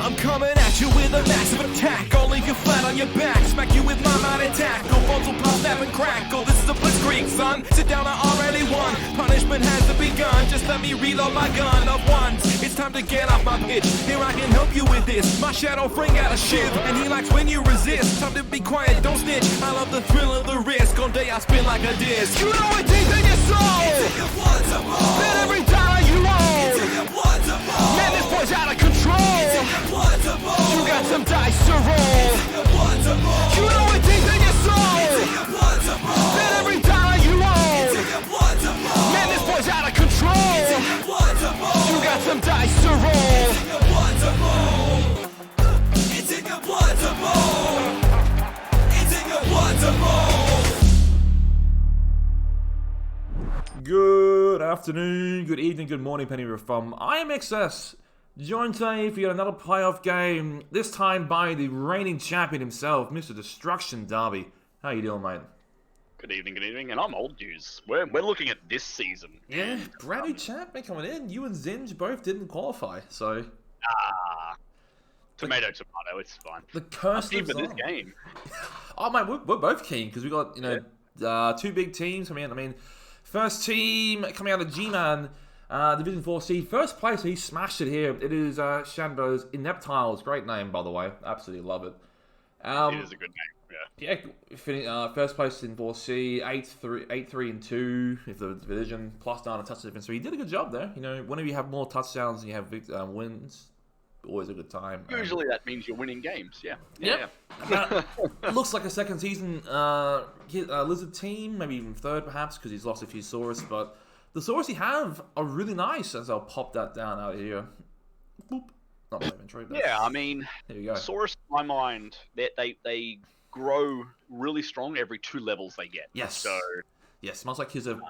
I'm coming at you with a massive attack. I'll leave you flat on your back, smack you with my mighty tackle. Bones will pop, snap, and crackle. This is a blitzkrieg, son. Sit down, I already won. Punishment has to begun. Just let me reload my gun of ones. It's time to get off my pitch. Here I can help you with this. My shadow bring out a shiv, and he likes when you resist. Time to be quiet, don't snitch. I love the thrill of the risk. All day I spin like a disc. You know it deep in your soul. It's in your blood to roll. Bet every dollar you own. It's in your blood to roll. Man, this boy's out of control. It's in your blood to roll. You got some dice to roll. It's in your blood to roll. You know it deep in your soul. It's in your blood to roll. Bet every dollar you own. It's in your blood to roll. Man, this boy's out of control. It's in your blood to roll. You got some dice to roll. It's in your blood to roll. It's in your blood to roll. It's in your blood to roll. Good afternoon, good evening, good morning, depending where you're from. I am XS, joined today for yet another playoff game, this time by the reigning champion himself, Mr. Destruction Derby. How you doing, mate? Good evening, and I'm old news. We're looking at this season. Yeah, brand new champion coming in. You and Zinj both didn't qualify, so... Tomato, it's fine. The curse I'm lives for this on. game. Oh, mate, we're both keen, because we got, two big teams coming in. I mean, first team coming out of G-Man, Division 4 seed. First place, he smashed it here. It is Shanbo's Eptiles. Great name, by the way. Absolutely love it. It is a good name, First place in 4C, 8-3 and 2 if the division, plus 9 touch difference. So he did a good job there. You know, whenever you have more touchdowns and you have wins, always a good time. Usually that means you're winning games, yeah. Looks like a second season Lizard team, maybe even third perhaps, because he's lost a few Saurus, but the Saurus he have are really nice, as I'll pop that down out here. Boop. Not my inventory. Yeah, I mean, there you go. Saurus, in my mind, they grow really strong every 2 levels they get. Yes. So... yes, smells like Kiss of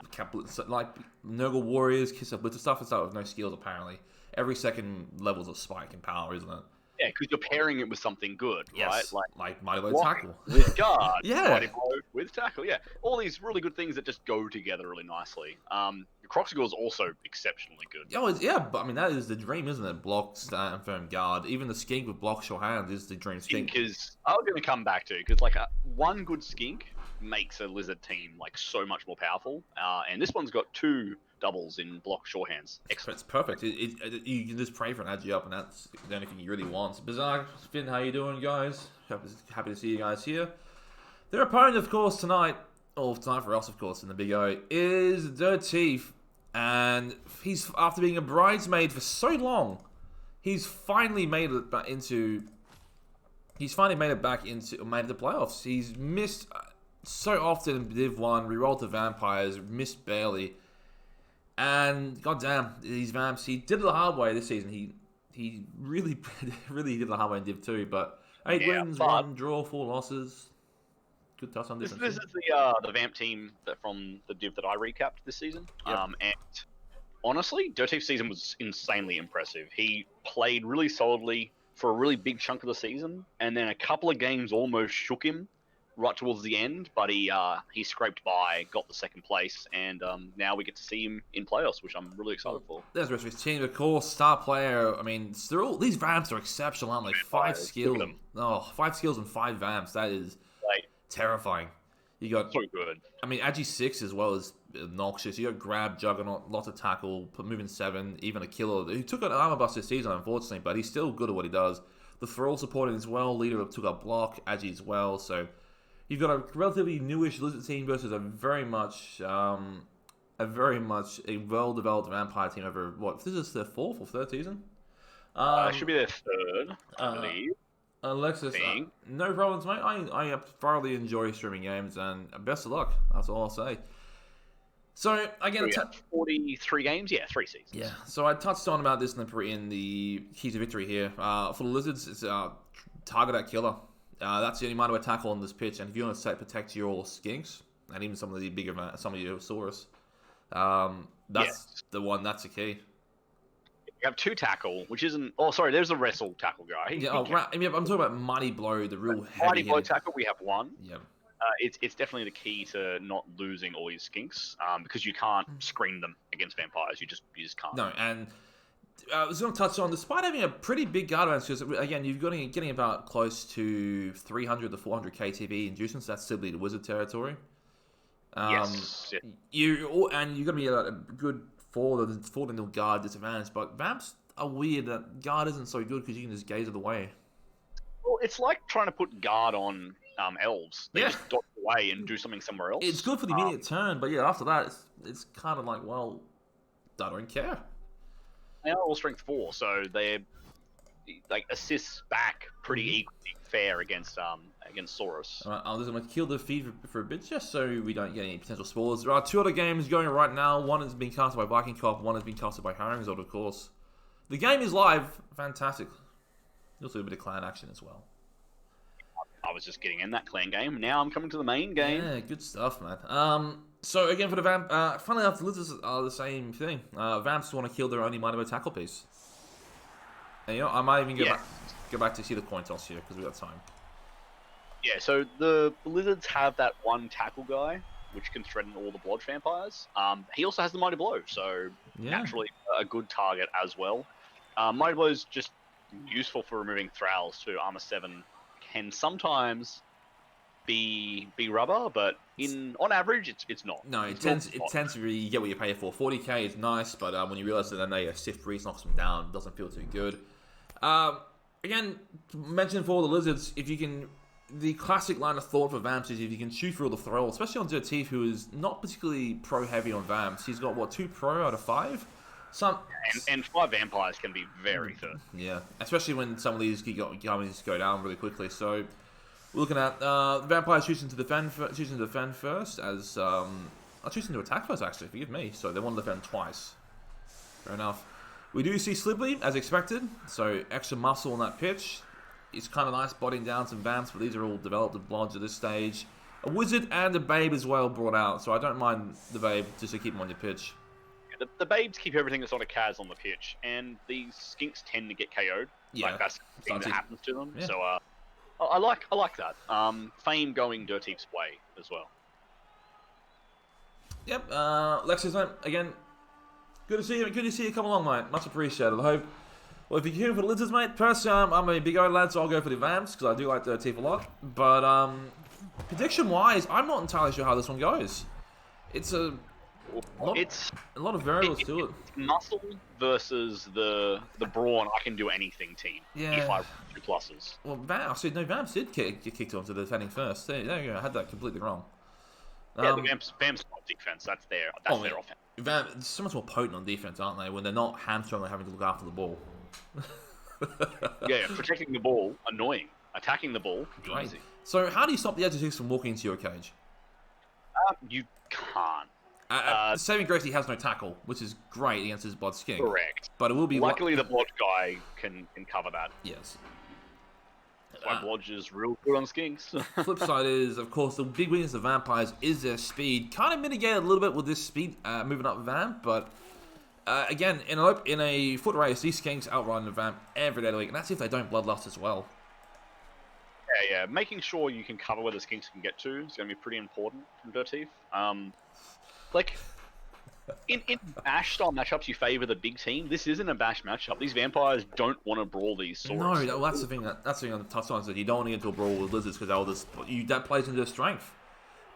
like Nurgle Warriors, Kiss of Blitzer stuff and stuff with no skills apparently. Every second level's a spike in power, isn't it? Yeah, because you're pairing it with something good, right? Yes, like Mighty Blow Block Tackle. with guard. Yeah. Mighty Blow with tackle, yeah. All these really good things that just go together really nicely. Your Croxigal is also exceptionally good. Oh, yeah, but I mean, that is the dream, isn't it? Block, stand, and firm guard. Even the skink with block, short hand is the dream skink. Because I was going to come back to, because like one good skink makes a lizard team like so much more powerful. And this one's got 2 doubles in block shorthands. Excellent. It's perfect. You can just pray for an agi up, and that's the only thing you really want. Bizarre, Finn, how you doing, guys? Happy to see you guys here. Their opponent, of course, tonight, or tonight for us, of course, in the Big O, is Dirt Teeth. And he's, after being a bridesmaid for so long, he's finally made it back into... made the playoffs. He's missed so often in Div 1, rerolled the Vampires, missed barely. And goddamn, these Vamps, he did it the hard way this season. He really did it the hard way in Div 2, but 8 wins, 1 draw, 4 losses. Good touch on difference. This is the Vamp team from the Div that I recapped this season. Yep. And honestly, Dirtief's season was insanely impressive. He played really solidly for a really big chunk of the season, and then a couple of games almost shook him right towards the end, but he scraped by, got the 2nd place, and now we get to see him in playoffs, which I'm really excited for. There's the rest of his team, of course, star player. I mean, these Vamps are exceptional, aren't they? 5 skills. 5 skills and 5 Vamps. That is terrifying. You got so good. I mean, Agi 6 as well as obnoxious. You got Grab, Juggernaut, lots of tackle, moving 7, even a killer who took an armor bust this season, unfortunately, but he's still good at what he does. The Feral supporting as well. Leader took a block, Agi as well. So you've got a relatively newish Lizard team versus a very much a well-developed Vampire team over what? This is their 4th or 3rd season. Should be their 3rd, I believe. Alexis, no problems, mate. I thoroughly enjoy streaming games, and best of luck. That's all I'll say. So, again, 43 games? Yeah, 3 seasons. Yeah, so I touched on about this in the Keys of Victory here. For the Lizards, it's target that killer. That's the only mind to tackle on this pitch, and if you want to protect your skinks, and even some of the bigger, some of your Saurus, that's the one, that's the key. You have 2 tackle, which isn't... oh, sorry, there's a wrestle tackle guy. I'm talking about Mighty Blow, the real heavy... Mighty Blow tackle, we have 1. Yeah. It's definitely the key to not losing all your skinks, because you can't screen them against vampires. You just can't. No, and I was going to touch on, despite having a pretty big guard advantage, because again, you've got getting about close to 300 to 400 KTV inducements. That's simply the wizard territory. Yes. You're going to be a good 4 to guard disadvantage, but vamps are weird that guard isn't so good because you can just gaze it away. Well, it's like trying to put guard on elves. They Yeah. just dodge away and do something somewhere else. It's good for the immediate turn, but yeah, after that, it's kind of like, well, I don't care. They are all strength 4, so they're like assists back pretty equally fair against Saurus. Alright, I'm just going to kill the feed for a bit just so we don't get any potential spoilers. There are 2 other games going right now. One has been casted by Viking Cop, one has been casted by Herringzold, of course. The game is live. Fantastic. Also a bit of clan action as well. I was just getting in that clan game. Now I'm coming to the main game. Yeah, good stuff, man. So again for the vamp, funnily enough, the lizards are the same thing. Vamps want to kill their only Mighty tackle piece. And you know, I might even go back to see the coin toss here because we got time. Yeah, so the lizards have that one tackle guy, which can threaten all the blood vampires. He also has the Mighty Blow, so naturally a good target as well. Mighty Blow is just useful for removing Thralls too. Armor 7 can sometimes be rubber, but on average it's not. No, it tends to really, you get what you pay for. 40k is nice, but when you realize that then they Sith Breeze knocks them down, it doesn't feel too good. Again, mentioned for all the lizards, if you can, the classic line of thought for vamps is if you can shoot through all the thralls, especially on Dirtif, who is not particularly pro heavy on vamps. He's got what, 2 pro out of 5. And 5 vampires can be very good. Yeah, especially when some of these armies go down really quickly. So we're looking at vampires choosing to defend first, as choosing to attack first. Actually, forgive me. So they want to defend twice. Fair enough. We do see Slibley as expected, so extra muscle on that pitch. It's kind of nice bodying down some vamps, but these are all developed with bloods at this stage. A wizard and a babe as well brought out, so I don't mind the babe just to keep him on your pitch. The babes keep everything that's on a Kaz on the pitch, and these skinks tend to get KO'd. Yeah, like, that's the thing that happens to them. Yeah. So I like that. Fame going Dirtif's way as well. Yep. Lexus, mate, again, good to see you. Good to see you come along, mate. Much appreciated. I hope. Well, if you're here for the lizards, mate, personally, I'm a big old lad, so I'll go for the vamps because I do like Dirtif a lot. But prediction-wise, I'm not entirely sure how this one goes. It's a lot of variables to it. It's muscle versus the brawn. I can do anything team. Yeah. If I run 2 pluses. Well, vamps did get kicked onto the defending first. There you go. I had that completely wrong. Yeah, the vamps not defense. That's their offense. So much more potent on defense, aren't they? When they're not hamstrung and having to look after the ball. Yeah, protecting the ball, annoying. Attacking the ball, easy. So how do you stop the Edge from walking into your cage? You can't. Saving grace, he has no tackle, which is great against his blood skink. Correct. But it will be luckily the blood guy can cover that. Yes. That's why Blodge is real good on skinks. Flip side is, of course, the big weakness of vampires is their speed. Kind of mitigated a little bit with this speed moving up vamp, but again, in a foot race, these skinks outrun the vamp every day of the week, and that's if they don't bloodlust as well. Yeah. Making sure you can cover where the skinks can get to is going to be pretty important from Dirtif. Like, in bash style matchups, you favour the big team. This isn't a bash matchup. These vampires don't want to brawl these swords. No, that's the thing. That's the thing on the touch on, is that you don't want to get into a brawl with lizards because that plays into their strength.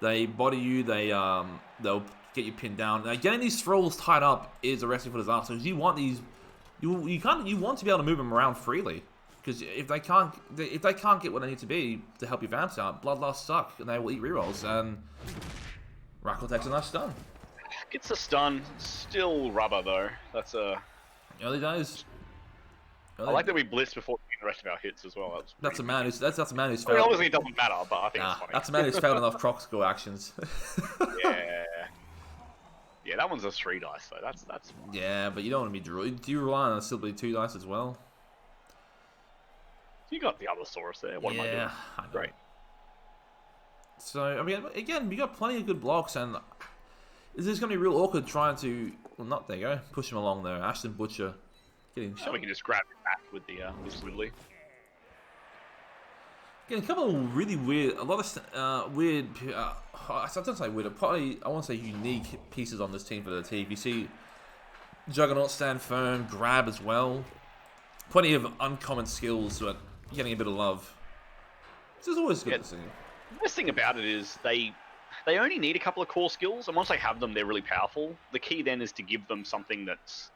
They body you. They'll get you pinned down. Now, getting these thralls tied up is a wrestling for disaster. Because you want these, you want to be able to move them around freely. Because if they can't get what they need to be to help your vamps out, bloodlust suck and they will eat rerolls. And Rackle takes a nice stun. Gets a stun. Still rubber though. That's early days. I like that we blitzed before the rest of our hits as well. That's a man who's failed. Obviously it doesn't matter, but I think it's funny. That's a man who's failed enough croc score actions. Yeah, that one's a 3 dice though. That's fine. Yeah, but you don't want to be do you rely on a simply 2 dice as well? You got the other Saurus there. What am I doing? Great. So I mean, again, we got plenty of good blocks, and this is going to be real awkward trying to. Well, not there you go. Push him along there. Ashton Butcher getting shot. We can just grab it back with the Swiddly. Again, a couple of really weird, a lot of weird. I don't say weird. Probably I want to say unique pieces on this team for the team. You see Juggernaut, stand firm, grab as well. Plenty of uncommon skills, but getting a bit of love. This is always good to see. The best thing about it is they only need a couple of core skills, and once they have them, they're really powerful. The key then is to give them something that's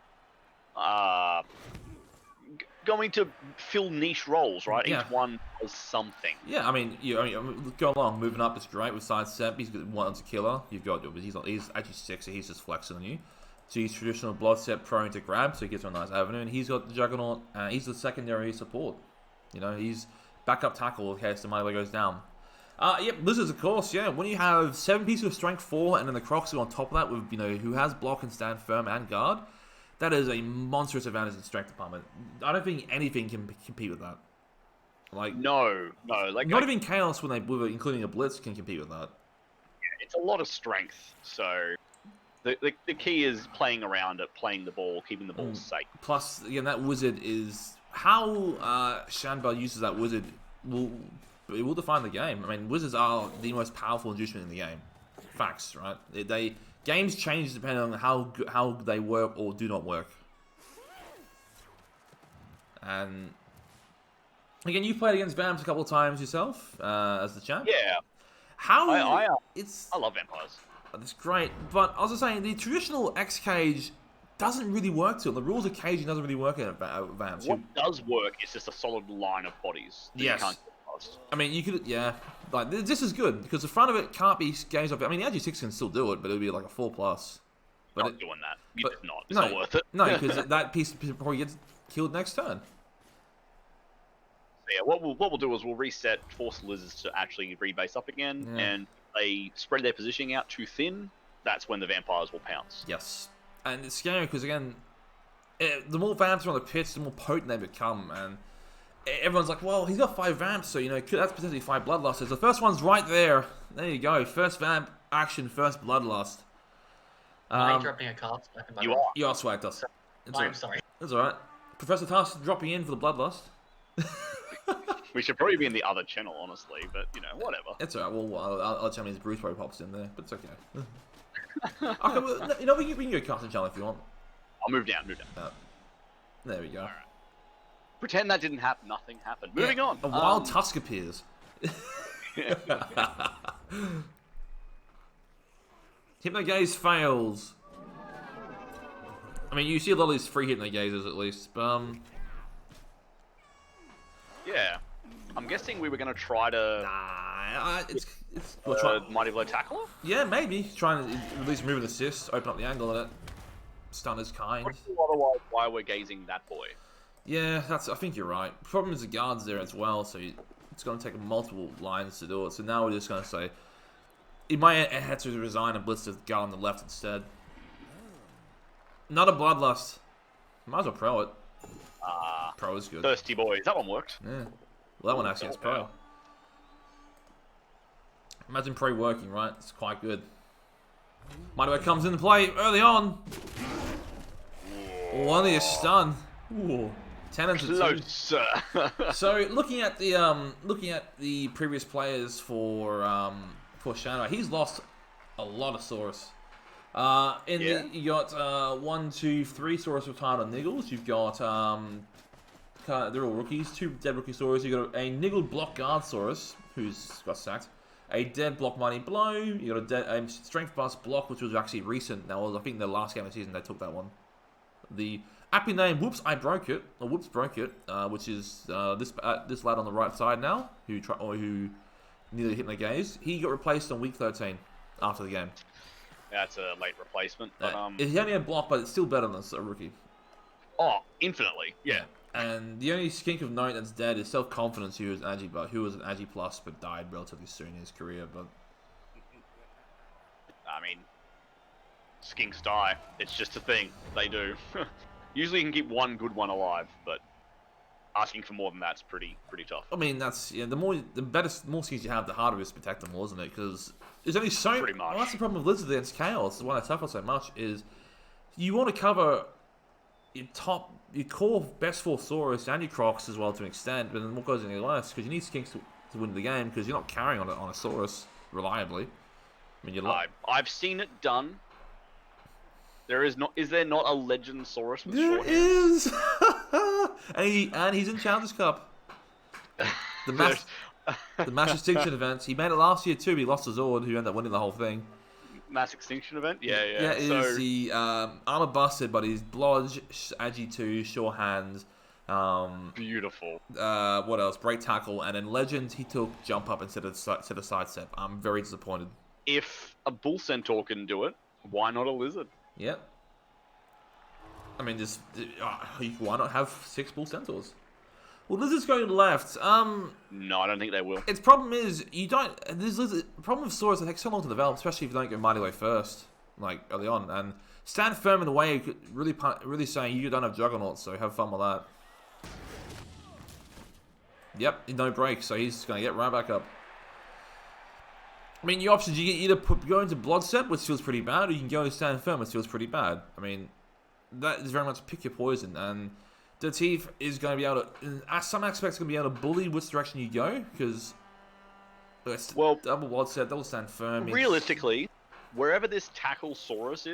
going to fill niche roles, right? Yeah. Each one does something. Yeah, I mean, go along, moving up is great with sidestep. He's got one's a killer. You've got he's actually 6, so he's just flexing on you. So he's traditional blood step prone to grab, so he gets a nice avenue. And he's got the Juggernaut. He's the secondary support. You know, he's backup tackle in case the Mighty goes down. Yep, Blizzards, of course, yeah. When you have 7 pieces of strength 4, and then the Crocs on top of that with, who has block and stand firm and guard, that is a monstrous advantage in strength department. I don't think anything can compete with that. Like No, like not even Chaos, including a Blitz, can compete with that. it's a lot of strength. So the key is playing around it, playing the ball, keeping the ball safe. Plus, again, that Wizard is how Shanbell uses that Wizard will define the game. I mean, Wizards are the most powerful inducement in the game. Facts, right? Games change depending on how they work or do not work. And again, you played against Vamps a couple of times yourself as the champ. Yeah, How I I love vampires. It's great, but I was just saying the traditional X cage doesn't really work to it. The rules of caging doesn't really work in Vamps. What does work is just a solid line of bodies. That Yes. You can't get past. I mean, you could, yeah. Like, this is good, because the front of it can't be games off. I mean, the RG6 can still do it, but it would be like a 4+. But Not doing that. You're but- just not. It's not worth it. No, because that piece probably gets killed next turn. Yeah, what we'll do is we'll reset Force Lizards to actually rebase up again, Yeah. and they spread their positioning out too thin. That's when the vampires will pounce. Yes. And it's scary, because, again, the more Vamps are on the pitch, the more potent they become, and everyone's like, well, he's got 5 Vamps, so, that's potentially 5 Bloodlusters. The first one's right there. There you go. First Vamp action, first Bloodlust. Am I dropping a card? You are. Swagged us. I'm sorry. It's alright. Professor Tusk dropping in for the Bloodlust. We should probably be in the other channel, honestly, but, whatever. It's alright. Well, I'll tell you Bruce probably pops in there, but it's okay. Okay, well, we can go custom channel if you want. I'll move down. There we go. Pretend that didn't happen. Nothing happened. Moving on. A wild Tusk appears. Hypnogaze fails. I mean, you see a lot of these free Hypnogazers at least, but Yeah. I'm guessing we were going to try to... we'll try. Mighty Blow Tackler? Yeah, maybe. Trying to at least move an assist, open up the angle of it. Stun is kind. Otherwise, why we're gazing that boy? Yeah, I think you're right. Problem is the guard's there as well, so it's going to take multiple lines to do it. So now we're just going to say, he might have to resign and blitz the guard on the left instead. Not a Bloodlust. Might as well pro it. Pro is good. Thirsty boys. That one worked. Yeah. Well, that one actually is pro. Imagine pro working, right? It's quite good. Mighty comes into play early on. One is stun. Ooh. 10 into 2. Close. So looking at the previous players for Shadow, he's lost a lot of Saurus. You got 1, 2, 3 Saurus retired on Niggles. You've got they're all rookies. 2 dead rookie Saurus. You got a Niggled block guard Saurus who's got sacked. A dead block Mighty Blow. You got a dead strength bust block, which was actually recent. Now I think the last game of the season they took that one. The aptly named Whoops I Broke It, or Whoops Broke It, which is this lad on the right side now, who nearly hit my gaze. He got replaced on week 13 after the game. That's a late replacement. But, he only had block, but it's still better than a rookie. Oh, infinitely. Yeah. And the only skink of note that's dead is Self-Confidence, who was an Agi Plus, but died relatively soon in his career. But I mean, skinks die. It's just a thing. They do. Usually you can keep one good one alive, but asking for more than that's pretty tough. I mean, that's the more skins you have, the harder it is to protect them, isn't it? Because there's only so Pretty much. Well, that's the problem with Blizzard against Chaos. The one I suffer so much is you want to cover your core best 4 Saurus and your Crocs as well to an extent, but then what goes any less because you need skinks to win the game because you're not carrying on a Saurus reliably. I mean, I've seen it done. There is not. Is there not a Legend Saurus with There short hands? is! and he's in Challenge Cup. The Mass Extinction event. He made it last year too, but he lost to Zord, who ended up winning the whole thing. Mass Extinction event? Yeah. Yeah, it is the armor busted, but he's Blodge, Agi 2, sure hands. Beautiful. What else? Break tackle, and then Legend, he took jump up instead of sidestep. I'm very disappointed. If a Bull Centaur can do it, why not a Lizard? Yep. I mean, just why not have 6 Bull Centaurs? Well, Lizard's going left. No, I don't think they will. Its problem is you don't. This problem with Saurus, it takes so long to develop, especially if you don't go Mighty Way first, like early on, and stand firm in the way. Really saying you don't have Juggernaut, so have fun with that. Yep, no break, so he's going to get right back up. I mean, your options, you can either go into Bloodset, which feels pretty bad, or you can go into Stand Firm, which feels pretty bad. I mean, that is very much pick your poison, and Dirtief is going to be able to, in some aspects, going to be able to bully which direction you go, because well, double Bloodset, double Stand Firm. Realistically, wherever this Tackle Saurus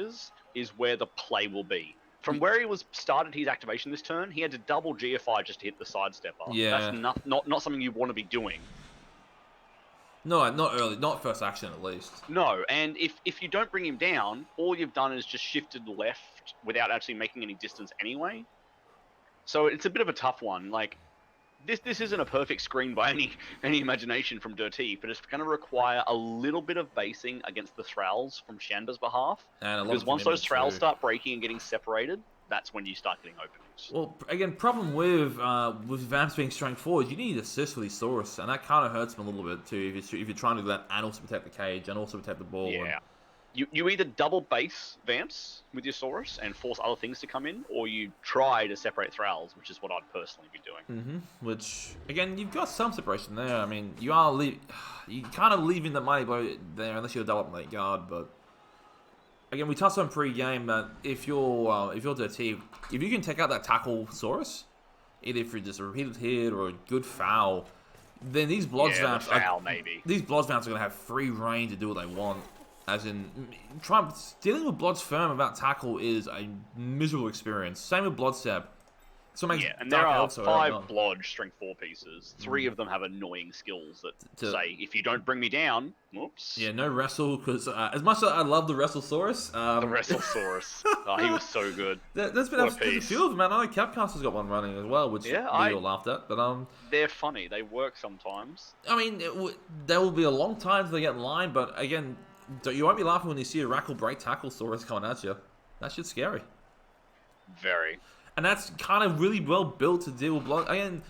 is where the play will be. From where he was started his activation this turn, he had to double GFI just to hit the sidestepper. Yeah. That's not something you want to be doing. No, not early. Not first action, at least. No, and if you don't bring him down, all you've done is just shifted left without actually making any distance anyway. So it's a bit of a tough one. Like, this isn't a perfect screen by any imagination from Dirty, but it's going to require a little bit of basing against the Thralls from Shanba's behalf. And because once those Thralls start breaking and getting separated, that's when you start getting openings. Well, again, problem with Vamps being strength forward, you need assist for these Saurus, and that kind of hurts them a little bit too if you're trying to do that and also protect the cage and also protect the ball. Yeah. You either double base Vamps with your Saurus and force other things to come in, or you try to separate Thralls, which is what I'd personally be doing. Which, again, you've got some separation there. I mean, you kind of leaving the Mighty Blow there unless you're double up late guard, but again, we touched on pre-game that if you're Dirty, if you can take out that tackle Saurus, either for just a repeated hit or a good foul, then these Bloods Vamps these Bloods Vamps are gonna have free reign to do what they want. As in, dealing with Blood's Firm without tackle is a miserable experience. Same with Bloodstep. So and there are 5 Blodge strength 4 pieces. 3 of them have annoying skills that say, if you don't bring me down, whoops. Yeah, no wrestle, because as much as I love the Wrestlesaurus... the Wrestlesaurus. He was so good. There's been a few of them, man. I know Capcast's got one running as well, which we all laughed at. But they're funny. They work sometimes. I mean, there will be a long time till they get in line, but again... You won't be laughing when you see a Rackle Break Tackle Saurus coming at you. That shit's scary. Very. And that's kind of really well built to deal with Blood. Again,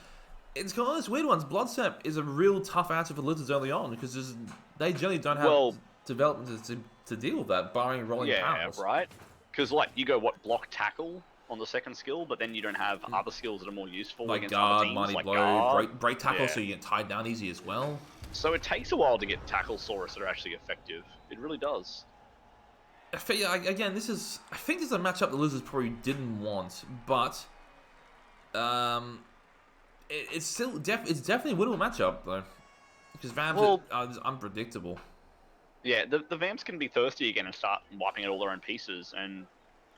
it's kind of those weird ones. Bloodstep is a real tough answer for Lizards early on because they generally don't have development to deal with that, barring rolling powers. Yeah, right. Because, you go, block tackle on the second skill, but then you don't have other skills that are more useful like against guard, other teams. Mighty Blow, guard. break tackle so you get tied down easy as well. So it takes a while to get tackle Saurus that are actually effective. It really does. Again, I think this is a matchup the Lizards probably didn't want, but it's definitely a winnable matchup though, because Vamps are unpredictable. Yeah, the Vamps can be thirsty again and start wiping out all their own pieces, and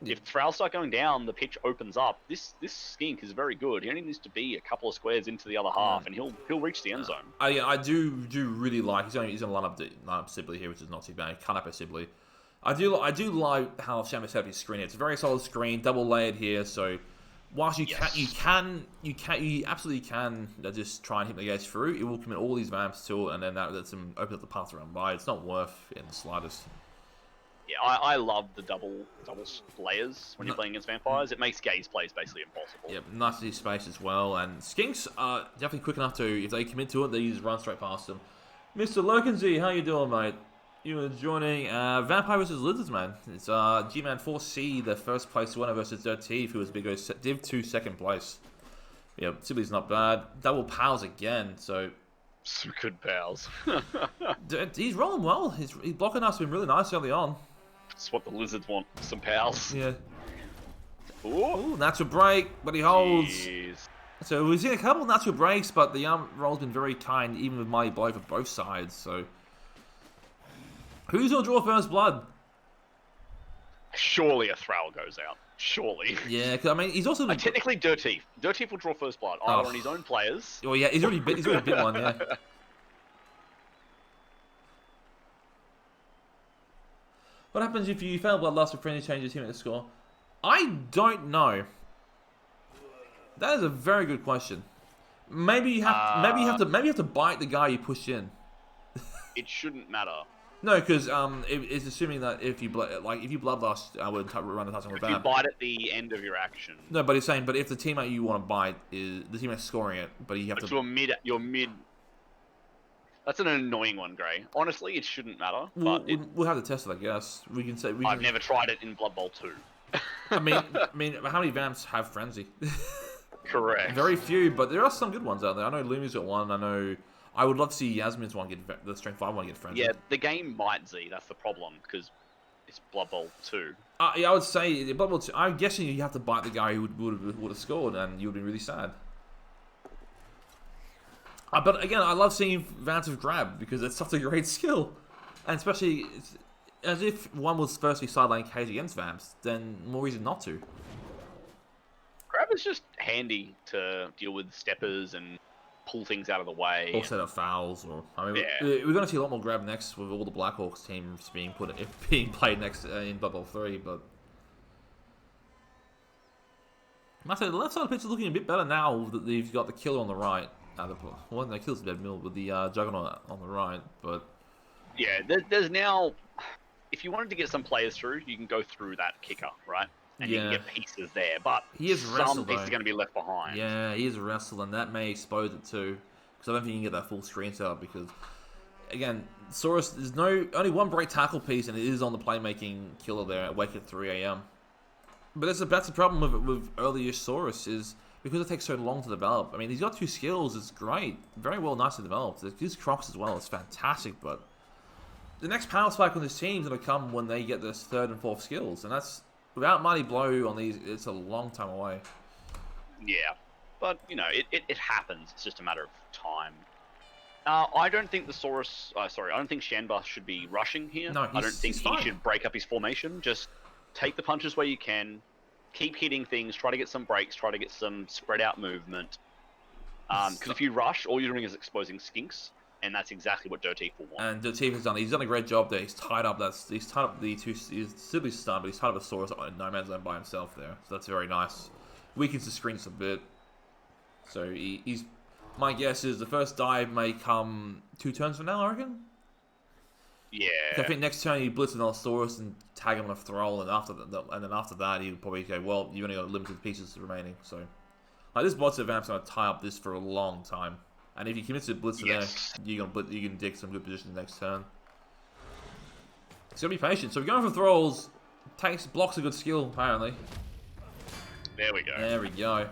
if Thralls start going down, the pitch opens up. This skink is very good. He only needs to be a couple of squares into the other half, and he'll reach the end zone. I do really like he's going to line up Sibley here, which is not too bad. Cut up a Sibley. I do like how Shanba set up his screen. It's a very solid screen, double layered here. So whilst you absolutely can just try and hit the gates through, it will commit all these Vamps to it, and then that lets him open up the path around by. It's not worth it in the slightest. Yeah, I love the double layers when you're playing against vampires. It makes gaze plays basically impossible. Yeah, nice to see space as well. And Skinks are definitely quick enough to, if they commit to it, they just run straight past them. Mr. Lurkensy, how you doing, mate? You are joining Vampire vs. Lizards, man. It's G-Man 4C, the first place winner versus Dirty, who was Big O's Div 2 second place. Yeah, Sibley's not bad. Double pals again, so... Some good pals. He's rolling well. His blocking us has been really nice early on. That's what the Lizards want, some pals. Yeah. Ooh, natural break, but he holds. Jeez. So we've seen a couple of natural breaks, but the roll's been very kind, even with Mighty Blow for both sides. So, who's gonna draw first blood? Surely a Thrall goes out. Surely. Yeah, 'cause, I mean, he's also... Technically, Dirtief. Dirtief will draw first blood, either on his own players. Oh, yeah, he's already bit one, yeah. What happens if you fail Bloodlust with friendly changes here at the score? I don't know. That is a very good question. Maybe you have to bite the guy you push in. It shouldn't matter. No, because it's assuming that if you bloodlust, I would run the touchdown with If you bite at the end of your action. No, but he's saying, but if the teammate you want to bite is the teammate scoring it, but you have to. Your mid. That's an annoying one, Gray. Honestly, it shouldn't matter. We'll have to test it, I guess. We can say. I've never tried it in Blood Bowl 2. I mean, how many vamps have frenzy? Correct. Very few, but there are some good ones out there. I know Lumi's got one. I know. I would love to see Yasmin's one get the Strength 5 one get frenzy. Yeah, the game might Z. That's the problem because it's Blood Bowl 2. Yeah, I would say Blood Bowl 2. I'm guessing you have to bite the guy who would have scored, and you would be really sad. But again, I love seeing vamps of grab because it's such a great skill, and especially as if one was firstly sideline cage against vamps, then more reason not to. Grab is just handy to deal with steppers and pull things out of the way. Or set up fouls, or I mean, yeah. we're going to see a lot more grab next with all the Blackhawks teams being played next in Blood Bowl 3. But I must say, the left side of the pitch is looking a bit better now that they've got the killer on the right. Well, no, killer's dead mill with the Juggernaut on the right, but yeah, there's now. If you wanted to get some players through, you can go through that kicker, right? And you can get pieces there, but he is some pieces are going to be left behind. Yeah, he is wrestled, and that may expose it too. Because I don't think you can get that full screen setup. Because again, Saurus, there's only one break tackle piece, and it is on the playmaking killer there at Wake at 3 AM. But that's the problem with early-ish Saurus is because it takes so long to develop. I mean, he's got 2 skills. It's great, very well, nicely developed. His Crocs as well. It's fantastic, but the next power spike on this team is going to come when they get this 3rd and 4th skills, and that's. Without Mighty Blow on these, it's a long time away. Yeah, but, you know, it happens. It's just a matter of time. I don't think the Saurus... I don't think Shanbus should be rushing here. No, I don't think he should break up his formation. Just take the punches where you can. Keep hitting things. Try to get some breaks. Try to get some spread-out movement. Because if you rush, all you're doing is exposing skinks. And that's exactly what Dirtief will want. And Dirtief has done. He's done a great job there. He's tied up the two. He's simply stunned, but he's tied up a Saurus in no man's land by himself there. So that's very nice. Weakens the screens a bit. So he's. My guess is the first dive may come 2 turns from now, I reckon. Yeah. I think next turn he blitzes another Saurus and tag him on a Thrall, and then after that he would probably go, well, you only got limited pieces remaining. So, like this bot vamp's gonna tie up this for a long time. And if you commit to blitz there, you can dig some good position next turn. So be patient. So we're going for Thralls. Blocks a good skill, apparently. There we go. There we go.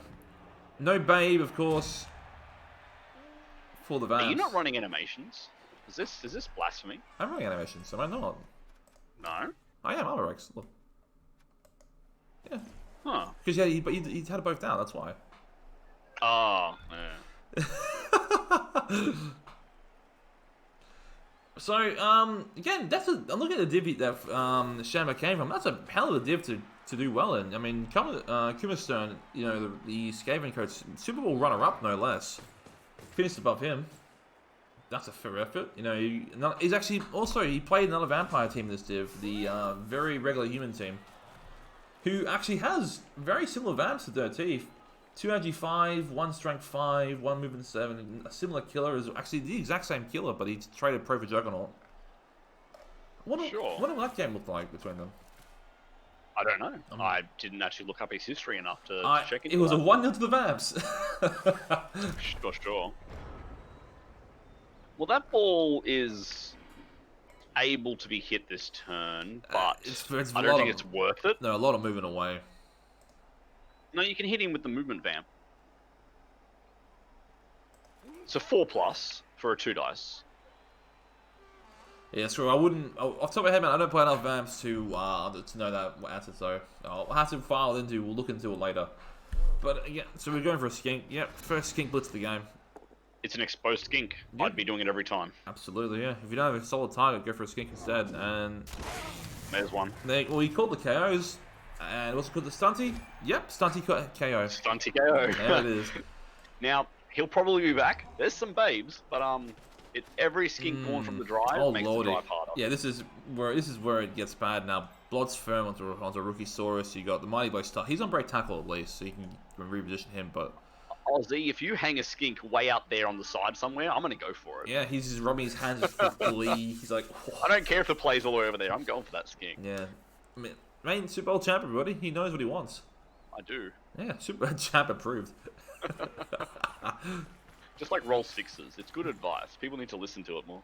No Babe, of course. For the Vamps. Are you not running animations? Is this blasphemy? I'm running animations, am I not? No. I am, Rex. Look. Yeah. Huh. Because he had it both down, that's why. Oh, yeah. So, again, I'm looking at the div that Shamba came from. That's a hell of a div to do well in. I mean, Kumastone, you know, the Skaven coach, Super Bowl runner-up, no less. Finished above him. That's a fair effort. You know, he's actually, also, he played another vampire team in this div, the very regular human team, who actually has very similar vamps to Dirtief. 2 Ag 5, 1 Strength 5, 1 Movement 7. A similar killer is actually the exact same killer, but he traded Pro for Juggernaut. What did that game look like between them? I don't know. I didn't actually look up his history enough to check it. It was a 1-0 to the Vamps. Sure. Well, that ball is able to be hit this turn, but I don't think it's worth it. No, a lot of moving away. No, you can hit him with the movement vamp. It's a 4+ for a 2 dice. Yeah, sure. I wouldn't. Off the top of my head, man, I don't play enough vamps to know that answer. So I'll have to file into. We'll look into it later. But again, so we're going for a skink. Yep, first skink blitz of the game. It's an exposed skink. Yep. I'd be doing it every time. Absolutely, yeah. If you don't have a solid target, go for a skink instead. And There's one. Well, he called the KOs. And what's it called? The Stunty? Yep, Stunty KO. Stunty KO. There it is. Now, he'll probably be back. There's some babes, but every skink born from the drive makes the drive harder. Yeah, this is where it gets bad now. Blood's firm onto Rookie Saurus. You got the Mighty Blow Star. He's on break tackle at least, so you can reposition him. But Ozzy, if you hang a skink way out there on the side somewhere, I'm gonna go for it. yeah, he's just rubbing his hands with glee. He's like, oh. I don't care if it plays all the way over there. I'm going for that skink. Yeah, main Super Bowl champ, everybody. He knows what he wants. I do. Yeah, Super Bowl champ approved. Just like roll sixes. It's good advice. People need to listen to it more.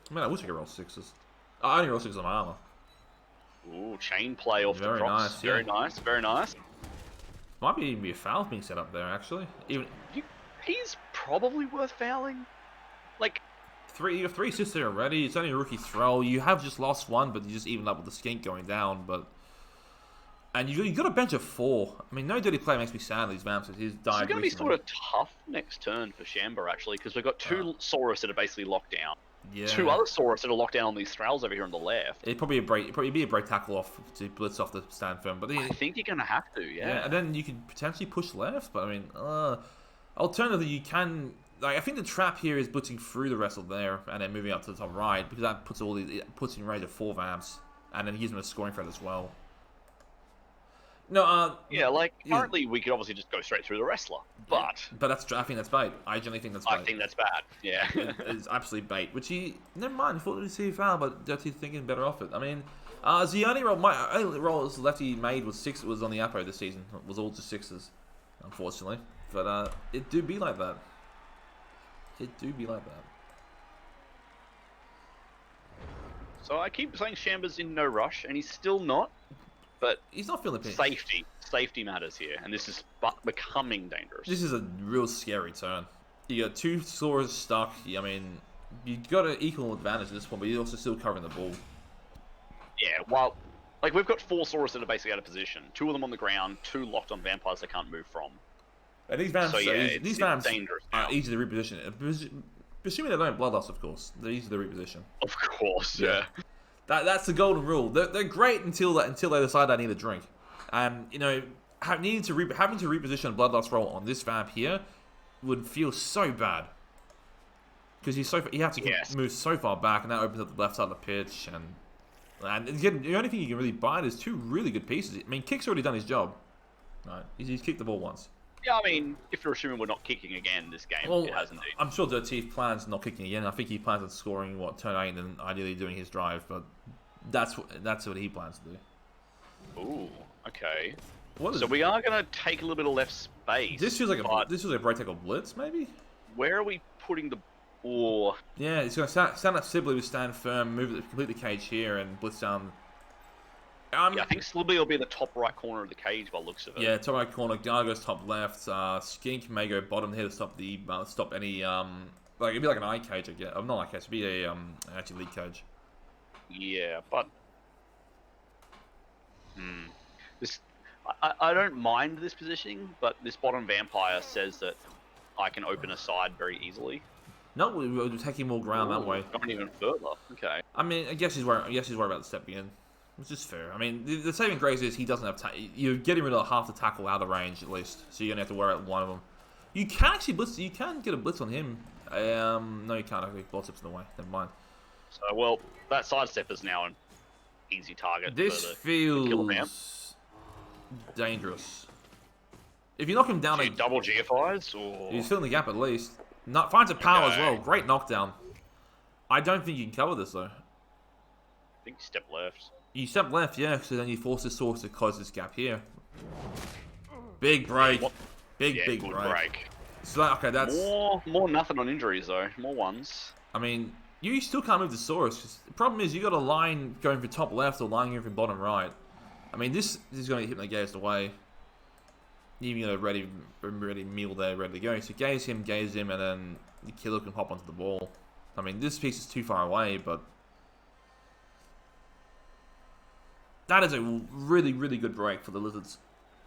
Man, I wish I could roll sixes. I only roll sixes on my armor. Ooh, chain play off Very the drops. nice, Very yeah. nice. Very nice. Might be even be a foul being set up there, actually. Even He's probably worth fouling. Like, you have 3 assists there already. It's only a rookie throw. You have just lost one, but you just evened up with the skink going down. And you got a bench of 4. I mean, no dirty play makes me sad. These vamps, he's died. It's going to be recently. sort of tough next turn for Shamba, actually, because we've got 2 Saurus that are basically locked down. Yeah. 2 other Saurus that are locked down on these Thralls over here on the left. It'd probably be a break tackle off to blitz off the stand firm. But I think you're going to have to, yeah. And then you could potentially push left. But I mean, alternatively, you can. Like, I think the trap here is blitzing through the wrestle there and then moving up to the top right because that puts in range of 4 vamps and then gives him a scoring threat as well. No, yeah, like currently we could obviously just go straight through the wrestler, but I think that's bait. I generally think that's bait. I think that's bad. Yeah, it's absolutely bait. Which never mind. I thought we'd see a foul, but Dirty's thinking better off it. I mean, the only roll my only roll as lefty made was 6. It was on the Apo this season. It was all just 6s, unfortunately. But it do be like that. It do be like that. So I keep saying Shamba's in no rush, and he's still not. But he's not feeling the pinch. Safety matters here, and this is becoming dangerous. This is a real scary turn. You got 2 Saurus stuck. I mean, you got an equal advantage at this point, but you're also still covering the ball. Yeah, well, like we've got 4 Saurus that are basically out of position. 2 of them on the ground, 2 locked on vampires they can't move from. And these vamps, it's dangerous are easy to reposition. Assuming they don't bloodlust, of course. They're easy to reposition. Of course, yeah. That's the golden rule. They're great until they decide they need a drink. You know, having to reposition a bloodlust roll on this vamp here would feel so bad because you have to move so far back, and that opens up the left side of the pitch. And again, the only thing you can really bite is 2 really good pieces. I mean, Kick's already done his job. Right, he's kicked the ball once. Yeah, I mean, if you're assuming we're not kicking again this game, well, it has indeed. I'm sure Dirty plans not kicking again. I think he plans on scoring turn 8 and ideally doing his drive, but that's what he plans to do. Ooh, okay. So we are going to take a little bit of left space. This feels like a break tackle blitz, maybe. Where are we putting the ball? Yeah, he's going to stand up Sibley with stand firm, complete the cage here, and blitz down. Yeah, I think Slibbly will be in the top right corner of the cage by the looks of it. Yeah, top right corner. Ghana goes top left. Skink may go bottom here to stop any like it'd be like an eye cage, I guess. Not eye cage. It'd be a actually lead cage. Yeah, but this I don't mind this positioning, but this bottom vampire says that I can open a side very easily. No, we're taking more ground that way. Going even further. Okay. I mean, I guess he's worried about the stepping in. Which is fair. I mean, the saving grace is he doesn't have you're getting rid of half the tackle out of range at least, so you're gonna have to worry about one of them. You can actually blitz. You can get a blitz on him. No, you can't. Okay, ball tips in the way. Never mind. So well, that sidestep is now an easy target. This for feels dangerous. If you knock him down, double GFIs or he's filling the gap at least. Finds a power as well. Great knockdown. I don't think you can cover this though. I think you step left. You step left, yeah, so then you force the source to close this gap here. Big break. Big break. So okay, that's more nothing on injuries though. More ones. I mean, you still can't move the source. The problem is you got a line going from top left or line going from bottom right. I mean, this is going to hit the gaze away. Even got a ready meal there, ready to go. So gaze him, and then the killer can hop onto the ball. I mean, this piece is too far away, but that is a really, really good break for the Lizards.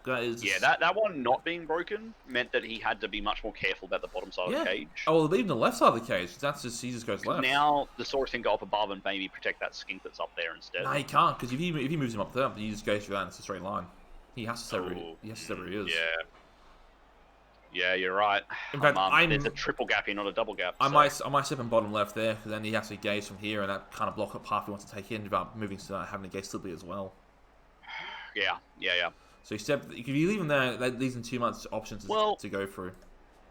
Yeah, that one not being broken meant that he had to be much more careful about the bottom side of the cage. Oh, well, even the left side of the cage. That's just he just goes left. Now the Saurus can go up above and maybe protect that skink that's up there instead. No, he can't because if he moves him up there, he just goes through that and it's a straight line. He has to stay where he is. Yeah. Yeah, you're right. In fact, there's a triple gap here, not a double gap. I might step in bottom left there because then he has to gaze from here and that kind of block up path he wants to take in without moving to having to gaze slippery as well. Yeah. So if you leave him there, that leaves him too much options to go through.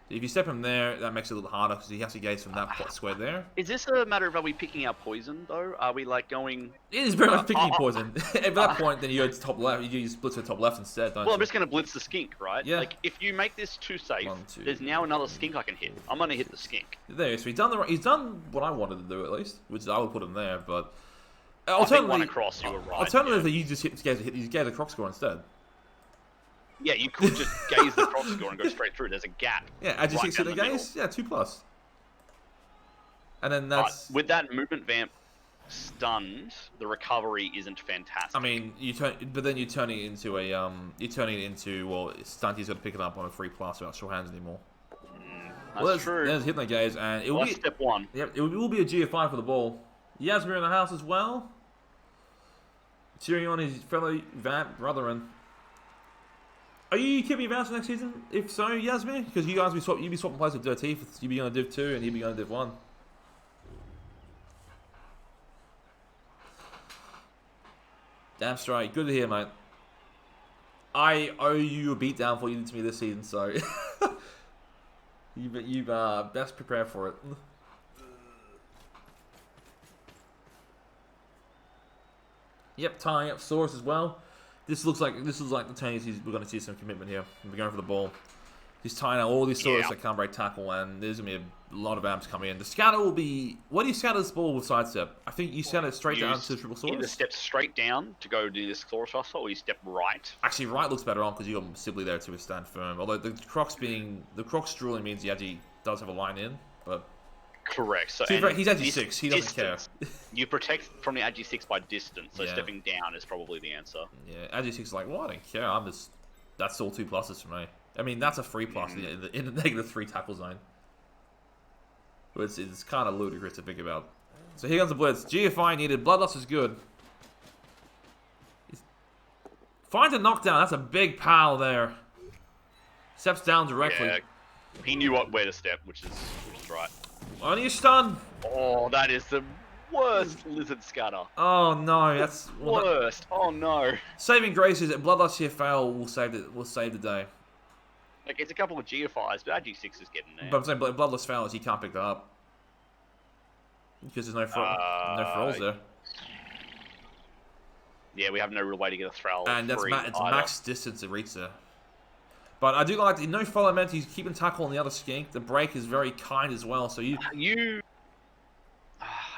If you step him there, that makes it a little harder because he has to gaze from that square there. Is this a matter of are we picking our poison though? Are we like going? It is very much picking poison. At that point, then you go to top left. You split to the top left instead, don't you? Well, I'm just going to blitz the skink, right? Yeah. Like if you make this too safe, there's now another skink I can hit. I'm going to hit the skink. There, so he's done what I wanted to do at least, which is I would put him there. But I think one across, you were right. Alternatively, you just gaze the croc score instead. Yeah, you could just gaze the croc score and go straight through. There's a gap. Yeah, add your 6 hit the gaze. Yeah, 2+. And then that's with that movement vamp stunned, the recovery isn't fantastic. I mean, but then you're turning it into stunt. He's got to pick it up on a 3+ without sure hands anymore. That's true. There's hitting the gaze, and it will be step one. Yep, it will be a GFI for the ball. Yasmir in the house as well, cheering on his fellow vamp brethren. Are you keeping your vamps for next season? If so, Yasmir, because you guys you'd be swapping places with Dirty. You'd be going to Div 2 and he'd be going to Div 1. Damn straight. Good to hear, mate. I owe you a beatdown for what you did to me this season, so you best prepare for it. Yep, tying up Saurus as well. This looks like the turn we're going to see some commitment here. We're going for the ball. He's tying out all these Saurus that can't break tackle, and there's going to be a lot of amps coming in. The scatter will be... What do you scatter this ball with sidestep? I think you scatter it straight down to the triple Saurus. Either step straight down to go do this Saurus hustle, or you step right. Actually, right looks better on because you got Sibley there to stand firm. Although the Croc's drooling means he actually does have a line in, but... Correct. So he's Agi 6. He doesn't care. You protect from the Agi 6 by distance, so stepping down is probably the answer. Yeah, Agi 6 is like, well, I don't care. That's all 2+ for me. I mean, that's a 3+ in the negative 3 tackle zone. It's kind of ludicrous to think about. So here comes the blitz. GFI needed. Bloodlust is good. Finds a knockdown. That's a big pal there. Steps down directly. Yeah, he knew where to step, which is right. Only a stun. Oh, that is the worst lizard scatter. Oh no, that's worst. Oh no. Saving grace is that Bloodlust here fail will save the day. Like it's a couple of GFIs, but Agi 6 is getting there. But I'm saying Bloodlust fails, he can't pick that up because there's no thralls there. Yeah, we have no real way to get a thrall. And it's max distance to reach there. But I do like the no follow meant he's keeping tackle on the other skink. The break is very kind as well. So do you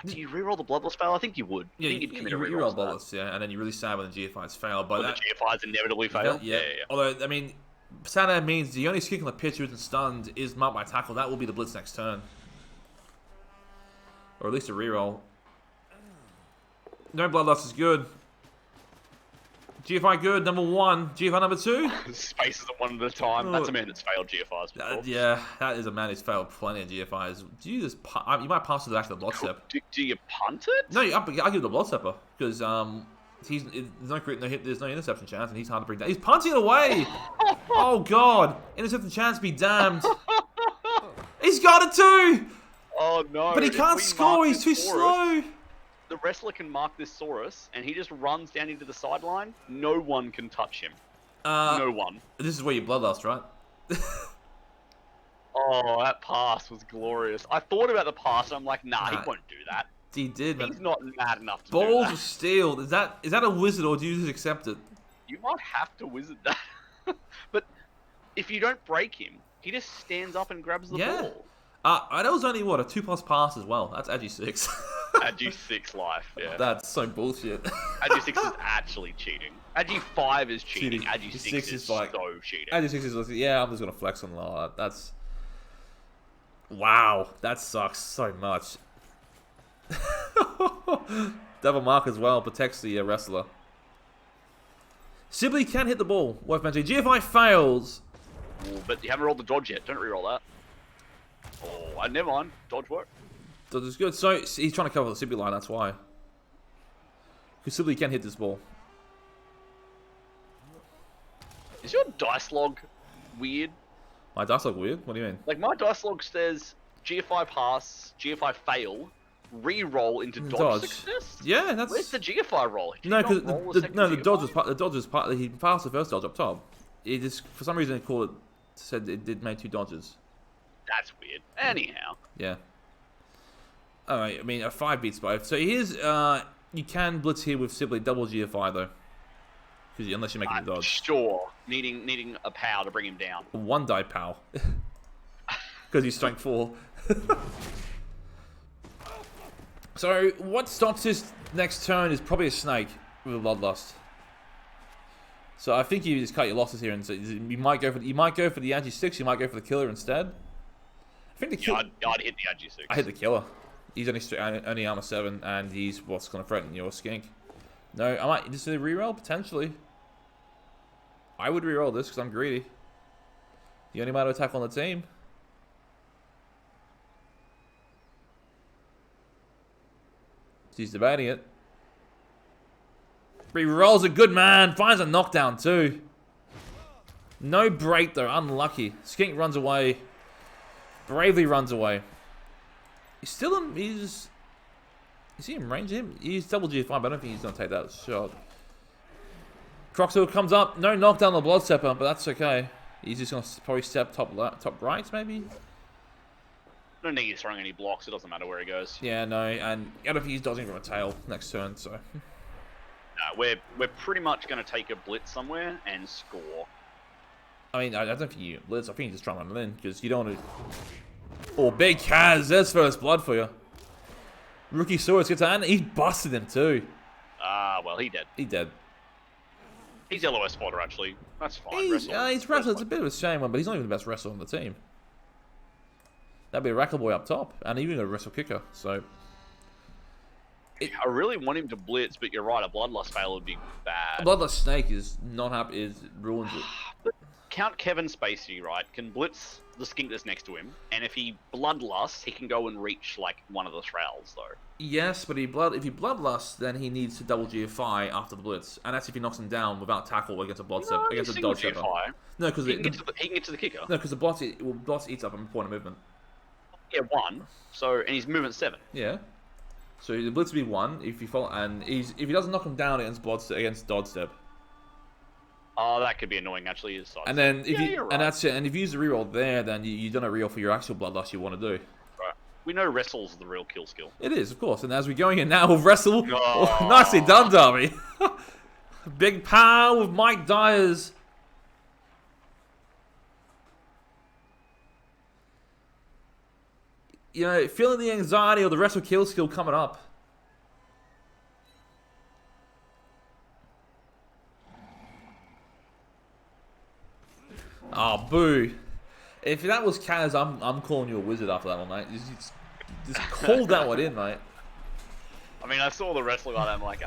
reroll the Bloodlust fail? I think you would. Yeah, you reroll Bloodlust, yeah, and then you really sad when the GFIs fail. But the GFIs inevitably fail. Yeah. Although I mean, sad means the only skink on the pitch who isn't stunned is marked by tackle. That will be the blitz next turn, or at least a reroll. No Bloodlust is good. GFI good, number 1. GFI number 2. Spaces at one at a time. That's a man that's failed GFIs before. Yeah, that is a man who's failed plenty of GFIs. Do you just... you might pass it back to the Blood Step. Do you punt it? No, I'll give it the Blood Stepper. Because there's no interception chance, and he's hard to bring down. He's punting it away! Oh, God. Interception chance be damned. He's got it too! Oh, no. But he can't score. He's too slow. The wrestler can mark this Saurus, and he just runs down into the sideline. No one can touch him. No one. This is where you Bloodlust, right? Oh, that pass was glorious. I thought about the pass, and I'm like, nah, he won't do that. He did. He's not mad enough to Balls do that. of steel. Is that a wizard, or do you just accept it? You might have to wizard that. But if you don't break him, he just stands up and grabs the ball. That was only, what, a 2+ pass as well. That's Agi 6. Agi 6 life, yeah. That's so bullshit. Agi 6 is actually cheating. Agi 5 is cheating. Agi 6 is like, so cheating. Agi 6 is like, yeah, I'm just going to flex on that. That's... Wow. That sucks so much. Devil Mark as well protects the wrestler. Sibley can hit the ball. Worth mentioning. GFI fails. Ooh, but you haven't rolled the dodge yet. Don't reroll that. Oh, never mind. Dodge work. Dodge is good. So he's trying to cover the Sibley line. That's why. Because Sibley can hit this ball. Is your dice log weird? My dice look weird. What do you mean? Like, my dice log says GFI pass, GFI fail, re-roll into dodge success? Yeah, that's... Where's the GFI roll? No, because the dodge was part... The dodge was part... He passed the first dodge up top. He just... For some reason, it called it... Said it did make 2 dodges. That's weird. Anyhow. Yeah. Alright, I mean, a 5 beats both. So here's... you can blitz here with Sibley double GFI, though. Because unless you're making a dodge. Sure. Needing a pow to bring him down. 1 die pow. Because he's strength 4. So, what stops his next turn is probably a snake with a Bloodlust. So I think you just cut your losses here, and so you might go for the Agi 6. You might go for the killer instead. I think the killer. Yeah, I'd hit the Agi 6. I hit the killer. He's only armor 7, and he's what's going to threaten your skink. No, I might just reroll potentially. I would reroll this because I'm greedy. The only amount of attack on the team. He's debating it. Rerolls a good man. Finds a knockdown too. No break though. Unlucky. Skink runs away. Bravely runs away. He's still in. Is he in range of him? He's double G5, but I don't think he's going to take that shot. Croxhill comes up. No knockdown on the Bloodstepper, but that's okay. He's just going to probably step top right, maybe? I don't think he's throwing any blocks. It doesn't matter where he goes. Yeah, no, and I don't think he's dodging from a tail next turn, so... We're pretty much going to take a blitz somewhere and score. I mean, I don't think you blitz. I think you just try and run it in, because you don't want to... Oh, big Kaz. There's first blood for you. Rookie Swords gets and he busted him too. Well, he dead. He dead. He's LOS spotter, actually. That's fine. He's wrestler. It's a bit of a shame, but he's not even the best wrestler on the team. That'd be a Rackle Boy up top, and even a wrestle kicker, so... I really want him to blitz, but you're right, a Bloodlust fail would be bad. A Bloodlust Snake is not happy, ruins it. But Count Kevin Spacey, right, can blitz the skink that's next to him, and if he Bloodlusts, he can go and reach, like, one of the Thralls, though. Yes, but if he Bloodlusts, then he needs to double GFI after the blitz, and that's if he knocks him down without tackle against a Bloodstep, against a dodge stepper. No, because he can get to the kicker. No, because the Blotz eats up a point of movement. Yeah, 1. So, and he's movement 7. Yeah. So the blitz would be 1 if you fall, and if he doesn't knock him down against dodge step. Oh, that could be annoying actually. And then if you're right. And that's it. And if you use the reroll there, then you done a reroll for your actual Bloodlust you want to do. Right. We know wrestle's the real kill skill. It is, of course. And as we're going in now, we'll wrestle. Oh, nicely done, Darby. Big power with Mike Dyers. You know, feeling the anxiety of the wrestle kill skill coming up. Oh, boo. If that was Kaz, I'm calling you a wizard after that one, mate. Just called that one in, mate. I mean, I saw the wrestler guy, I'm like,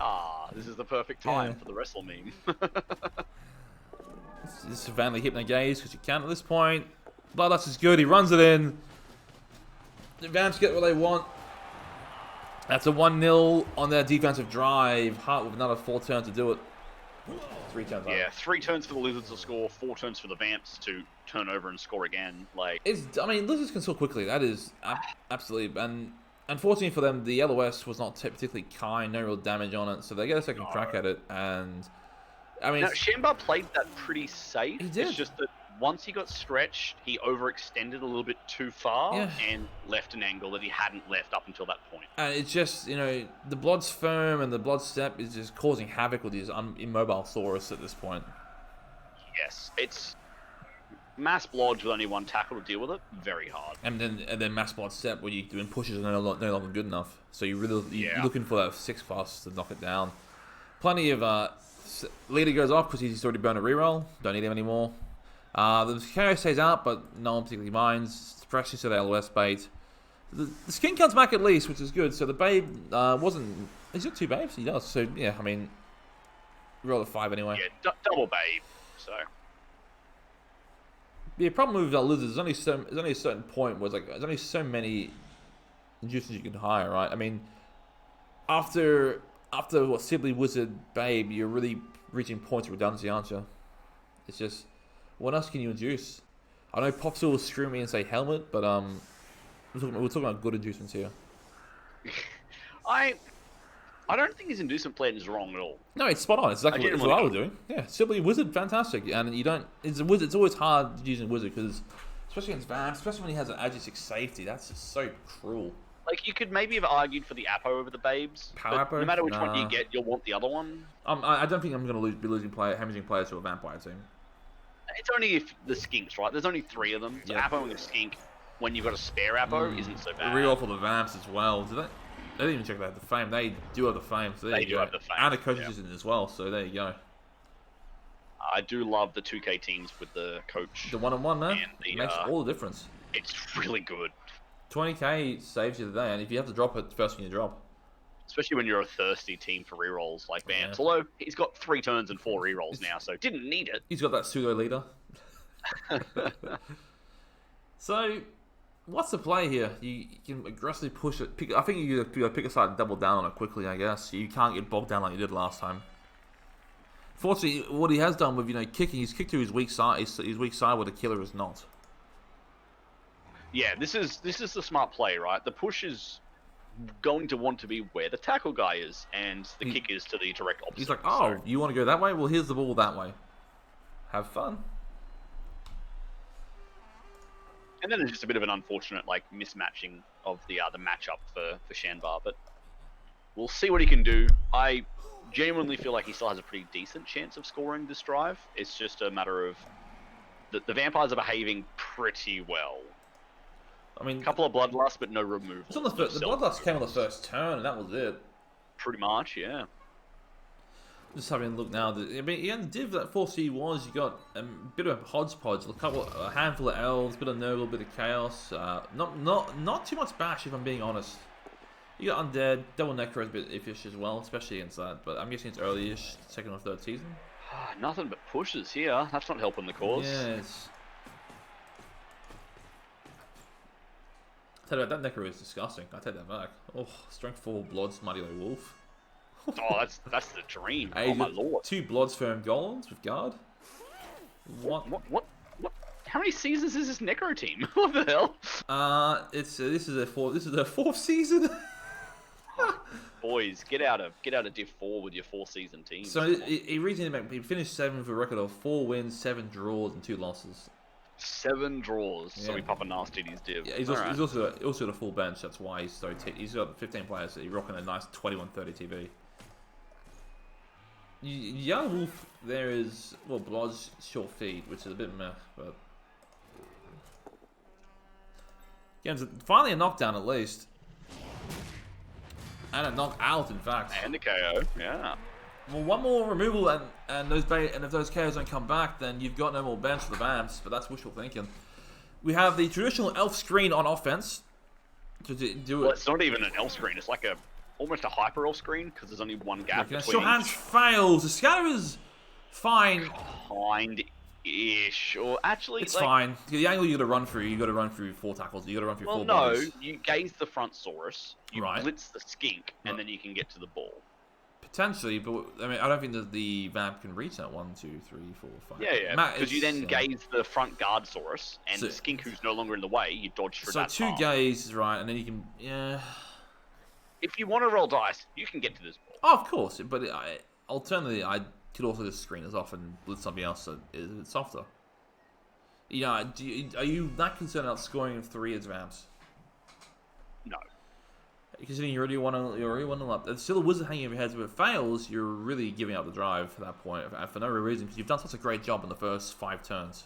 this is the perfect time for the wrestle meme. This is Vanley Hypnogaze, because you can at this point. Bloodlust is good, he runs it in. The Vamps get what they want. That's a 1-0 on their defensive drive. Hart with another 4 turns to do it. 3 turns. Yeah, 3 turns for the Lizards to score, 4 turns for the Vamps to turn over and score again. Like, I mean, Lizards can score quickly. That is absolutely. And unfortunately for them, the LOS was not particularly kind. No real damage on it, so they get a second crack at it. And I mean, now, Shambar played that pretty safe. He did. It's just that once he got stretched, he overextended a little bit too far and left an angle that he hadn't left up until that point. And it's just, you know, the Blood's firm and the Blood step is just causing havoc with his immobile Saurus at this point. Yes, it's mass Blodge with only 1 tackle to deal with it, very hard. And then mass Blood step when you're doing pushes are no longer good enough. So you're looking for that 6+ to knock it down. Plenty of leader goes off because he's already burned a reroll. Don't need him anymore. The carrier stays out, but no one particularly minds. It's precious to the LOS bait. The skin comes back at least, which is good. So the babe wasn't... He's got 2 babes? He does. So, yeah, I mean... Roll a 5 anyway. Yeah, double babe. So The problem with lizards is there's only a certain point where it's like there's only so many inducers you can hire, right? I mean, after what Sibley Wizard Babe, you're really reaching points of redundancy, aren't you? It's just what else can you induce? I know Popsicle will screw me and say helmet, but we're talking about good inducements here. I don't think his inducement plan is wrong at all. No, it's spot on. It's exactly what I was doing. Yeah, Sibley Wizard, fantastic. And you don't. It's a wizard. It's always hard using Wizard because, especially against Vamp, especially when he has an Agi6 safety, that's just so cruel. Like, you could maybe have argued for the Apo over the Babes. Power but no matter which one you get, you'll want the other one. I don't think I'm going to be losing hemorrhaging players to a Vampire team. It's only if the Skinks, right? There's only 3 of them. So Yeah. Apo and a Skink, when you've got a spare Apo, isn't so bad. Reroll for the Vamps as well. They didn't even check that. The Fame. They do have the Fame. So there They you do go. have the Fame, And the coach yeah. is in it as well. So there you go. I do love the 2K teams with the coach. The 1-on-1, man. And the, Makes all the difference. It's really good. 20k saves you the day, and if you have to drop it, first thing you drop. Especially when you're a thirsty team for rerolls like Vamps. Yeah. Although, he's got 3 turns and 4 rerolls now, so didn't need it. He's got that pseudo leader. So, what's the play here? You can aggressively push it. I think you gotta pick a side and double down on it quickly. I guess you can't get bogged down like you did last time. Fortunately, what he has done with kicking, he's kicked to his weak side. His weak side where the killer is not. Yeah, this is the smart play, right? The push is going to want to be where the tackle guy is, and the kick is to the direct opposite. He's like, oh, you want to go that way? Well, here's the ball that way. Have fun. And then there's just a bit of an unfortunate mismatching of the matchup for Shanbar, but we'll see what he can do. I genuinely feel like he still has a pretty decent chance of scoring this drive. It's just a matter of the Vampires are behaving pretty well. I mean, A couple of bloodlusts, but no removal. it's on the bloodlust came on the first turn, and that was it. Pretty much, yeah. Just having a look now. I mean, yeah, the div that 4C was, you got a bit of a hodgepodge, a handful of elves, a bit of noble, a bit of chaos. Not too much bash, if I'm being honest. You got undead, double necro is a bit iffish as well, especially against that. But I'm guessing it's early-ish, second or third season. Nothing but pushes here. That's not helping the cause. Yes. Tell you what, that necro is disgusting. I take that back. Oh, strength 4 Bloods, Mighty Low Wolf. Oh, that's the dream. Hey, Oh my lord. 2 Bloods Firm Golems with guard. What? What? How many seasons is this Necro team? What the hell? This is their 4th season. Boys, get out of Div 4 with your 4-season team. So he recently finished 7th with a record of 4 wins, 7 draws, and 2 losses. 7 draws. So Yeah. we pop a nasty in his div. Yeah, he's also got a full bench. That's why he's so he's got 15 players. So he's rocking a nice 21-30 TV. Young Wolf, there is Blood's short feed, which is a bit meh, but finally a knockdown at least, and a knockout in fact. And a KO, yeah. Well, one more removal and if those KOs don't come back, then you've got no more bench for the Vamps. But that's wishful thinking. We have the traditional elf screen on offense to do Well, it. it's not even an elf screen. It's like almost a hyper elf screen because there's only one gap Okay, between Hands each. fails. The scatter is fine. Kind-ish, or actually, It's fine. The angle you got to run through 4 tackles. You got to run through 4 bodies. you gaze the front Saurus, you Right. blitz the skink, and Right. then you can get to the ball. Potentially, but I mean, I don't think that the Vamp can reach that 1, 2, 3, 4, 5. Yeah, because you then gaze the front guard Saurus, and So- the skink who's no longer in the way, you dodge through So that 2 path. gaze, right, and then you can If you want to roll dice, you can get to this ball. Oh, of course, but alternatively, I could also just screen this off and blitz something else that is softer. Yeah, are you that concerned about scoring 3 as Vamps? No. Considering you already want to up. There's still a wizard hanging over your head, so if it fails, you're really giving up the drive at that point, for no reason, because you've done such a great job in the first 5 turns.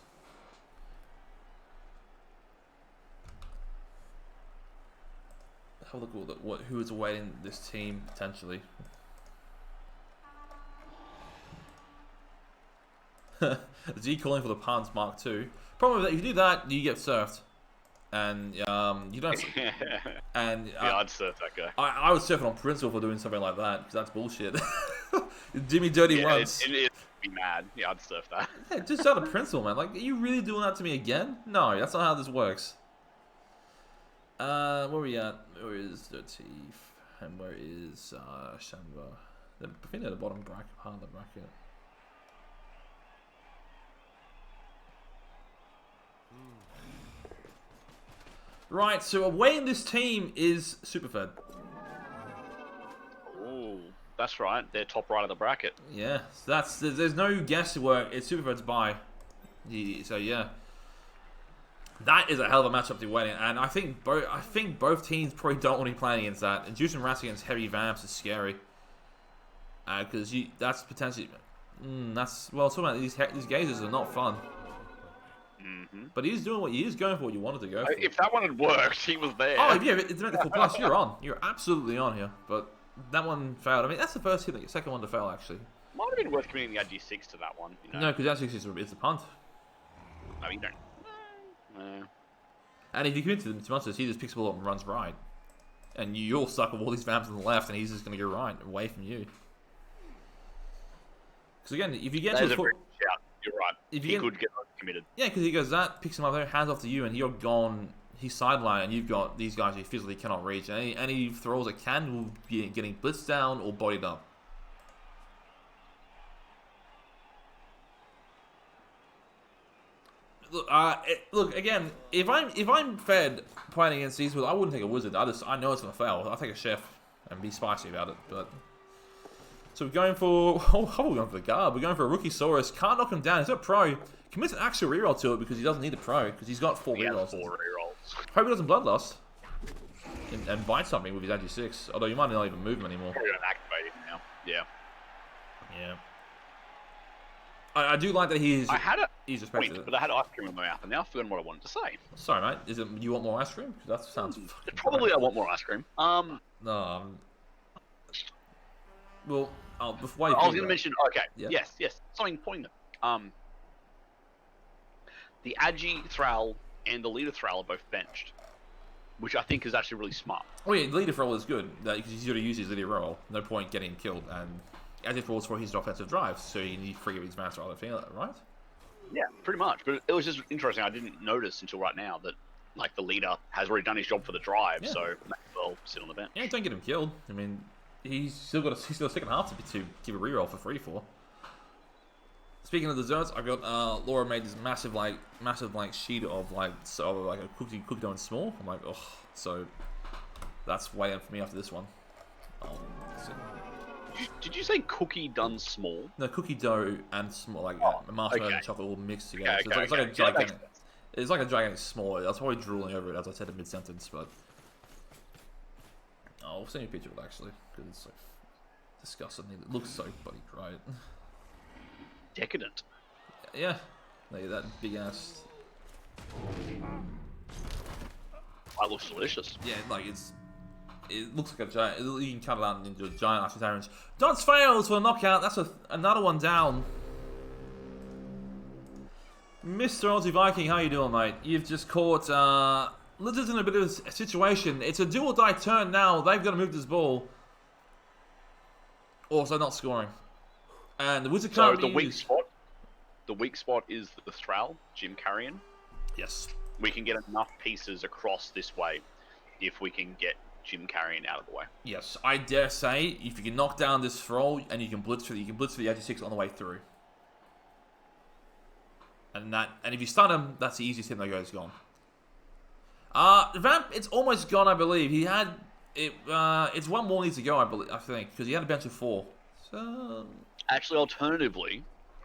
Have a look at who is awaiting this team, potentially. Z calling for the Pans Mark II. Problem with that, if you do that, you get surfed. And you don't. And Yeah, I'd surf that guy. I would surf it on principle for doing something like that because that's bullshit. Jimmy Dirty Yeah, once. it'd be mad. Yeah, I'd surf that. Yeah, just out of principle, man. Like, are you really doing that to me again? No, that's not how this works. Where are we at? Where is Dirty? And where is Shamba? I think they're the bottom bracket, part of the bracket. Right, so away in this team is Superfed. Ooh, that's right. They're top right of the bracket. Yeah, so there's no guesswork. It's Superfed's bye. So yeah, that is a hell of a matchup to win in, and I think both teams probably don't want to be playing against that. And Juice and Rats against Heavy Vamps is scary, because that's potentially well, some of these gazers are not fun. But he's doing what he is going for what you wanted to go for. If that one had worked, he was there. Oh yeah, it's meant to full plus. You're on. You're absolutely on here. But that one failed. I mean, that's the first hit, the second one to fail actually. Might have been worth committing the IG6 to that one. You know? No, because actually it's a punt. No, you don't. No. And if you commit to them too much, he just picks the ball up and runs right. And you're stuck with all these vamps on the left, and he's just going to go right, away from you. Because again, if you get to his foot... You're right. If he could get committed. Yeah, because he goes that, picks him up there, hands off to you, and you're gone. He's sideline, and you've got these guys who physically cannot reach. And any throws that can will be getting blitzed down or bodied up. Look again. If I'm fed playing against these, I wouldn't take a wizard. I know it's gonna fail. I'll take a chef and be spicy about it. But so we're going for we're going for the guard. We're going for a rookie Saurus. Can't knock him down. He's not pro. Commits an actual reroll to it because he doesn't need a pro because he's got 4 rerolls. 4 rerolls. Hope he doesn't bloodlust and bite something with his IG6. Although you might not even move him anymore. Probably gonna activate it now. Yeah. Yeah. I do like that he's respected point, it. but I had ice cream in my mouth, and now I've forgotten what I wanted to say. Sorry, mate. Is it you want more ice cream? Because that sounds fucking Probably great. I want more ice cream. No. Well, before you I was going to mention. Okay. Yeah. Yes. Something poignant. The Agi Thrall and the Leader Thrall are both benched, which I think is actually really smart. Oh yeah, leader roll is good because he's going to use his leader roll. No point getting him killed, and as it rolls for his offensive drive, so you need to free up his master out of the field, right? Yeah, pretty much. But it was just interesting. I didn't notice until right now that like the leader has already done his job for the drive, so may as well sit on the bench. Yeah, don't get him killed. I mean, he's still got a second half to give a reroll for free for. Speaking of desserts, I got Laura made this massive sheet of like a cookie dough and small. I'm like, oh, so that's way up for me after this one. Did you say cookie done small? No, cookie dough and small, like marshmallow and chocolate all mixed together. Okay, So it's like a gigantic. Yeah, It's like a gigantic small. I was probably drooling over it as I said in mid-sentence, but I'll send you a picture of it actually because it's so disgusting. It looks so bloody great. Decadent. Yeah, look at that big ass. That looks delicious. Yeah, like it looks like a giant. You can cut it out into a giant ass orange. Dance fails for a knockout. That's another one down. Mr. Aussie Viking, how you doing, mate? You've just caught Lizard's in a bit of a situation. It's a do or die turn now. They've got to move this ball. Also not scoring. And the Wizard can't So the weak spot is the Thrall, Jim Carrion. Yes. We can get enough pieces across this way if we can get Jim Carrion out of the way. Yes, I dare say if you can knock down this throw and you can blitz for the IG6 on the way through. And if you stun him, that's the easiest thing that goes gone. Vamp, it's almost gone, I believe. He had it. It's one more needs to go, I think, because he had a bench of 4. So Actually, alternatively,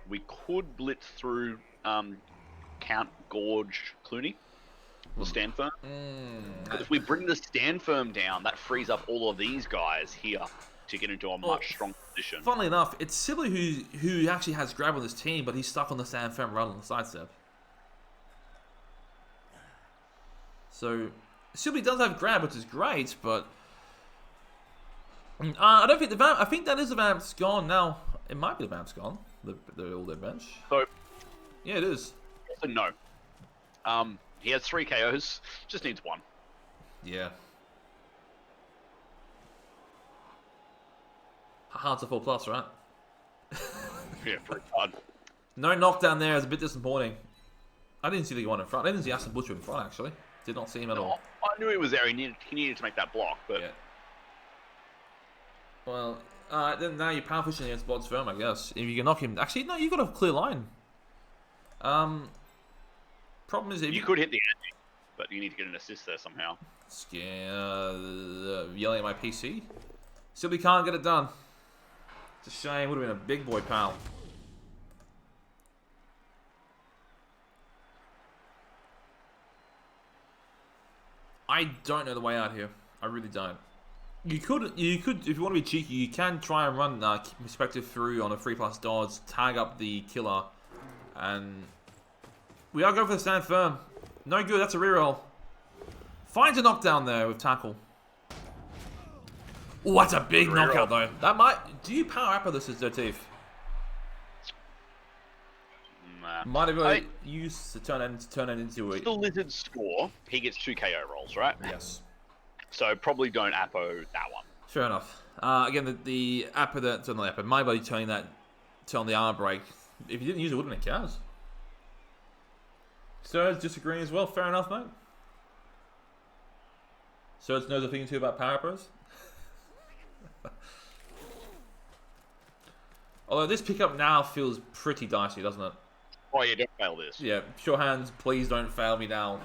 we could blitz through Count Gorge Clooney, the stand firm. If we bring the stand firm down, that frees up all of these guys here to get into a much stronger position. Funnily enough, it's Sibley who actually has grab on this team, but he's stuck on the stand firm rather than the sidestep. So Sibley does have grab, which is great, but I don't think the vamp. I think that is the vamp's gone now. It might be the vamp's gone. The all their bench. So yeah, it is. So no. He has 3 KOs. Just needs 1. Yeah. Hard to 4+, right? Yeah, for a card. No knockdown there is a bit disappointing. I didn't see the one in front. I didn't see Aston Butcher in front, actually. Did not see him at all. I knew he was there. He needed to make that block, but Yeah. Well, then now you're power pushing against Blood's Firm, I guess. If you can knock him... Actually, no, you've got a clear line. Problem is... If you could hit the edge, but you need to get an assist there somehow. Yelling at my PC. Simply can't get it done. It's a shame. Would have been a big boy pal. I don't know the way out here. I really don't. You could, if you want to be cheeky, you can try and run Perspective through on a 3+ dodge, tag up the killer, and we are going for the stand firm. No good. That's a reroll. Finds a knockdown there with tackle. Oh, that's a big knockout though. That might. Do you power up this as Dotif? Nah. Might have really used to turn it into a. The lizard score. He gets 2 KO rolls, right? Yes. So probably don't Apo that one. Fair enough. Again, the Apo that's on the Apo. My body turn the arm break. If you didn't use it, wouldn't it count? Surge disagreeing as well. Fair enough, mate. Surge knows a thing or two about power pros. Although this pickup now feels pretty dicey, doesn't it? Oh yeah, don't fail this. Yeah, sure hands, please don't fail me now.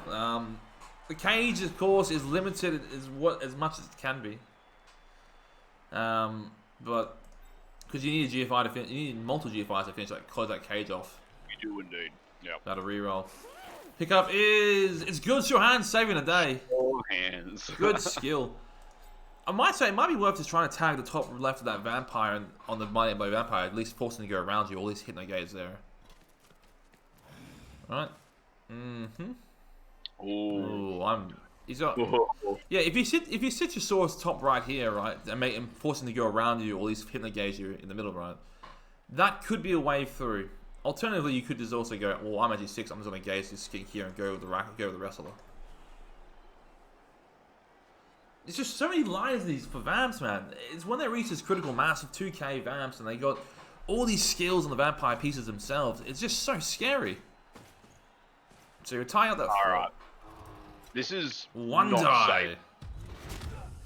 The cage, of course, is limited as much as it can be. But because you need a GFI to finish, you need multiple GFIs to finish close that cage off. You do indeed. Yeah. That'll reroll. Pickup it's good. Sure hands saving a day. 4 hands. Good skill. I might say it might be worth just trying to tag the top left of that vampire and on the Mighty Blow Vampire, at least forcing to go around you, or at least hitting the gates there. Alright. Ooh. He's got. Yeah, if you sit your swords top right here, right, and make him forcing to go around you, or at least hitting the gauge you in the middle, right, that could be a way through. Alternatively, you could just also go, well, I'm actually 6, I'm just gonna gauge this skin here and go with the wrestler. There's just so many lines of these for Vamps, man. It's when they reach this critical mass of 2k Vamps and they got all these skills on the vampire pieces themselves. It's just so scary. So you're tying up that. Alright. This is one not die. safe.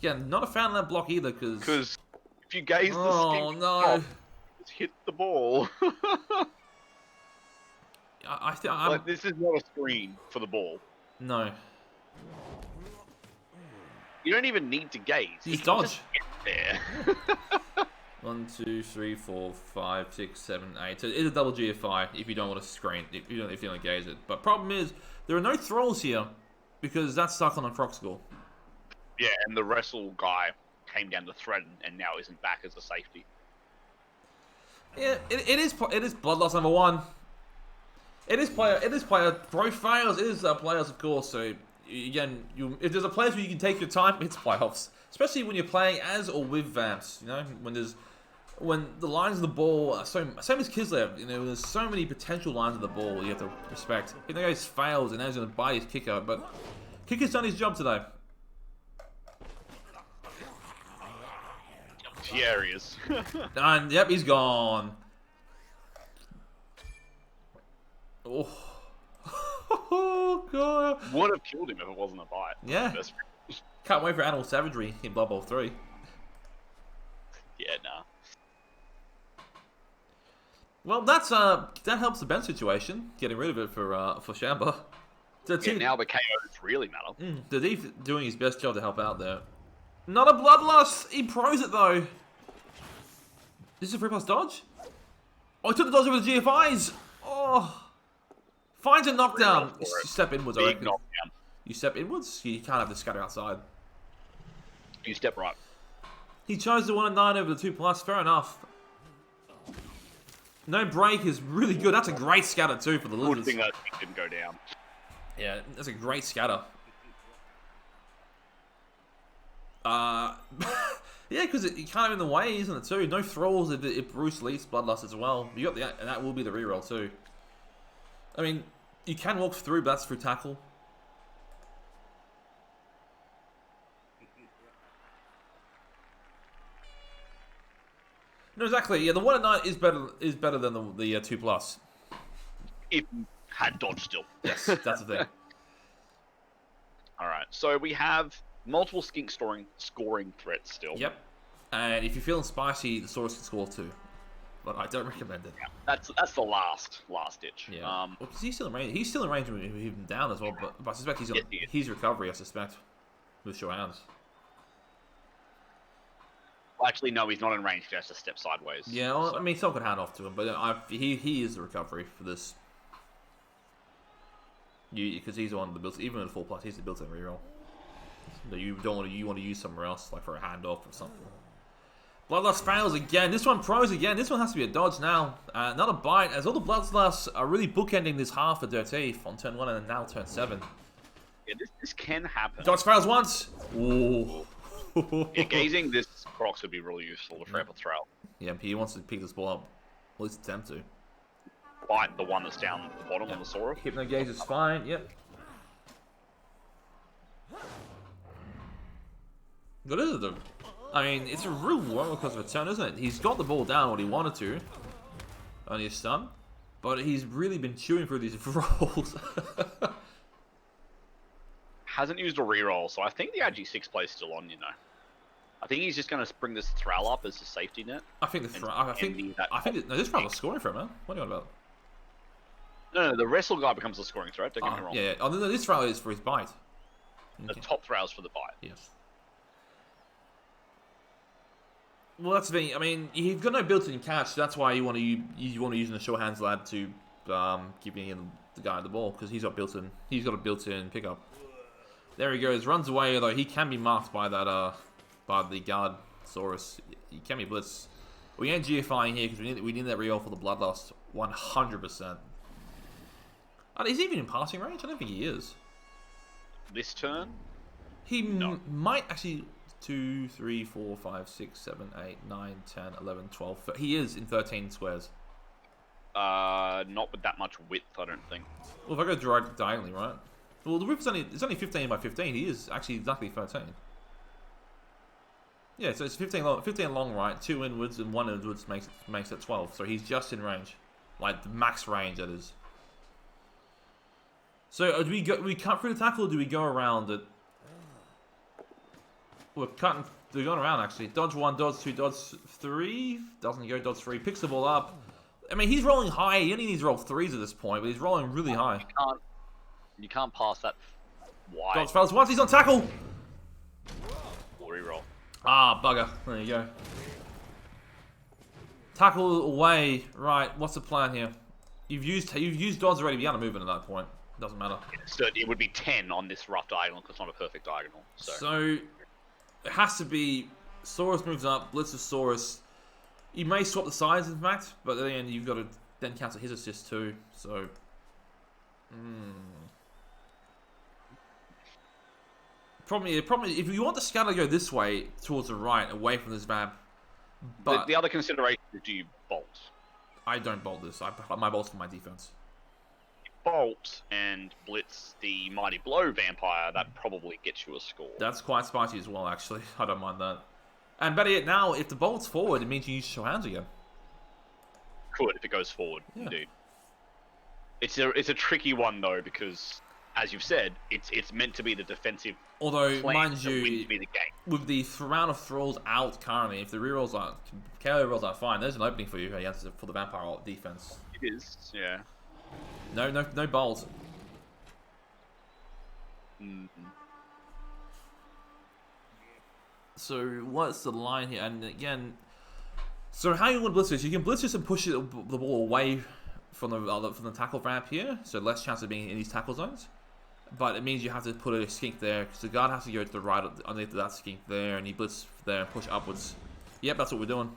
Yeah, not a fan of that block either, because if you gaze the oh skin no, off, it's hit the ball. I think like, this is not a screen for the ball. No. You don't even need to gaze. He's You can dodge. just get there. 1, 2, 3, 4, 5, 6, 7, 8. So it is a double GFI if you don't want to screen, if you don't gaze it. But problem is, there are no thralls here because that's stuck on a Croxical. Yeah, and the wrestle guy came down to threaten and now isn't back as a safety. Yeah, it is Bloodlust number 1. It is player. Pro fails. It is players, of course. So again, if there's a place where you can take your time, it's playoffs. Especially when you're playing as or with Vamps. You know, when the lines of the ball are same as Kislev. You know, there's so many potential lines of the ball you have to respect. If the guy fails and now he's going to buy his kicker, but kicker's done his job today. Yeah, he is. And yep, he's gone. Oh. Oh god. Would have killed him if it wasn't a bite. Yeah. Can't wait for Animal Savagery in Blood Bowl 3. Yeah, nah. Well, that helps the bench situation, getting rid of it for Shamba. Now the KOs really matter. The Thief doing his best job to help out there. Not a Bloodlust! He pros it though! This is a 3+ dodge? Oh, he took the dodge over the GFIs! Oh! Finds a knockdown! You step inwards, I reckon. Knockdown. You step inwards? You can't have the scatter outside. You step right. He chose the 1 and 9 over the 2+, fair enough. No break is really good. That's a great scatter too for the Good Lizards. thing that didn't go down. Yeah, that's a great scatter. Yeah, because it kind of in the way, isn't it too? No thralls if Bruce leads Bloodlust as well. You got the and that will be the reroll too. I mean, you can walk through, but that's through tackle. No, exactly. Yeah, the 1 at 9 is better than the 2+. If had dodge still. Yes, that's the thing. All right, so we have multiple skink scoring threats still. Yep. And if you're feeling spicy, the Saurus can score too. But I don't recommend it. Yeah, that's the last ditch. Yeah. Well, because he's still in range. He's still in range with him down as well. But I suspect he's on his recovery. I suspect with sure hands. Well, actually, no, he's not in range. He has to step sideways. Yeah. Well, I mean, someone could hand off to him, but he is the recovery for this. Because he's the one that builds, even with the 4+, he's the built-in reroll. That you want to use somewhere else, like for a handoff or something. Bloodlust fails again. This one pros again. This one has to be a dodge now. Not a bite, as all the Bloodlusts are really bookending this half of Dirty on turn 1 and now turn 7. Yeah, this can happen. Dodge fails once. Ooh. Yeah, gazing this Crocs would be really useful to trap a throw. Yeah, he wants to pick this ball up. At least attempt to. Bite the one that's down at the bottom on the Saurus. Hypno Gaze is fine, yep. What is it? I mean, it's a real roller coaster of a turn, isn't it? He's got the ball down what he wanted to on his stun, but he's really been chewing through these rolls. Hasn't used a reroll, so I think the IG6 play's still on, you know. I think he's just going to bring this Thrall up as a safety net. I think no, this Thrall is scoring for him, man. What are you on about? No, the wrestle guy becomes a scoring threat. Don't get me wrong. Yeah. Oh, no, this Thrall is for his bite. The top Thrall's for the bite. Yes. Well, that's the thing. I mean, he's got no built-in catch. So that's why you want to use the short hands lad to keep in the guy at the ball because he's got a built-in pickup. There he goes. Runs away, although he can be marked by that by the guard Saurus. He can be blitzed. We ain't GFIing here because we need that reroll for the Bloodlust 100%. Is he even in passing range? I don't think he is. This turn? He might actually 2, 3, 4, 5, 6, 7, 8, 9, 10, 11, 12. He is in 13 squares. Not with that much width, I don't think. Well, if I go diagonally, right? Well, the width is only 15 by 15. He is actually exactly 13. Yeah, so it's 15 long, right? 2 inwards and 1 inwards makes it 12. So he's just in range, like the max range that is. So do we cut through the tackle, or do we go around it? We're going around actually. Dodge 1, dodge 2, dodge 3. Doesn't go, dodge 3. Picks the ball up. I mean, he's rolling high. He only needs to roll 3s at this point, but he's rolling really high. You can't pass that wide. Dodge fails once. He's on tackle. Reroll. Ah, bugger. There you go. Tackle away. Right. What's the plan here? You've used dodge already. You're moving at that point. Doesn't matter. So it would be 10 on this rough diagonal because it's not a perfect diagonal. So it has to be Saurus moves up, blitzes Saurus. You may swap the sides, in fact, but then you've got to then cancel his assist too. So, probably if you want the scatter to go this way towards the right, away from this vamp. But the other consideration is, do you bolt? I don't bolt this. My bolt's for my defense. Bolt and blitz the Mighty Blow vampire, that probably gets you a score. That's quite spicy as well, actually. I don't mind that. And better yet, now if the bolt's forward, it means you use your hands again. Could if it goes forward, indeed. It's a tricky one though because, as you've said, it's meant to be the defensive. Although, plan mind to you, win to be the game. With the amount of thralls out currently, if the rerolls are KO rolls are fine, there's an opening for you for the vampire defense. It is, yeah. No bolts. So what's the line here? And again, so how you want to blitz this? You can blitz this and push the ball away from the tackle ramp here, so less chance of being in these tackle zones. But it means you have to put a skink there because the guard has to go to the right underneath that skink there, and you blitz there and push upwards. Yep, that's what we're doing.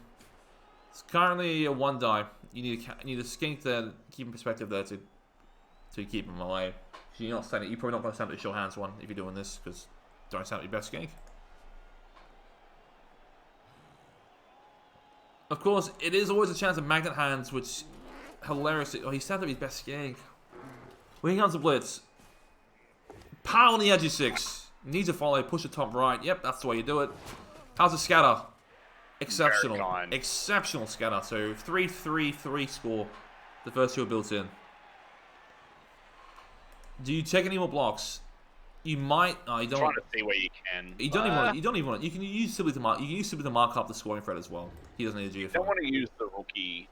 It's currently a 1 die. You need a skink there, keep in perspective there to keep him away. So you're probably not going to stand at the short hands one if you're doing this because don't stand at your best skink. Of course, it is always a chance of magnet hands, which hilarious. Oh, he stands at his best skink. When he comes to blitz, pow on the edge of 6. Needs a follow, push the top right. Yep, that's the way you do it. How's the scatter? Exceptional. Very kind. Exceptional scatter. So 3-3-3 score. The first two are built in. Do you take any more blocks? You might. You don't. Trying to see where you can. You don't even want. You don't even want. You can use Sibley to mark. You can use Sibley to mark up the scoring threat as well. He doesn't need a GFI. Don't want to use the rookie.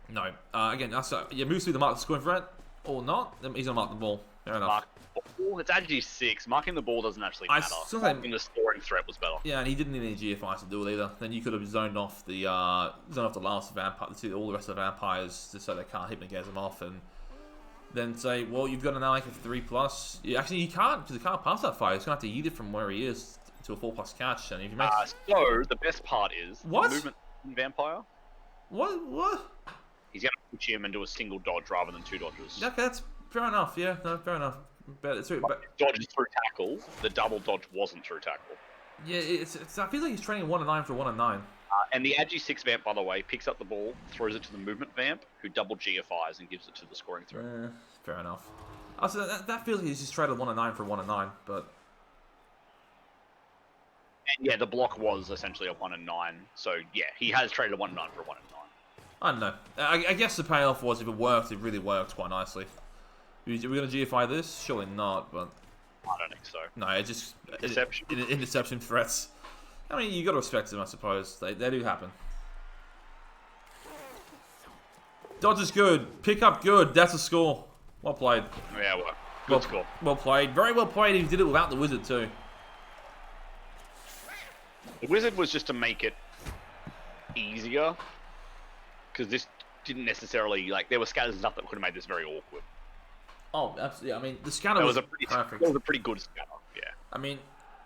No. Again, that's yeah. Move Sibley to mark the scoring threat or not. Then he's gonna mark the ball. Fair enough. Mark the ball. It's actually 6. Marking the ball doesn't actually matter. Marking the scoring threat was better. Yeah, and he didn't need any GFIs to do it either. Then you could have zoned off the last vampire, all the rest of the vampires, just so they can't hypnotize them off, and then say, well, you've got to now make a 3+. Actually, you can't, because he can't pass that fire. He's gonna have to yeet it from where he is to a 4+ catch, and if you make. So the best part is what? The movement vampire. What? He's gonna push him into a single dodge rather than 2 dodges. Okay, that's fair enough. Yeah, no, fair enough. But dodges through tackle. The double dodge wasn't through tackle. Yeah, I feel like he's training 1-9 for 1-9. And the Agi6 vamp, by the way, picks up the ball, throws it to the movement vamp, who double GFIs and gives it to the scoring threat. Fair enough. Also, that feels like he's just traded 1-9 for 1-9, but. And yeah, the block was essentially a 1-9. So yeah, he has traded a 1-9 for a 1-9. I don't know. I guess the payoff was if it worked, it really worked quite nicely. Are we going to GFI this? Surely not, but. I don't think so. No, it just. Interception. Interception threats. I mean, you got to respect them, I suppose. They do happen. Dodge is good. Pick up good. That's a score. Well played. Yeah, well, good score. Well played. Very well played. He did it without the wizard, too. The wizard was just to make it easier. Because this didn't necessarily, like, there were scatters and stuff that could have made this very awkward. Oh, absolutely. I mean, the scatter was perfect. It was a pretty good scatter, yeah. I mean,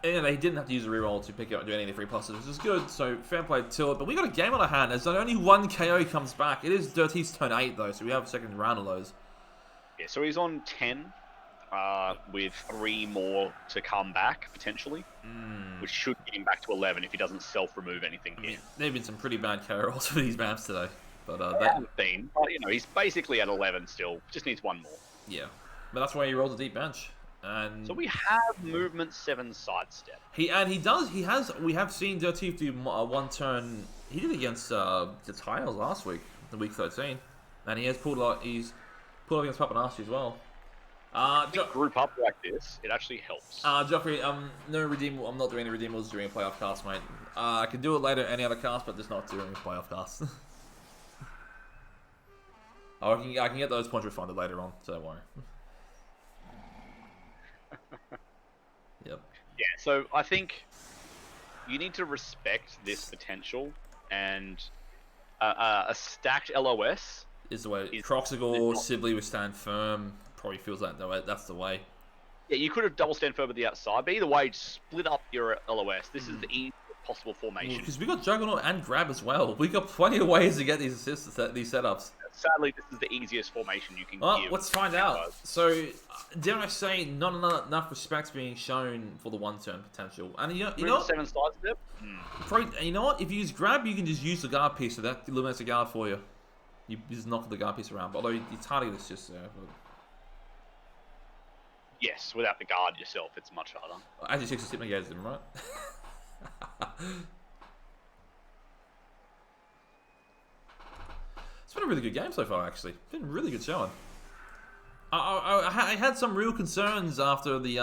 yeah, they didn't have to use a reroll to pick up and do any of the free pluses, which is good. So, fair play to it. But we got a game on our hand as only one KO comes back. It is Dirty's turn 8, though, so we have a second round of those. Yeah, so he's on 10, with 3 more to come back, potentially. Which should get him back to 11 if he doesn't self-remove anything here. There have been some pretty bad KO rolls for these vamps today. But, they haven't been, but, you know, he's basically at 11 still. Just needs 1 more. Yeah. But that's why he rolls a deep bench. And so we have movement 7 sidestep. We have seen Dirty do one turn. He did against the Tiles last week, the week 13, and he has pulled up against Papanasi as well. Group up like this, it actually helps. Joffrey, no redeemable. I'm not doing any redeemables during a playoff cast, mate. I can do it later any other cast, but just not during a playoff cast. I can get those points refunded later on, so don't worry. Yep. Yeah, so I think you need to respect this potential, and a stacked LOS is the way. Croxigor, Sibley would stand firm. Probably feels like that's the way. Yeah, you could have double stand firm at the outside, but either way, split up your LOS. This is the easiest possible formation. Because we got Juggernaut and Grab as well. We got plenty of ways to get these assists, these setups. Sadly, this is the easiest formation you can give. Let's find out. So, dare I say, not enough respect being shown for the one-turn potential. And you know what? 7 sidestep? You know what? If you use Grab, you can just use the guard piece, so that eliminates the guard for you. You just knock the guard piece around. Although it's hard to get assists there. But... Yes, without the guard yourself, it's much harder. As you 6 hypnotize them, right? It's been a really good game so far, actually. It's been a really good showing. I had some real concerns after the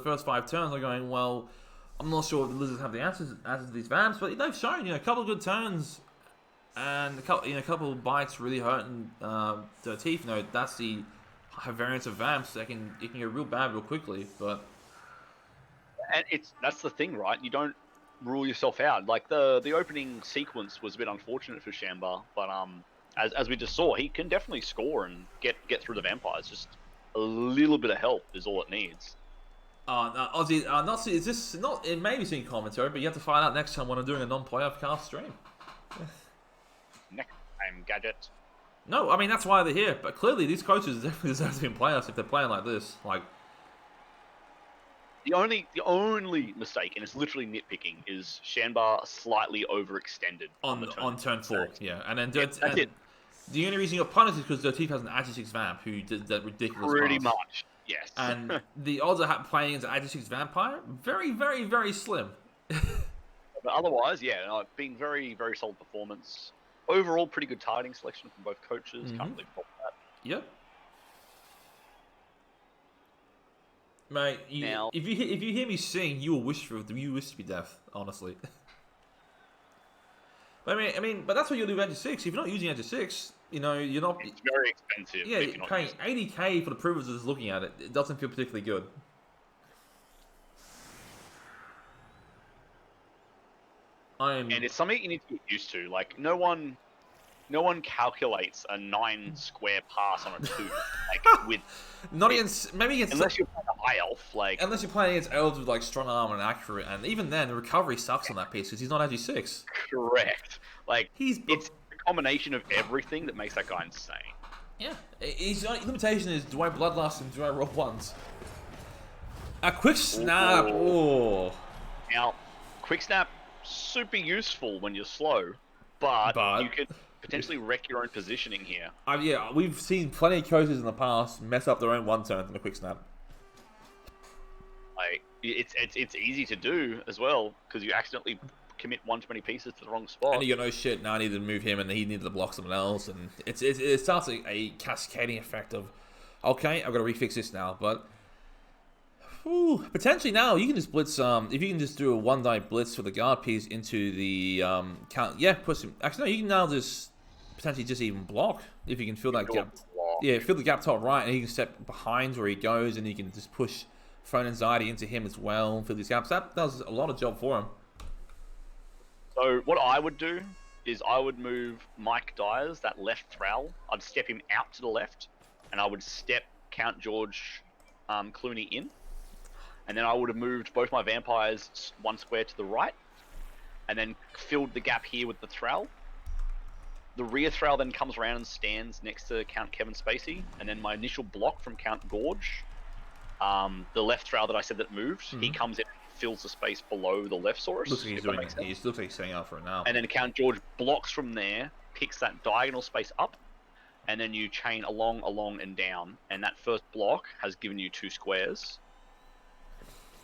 first 5 turns. I'm going, well, I'm not sure if the Lizards have the answers to these vamps, but they've shown, a couple of good turns and a couple of bites really hurting their teeth. That's the variance of vamps. It can go real bad real quickly, but and that's the thing, right? You don't rule yourself out. Like the opening sequence was a bit unfortunate for Shambar, but as we just saw, he can definitely score and get through the vampires. Just a little bit of help is all it needs. Ozzy, is this not? It may be seen commentary, but you have to find out next time when I'm doing a non-playoff cast stream. Next time, Gadget. No, I mean that's why they're here. But clearly, these coaches definitely deserve to be in playoffs if they're playing like this. Like the only mistake, and it's literally nitpicking, is Shanbar slightly overextended on turn 4. Yeah, and then that's it. The only reason you got punished is because Dirtif has an IG6 vamp who did that ridiculous Pretty pass. much, yes. And the odds of playing as an IG6 vampire very, very, very slim. But otherwise, yeah, no, it's been very, very solid performance. Overall, pretty good targeting selection from both coaches. Can't really fault that. Yep. Mate, Now- if you hear me sing, you will wish to be deaf. Honestly. But but that's what you'll do with Edge 6. If you're not using Edge 6, you're not. It's very expensive. Yeah, if you're not paying using it. $80K for the privileges looking at it, it doesn't feel particularly good. And it's something you need to get used to. Like, no one calculates a 9 square pass on a 2. Like, with Not against maybe against unless you're playing a high elf, like unless you're playing against elves with like strong arm and accurate, and even then the recovery sucks on that piece because he's not Edge 6. correct. Like He's it's a combination of everything that makes that guy insane. yeah. His only limitation is do I bloodlust and do I roll ones? A quick snap. Oh. Now, quick snap, super useful when you're slow, but you could potentially wreck your own positioning here. Yeah, we've seen plenty of coaches in the past mess up their own one turn in a quick snap. Like it's easy to do as well because you accidentally commit one too many pieces to the wrong spot. And you go, no shit, now I need to move him, and he needed to block someone else, and it starts a cascading effect of, okay, I've got to refix this now, but potentially now you can just blitz. If you can just do a 1-die blitz for the guard piece into the count, yeah, push him. Actually, no, you can now just potentially just even block if you can fill that gap. Yeah, fill the gap top right, and he can step behind where he goes, and you can just push phone anxiety into him as well, fill these gaps. That does a lot of job for him. So what I would do is I would move Mike Dyers, that left thrall. I'd step him out to the left, and I would step Count George Clooney in. And then I would have moved both my vampires 1 square to the right, and then filled the gap here with the thrall. The rear thrall then comes around and stands next to Count Kevin Spacey, and then my initial block from Count Gorge, the left thrall that I said that moved, he comes in and fills the space below the left Saurus. Looks like he's doing it. He looks like he's setting up for it now. And then Count George blocks from there, picks that diagonal space up, and then you chain along, and down. And that first block has given you 2 squares.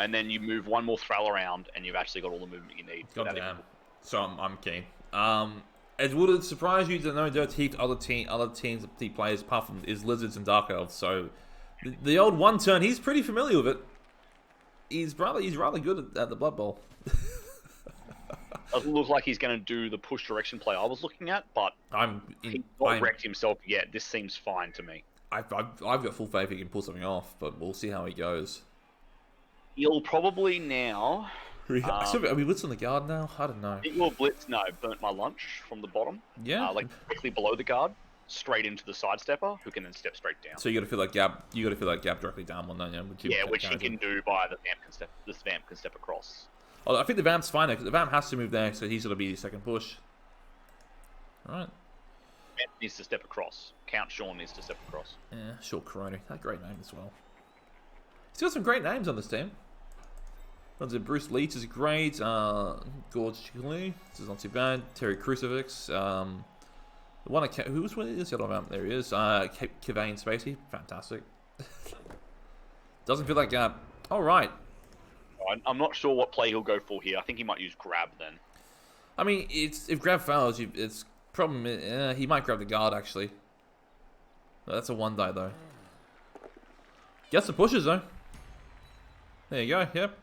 And then you move 1 more thrall around, and you've actually got all the movement you need. God damn. So I'm keen. Would it surprise you to know Dirt's heaped other teams he plays apart from his lizards and dark elves? So the old 1 turn, he's pretty familiar with it. He's rather good at the Blood Bowl. Doesn't look like he's going to do the push direction play I was looking at, but he's not wrecked himself yet. This seems fine to me. I've got full faith he can pull something off, but we'll see how he goes. He'll probably now... Are we blitzing the guard now? I don't know. It will blitz. No, burnt my lunch from the bottom. Yeah. Like quickly below the guard, straight into the sidestepper, who can then step straight down. So you got to fill that gap. You got to fill that gap directly down one, don't you? Yeah, which he can do by the vamp can step. This vamp can step across. Oh, I think the vamp's fine because the vamp has to move there, so he's going to be the second push. All right. Vamp needs to step across. Count Sean needs to step across. Yeah, sure, Corona. That great name as well. He's got some great names on this team. Bruce Leach is great. Gorge Chile, this is not too bad. Terry Crucifix. The one who's the other vamp? There he is. Kevane Spacey, fantastic. Doesn't feel like gap. All right. I'm not sure what play he'll go for here. I think he might use grab then. I mean, if grab fails, it's problem. He might grab the guard actually. That's a 1-die though. Gets the pushes though. There you go. Yep.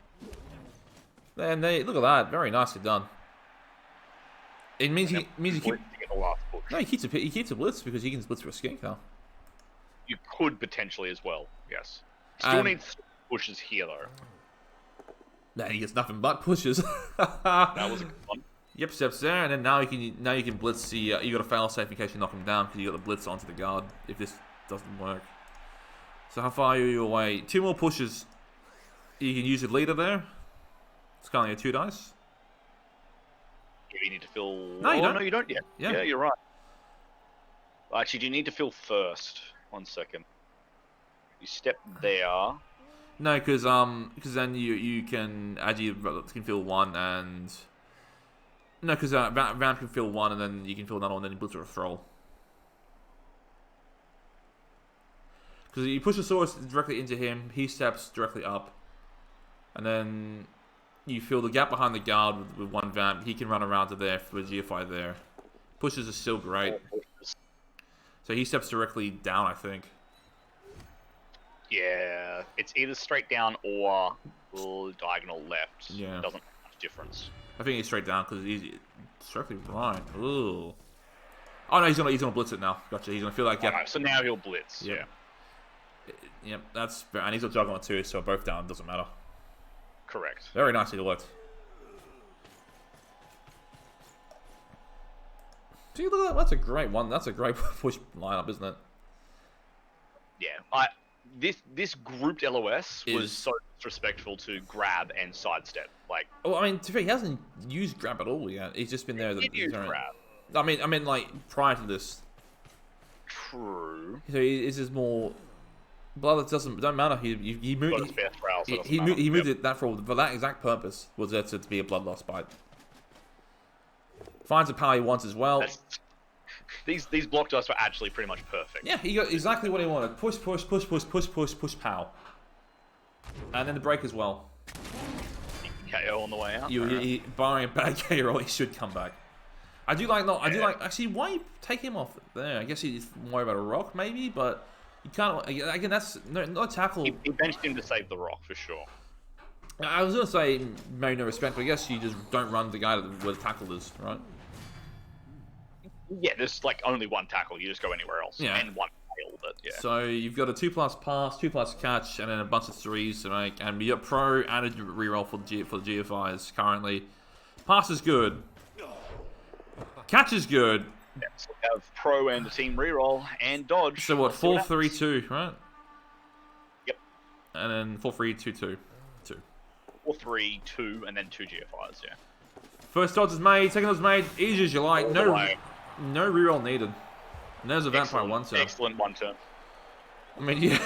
And look at that, very nicely done. It means he keeps. No, he keeps a blitz because he can blitz for a skink now. You could potentially as well. Yes. Still needs pushes here though. Man, he gets nothing but pushes. That was a good one. Yep, steps there, and then now you can blitz. You got a fail safe in case you knock him down because you got the blitz onto the guard if this doesn't work. So how far are you away? 2 more pushes. You can use your leader there. It's currently a 2 dice. You need to fill... No, you don't. No, you don't yet. Yeah, you're right. Actually, do you need to fill first? 1 second. You step there. No, because then you can fill 1 and... No, because Vamp can fill 1 and then you can fill another one and then you blitz or a thrall. Because you push the source directly into him, he steps directly up. And then... you feel the gap behind the guard with one vamp. He can run around to there for a GFI there. Pushes are still great. So he steps directly down, I think. Yeah, it's either straight down or diagonal left. Yeah. It doesn't make much difference. I think he's straight down because he's directly right. Ooh. Oh no, he's gonna blitz it now. Gotcha. He's gonna feel that gap. Alright, so now he'll blitz. Yep. Yeah. Yep, that's and he's got Juggernaut too, so both down doesn't matter. Correct. Very nicely worked. See, look at that. That's a great one. That's a great push lineup, isn't it? Yeah. This grouped LOS was Is- so disrespectful to grab and sidestep. Like, Well, I mean, to be fair, he hasn't used grab at all yet. He's just been there. he used grab. I mean, like prior to this. True. So this is more. Well, it don't matter. He moved. Got his best rail, so it doesn't He matter. moved Yep. it that for that exact purpose was there to be a blood loss bite. Finds the power he wants as well. These block dice were actually pretty much perfect. Yeah, he got exactly what he wanted. Push, pow. And then the break as well. KO on the way out. Barring a bad K roll, he should come back. I do like. Actually, why you take him off there? I guess he's more about a rock, maybe, but you can't. Again, that's no tackle. He benched him to save the rock for sure. I was gonna say maybe no respect, but I guess you just don't run the guy where the tackle is, right? Yeah, there's like only one tackle. You just go anywhere else. Yeah. And one fail, but yeah. So you've got a 2+ pass, 2+ catch, and then a bunch of 3s to make, and you got pro and a reroll for the GFIs currently. Pass is good. Catch is good. Yeah, so we have pro and the team reroll and dodge. So what? Let's see what 4-3-2, right? Yep. And then 4-3-2-2. 4-3-2 and then 2 GFIs. Yeah. First dodge is made. Second dodge is made. Easy as you like. All the way. No reroll needed. And there's a vampire one turn. Excellent one turn. I mean, yeah.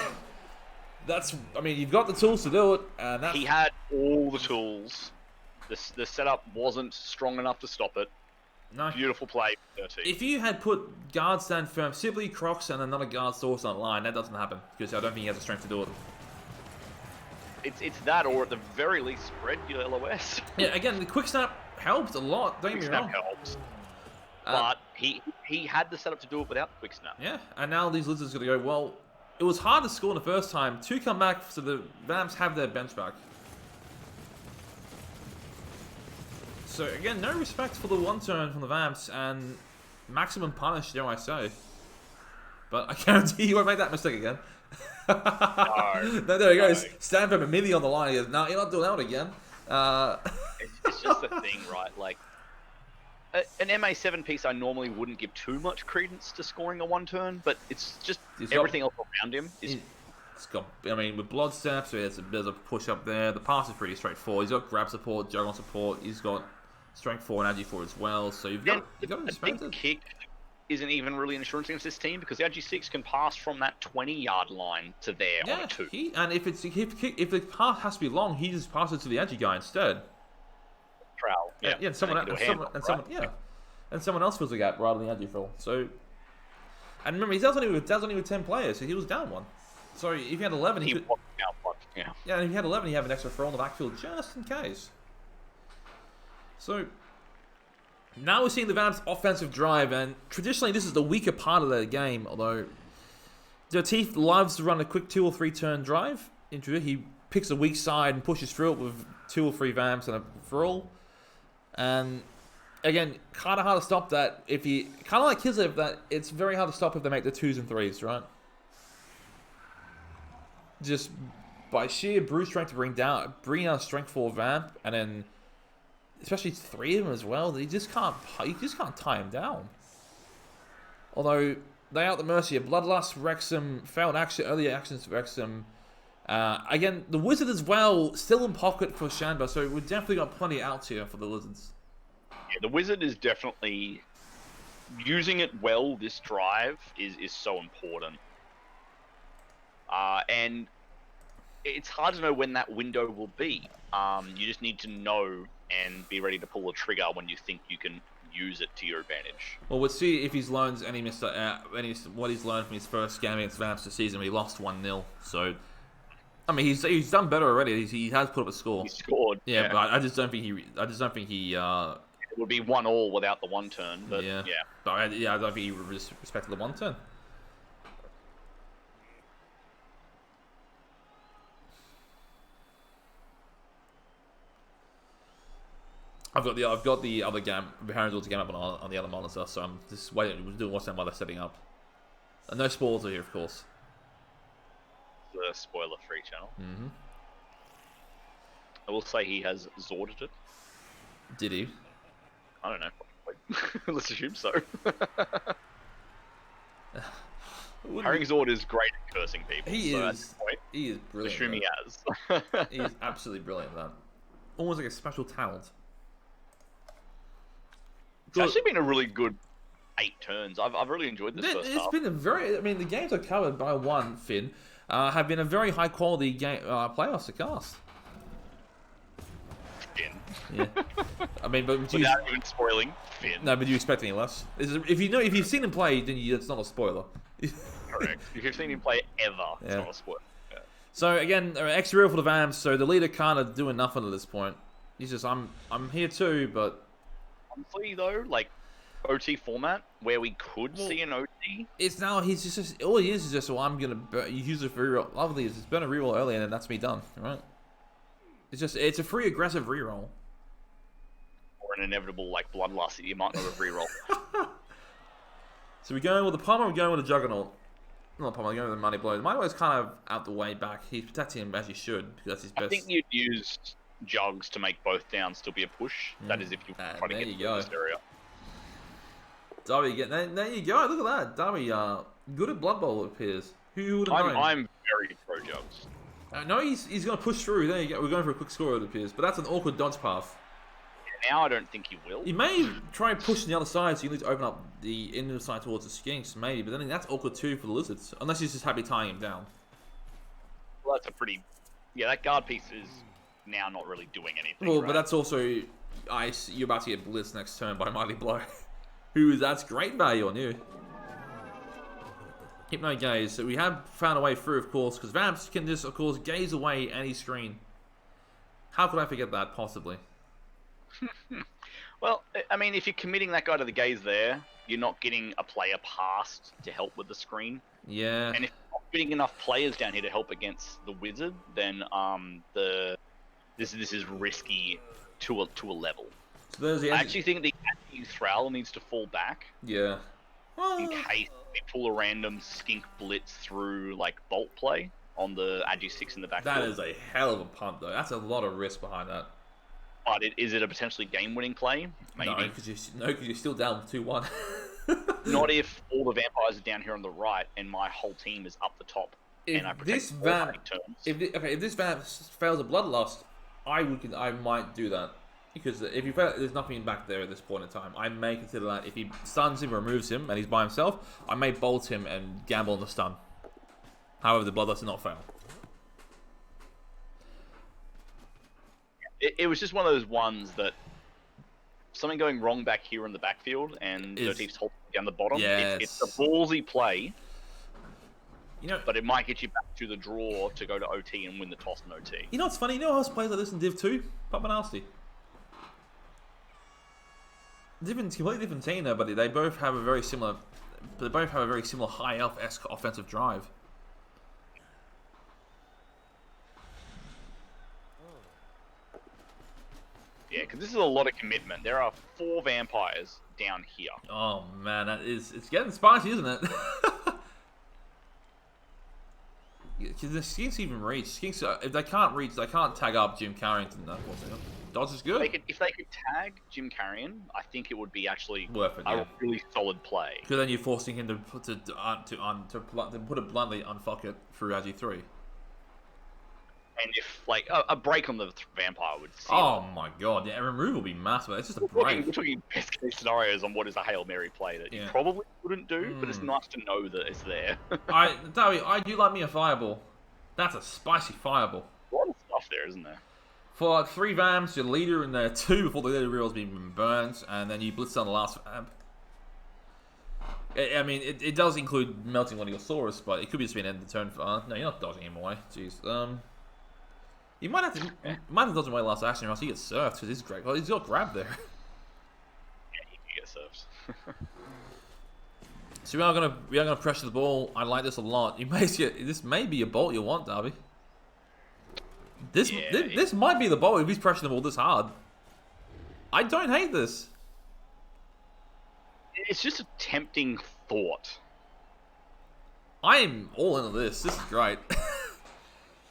I mean, you've got the tools to do it, and that's... He had all the tools. The setup wasn't strong enough to stop it. No. Beautiful play, 13. If you had put guard stand firm, Sibley, Crocs, and another guard source on line, that doesn't happen because I don't think he has the strength to do it. It's that, or at the very least, spread your LOS. Yeah, again, the quick snap helped a lot. Don't get me Quick wrong. snap helps. But he had the setup to do it without the quick snap. Yeah, and now these lizards are gonna go. Well, it was hard to score in the first time. 2 come back, so the Vamps have their bench back. So again, no respect for the one turn from the Vamps, and maximum punish, dare I say. But I guarantee you won't make that mistake again. No, there he goes. no. Stand from a milli on the line. He goes, no, you're not doing that one again. It's just the thing, right? Like, an MA7 piece I normally wouldn't give too much credence to scoring a one turn, but it's just everything else around him is... It's got, I mean, with blood steps, so there's a push up there. The pass is pretty straightforward. He's got grab support, juggernaut support. He's got strength 4 and agi 4 as well. So you've got to a respect big it. kick isn't even really an insurance against this team because the agi 6 can pass from that 20-yard line to there on Yeah, a 2. and if the pass has to be long, he just passes to the agi guy instead. Trowel. Yeah, and someone else fills the gap rather than the agi fill. So, and remember, he's only with 10 players, so he was down 1. So if he had 11, he could. was out, but, yeah. Yeah, and if he had 11, he'd have an extra throw on the backfield just in case. So now we're seeing the Vamps' offensive drive, and traditionally this is the weaker part of their game. Although Dirteef loves to run a quick 2 or 3 turn drive into it. He picks a weak side and pushes through it with 2 or 3 Vamps and a Thrall. And again, kind of hard to stop that. If you kind of like Kislev, that it's very hard to stop if they make the 2s and 3s, right? Just by sheer brute strength to bring down strength 4 Vamp, and then especially 3 of them as well. You just can't tie him down. Although they are at the mercy of Bloodlust, Wrexham, failed earlier actions for Wrexham. Again, the Wizard as well, still in pocket for Shanba, so we've definitely got plenty of outs here for the Lizards. Yeah, the Wizard is definitely using it well. This drive is so important. And it's hard to know when that window will be. You just need to know and be ready to pull the trigger when you think you can use it to your advantage. Well, we'll see if he's learned what he's learned from his first game against Vamps this season. We lost 1-0, so I mean, he's done better already. He has put up a score. He scored. Yeah, but I just don't think he. It would be 1-1 without the one turn. But yeah. But I don't think he respected the one turn. I've got the other game, Beharen's game up on the other monitor, so I'm just waiting, doing what's while they're setting up. And no spoilers are here, of course. The spoiler-free channel. Mm-hmm. I will say he has Zorded it. Did he? I don't know. Let's assume so. Harrying Zord is great at cursing people. He so is. He is brilliant. Assume he has. He is absolutely brilliant at that. Almost like a special talent. It's actually been a really good 8 turns. I've really enjoyed this first half. It's been a very... I mean, the games I've covered by one, Finn, have been a very high-quality game playoffs to cast. Finn. Yeah. I mean, but... Without even spoiling, Finn. No, but do you expect any less? If you've seen him play, then it's not a spoiler. Correct. If you've seen him play ever, it's not a spoiler. Yeah. So, again, extra real for the Vamps, so the leader kind of doing nothing at this point. He's just, I'm here too, but... Honestly, though, like, OT format, where we could see an OT... It's now, he's just all he is just, well, I'm going to use it for reroll. Lovely, it's been a reroll earlier, and that's me done, right? It's a free aggressive reroll. Or an inevitable, like, Bloodlust that you might not have reroll. So we're going with the Palmer, we're going with the Juggernaut. Not Palmer, we're going with the Money Blow. The Money Blow is kind of out the way back. He's protecting him as he should, because that's his best. I think you'd use Jugs to make both downs still be a push. That is if you try to get into this area. Darby, there you go. Look at that. Darby, good at Blood Bowl, it appears. Who would have known? I'm very pro Jugs. No, he's going to push through. There you go. We're going for a quick score, it appears. But that's an awkward dodge path. Now I don't think he will. He may try and push on the other side, so you need to open up the inner side towards the Skinks, maybe. But then that's awkward too for the Lizards. Unless he's just happy tying him down. Well, that's a pretty... Yeah, that guard piece is now not really doing anything. Well, right? but that's also ice. You're about to get blitzed next turn by Mighty Blow. That's great value on you. Hypno Gaze. So we have found a way through, of course, because Vamps can just, of course, gaze away any screen. How could I forget that, possibly? Well, I mean, if you're committing that guy to the gaze there, you're not getting a player past to help with the screen. Yeah. And if you're not getting enough players down here to help against the wizard, then this is risky to a level. So I actually think the Thrall needs to fall back. Yeah. In case we pull a random skink blitz through like bolt play on the Agi 6 in the back. That is a hell of a punt, though. That's a lot of risk behind that. But is it a potentially game-winning play? Maybe. No, because you're still down 2-1. Not if all the vampires are down here on the right and my whole team is up the top. And I protect all 8 turns. If this vamp fails a bloodlust, I might do that. Because if there's nothing back there at this point in time, I may consider that. If he stuns him or removes him and he's by himself, I may bolt him and gamble on the stun. However, the bloodlust will not fail. It was just one of those ones that something going wrong back here in the backfield and Dirty's holding down the bottom. Yes. It's a ballsy play, but it might get you back to the draw to go to OT and win the toss in OT. You know what's funny? You know how else plays like this in Div 2? Papa Nasty. Completely different team though, but they both have a very similar. They both have a very similar high elf-esque offensive drive. Yeah, because this is a lot of commitment. There are 4 vampires down here. Oh man, it's getting spicy, isn't it? Can the Skinks even reach? Skinks, if they can't reach, they can't tag up Jim Carrington. Dodge is good. If they could tag Jim Carrion, I think it would be actually worth it, a really solid play. Because then you're forcing him to put it bluntly, unfuck it through Agi 3. And if, like, a break on the vampire would see my god, yeah, a remove will be massive. It's just a break. We're talking best case scenarios on what is a Hail Mary play that you probably wouldn't do, but it's nice to know that it's there. I do like me a fireball. That's a spicy fireball. A lot of stuff there, isn't there? For like 3 vamps, your leader in there 2 before the leader reroll's been burnt, and then you blitz on the last vamp. I mean, it does include melting one of your Saurus, but it could be just being end of the turn for... no, you're not dodging him away. Jeez. You might have dodged away last action, or else he gets surfed because he's great. Well, he's got grab there. Yeah, he can get serves. So we are gonna pressure the ball. I like this a lot. This may be a bolt you want, Darby. This might be the bolt if he's pressuring the ball this hard. I don't hate this. It's just a tempting thought. I am all into this. This is great.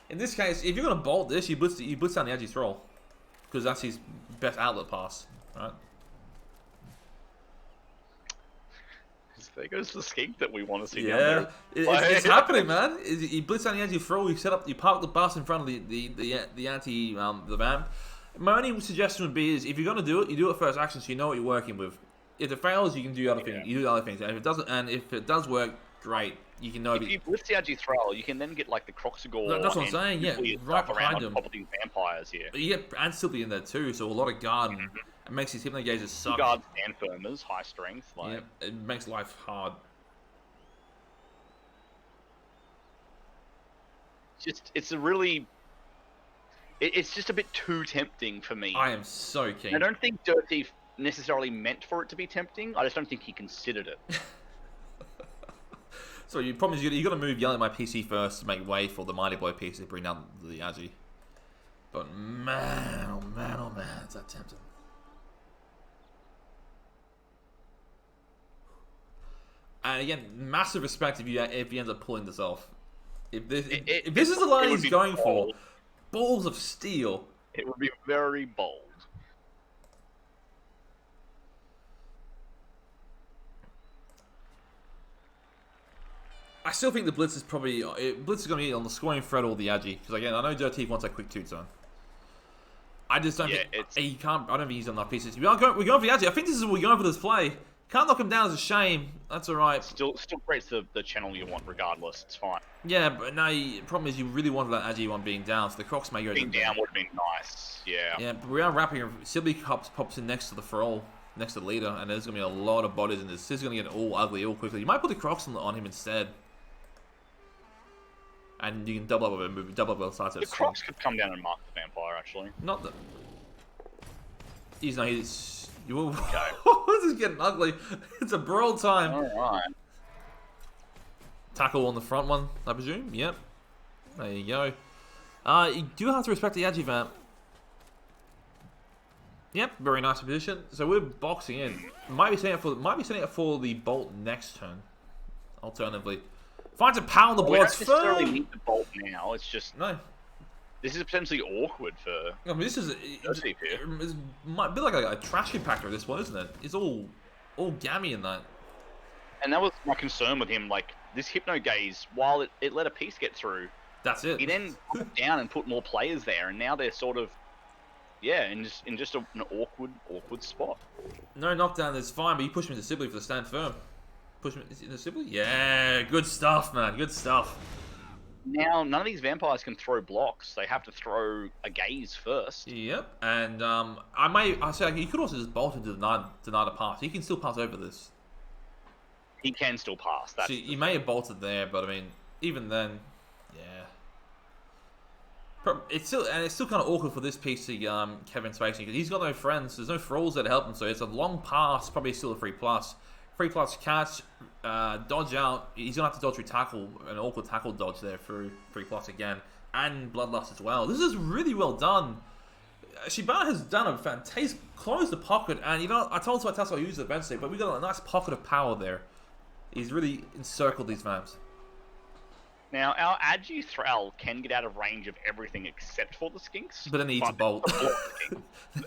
In this case, if you're gonna bolt this, you blitz down the edgy throw, because that's his best outlet pass, right? There goes the skink that we want to see down Yeah, there. it's happening, man. You blitz down the edgy throw. You park the bus in front of the anti the vamp. My only suggestion would be is if you're gonna do it, you do it first action, so you know what you're working with. If it fails, you can do other things. You do other things, and if it doesn't, and if it does work, great. You can know if you blitz the Agi Thrall, you can then get like the Croxagore. That's what I'm saying. Yeah, right behind him. On top of these vampires here. Yeah, and Sylvie in there too. So a lot of guard. And it makes his hypno gazers suck. Guard and firmers, high strength. Like. Yeah, it makes life hard. It's a really. It's just a bit too tempting for me. I am so keen. I don't think Dirty necessarily meant for it to be tempting. I just don't think he considered it. So your problem is you got to move Yelling at my PC first to make way for the Mighty Blow PC to bring down the Agi. But man, oh man, oh man, is that tempting. And again, massive respect if he ends up pulling this off. If this is the line he's going for, balls of steel. It would be very bold. I still think the Blitz is probably Blitz is going to be on the scoring thread or the Agi, because again I know Dirty wants that quick 2-turn. I just don't think he can't. I don't think he's on enough pieces. We're going for the Agi. I think this is what we're going for this play. Can't knock him down is a shame. That's all right. Still creates the channel you want regardless. It's fine. Yeah, but no. The problem is you really wanted that Agi one being down, so the Crocs may go. Being down would have been nice. Yeah. Yeah, but we are wrapping. Sibley pops in next to the Ferrol, next to the leader, and there's gonna be a lot of bodies in this. This is gonna get all ugly all quickly. You might put the Crocs on him instead. And you can double up with him, double up both sides. The Crocs could come down and mark the vampire, actually. Not that. He's. Okay. This is getting ugly. It's a brawl time. Alright. Tackle on the front one, I presume. Yep. There you go. You do have to respect the Agi vamp. Yep, very nice position. So we're boxing in. Might be setting it for the bolt next turn. Alternatively. Finds a pound the blood's firm. We don't necessarily need the bolt now. It's just this is potentially awkward for. I mean, this is it might be like a trash compactor. This one, isn't it? It's all gammy in that. And that was my concern with him. Like this hypno gaze, while it let a piece get through. That's it. He then put it down and put more players there, and now they're sort of in just an awkward spot. No knockdown is fine, but you push him into Sibley for the stand firm. Push him into Sibley? Yeah, good stuff, man. Good stuff. Now, none of these vampires can throw blocks. They have to throw a gaze first. Yep, and I say he could also just bolt into deny the pass. He can still pass over this. He can still pass. So you may have bolted there, but I mean, even then, yeah. It's still kind of awkward for this PC Kevin's facing because he's got no friends. There's no thralls that help him, so it's a long pass. Probably still a 3+. 3+ catch, dodge out. He's gonna have to dodge through tackle, an awkward tackle dodge there through 3+ again, and Bloodlust as well. This is really well done. Shibana has done a fantastic close the pocket, and you know I told Tasco I'll use it eventually, but we got a nice pocket of power there. He's really encircled these vamps. Now our Agi Thrall can get out of range of everything except for the skinks. But then he eats a bolt.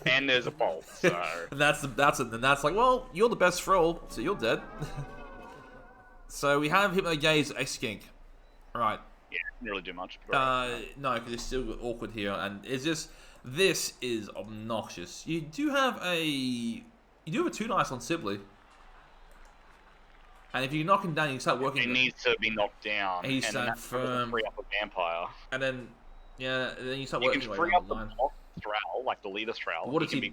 And there's a bolt, so and that's like, well, you're the best Thrall, so you're dead. So we have Hypno Gaze a skink. Right. Yeah, didn't really do much. No, because it's still awkward here, and it's just this is obnoxious. You do have a 2 dice on Sibley. And if you knock him down, you can start working. He needs to be knocked down. And he's stand firm. Free up a vampire. And then, yeah, then you start you working. You can free up the Thrall, like the leader Thrall. What does he?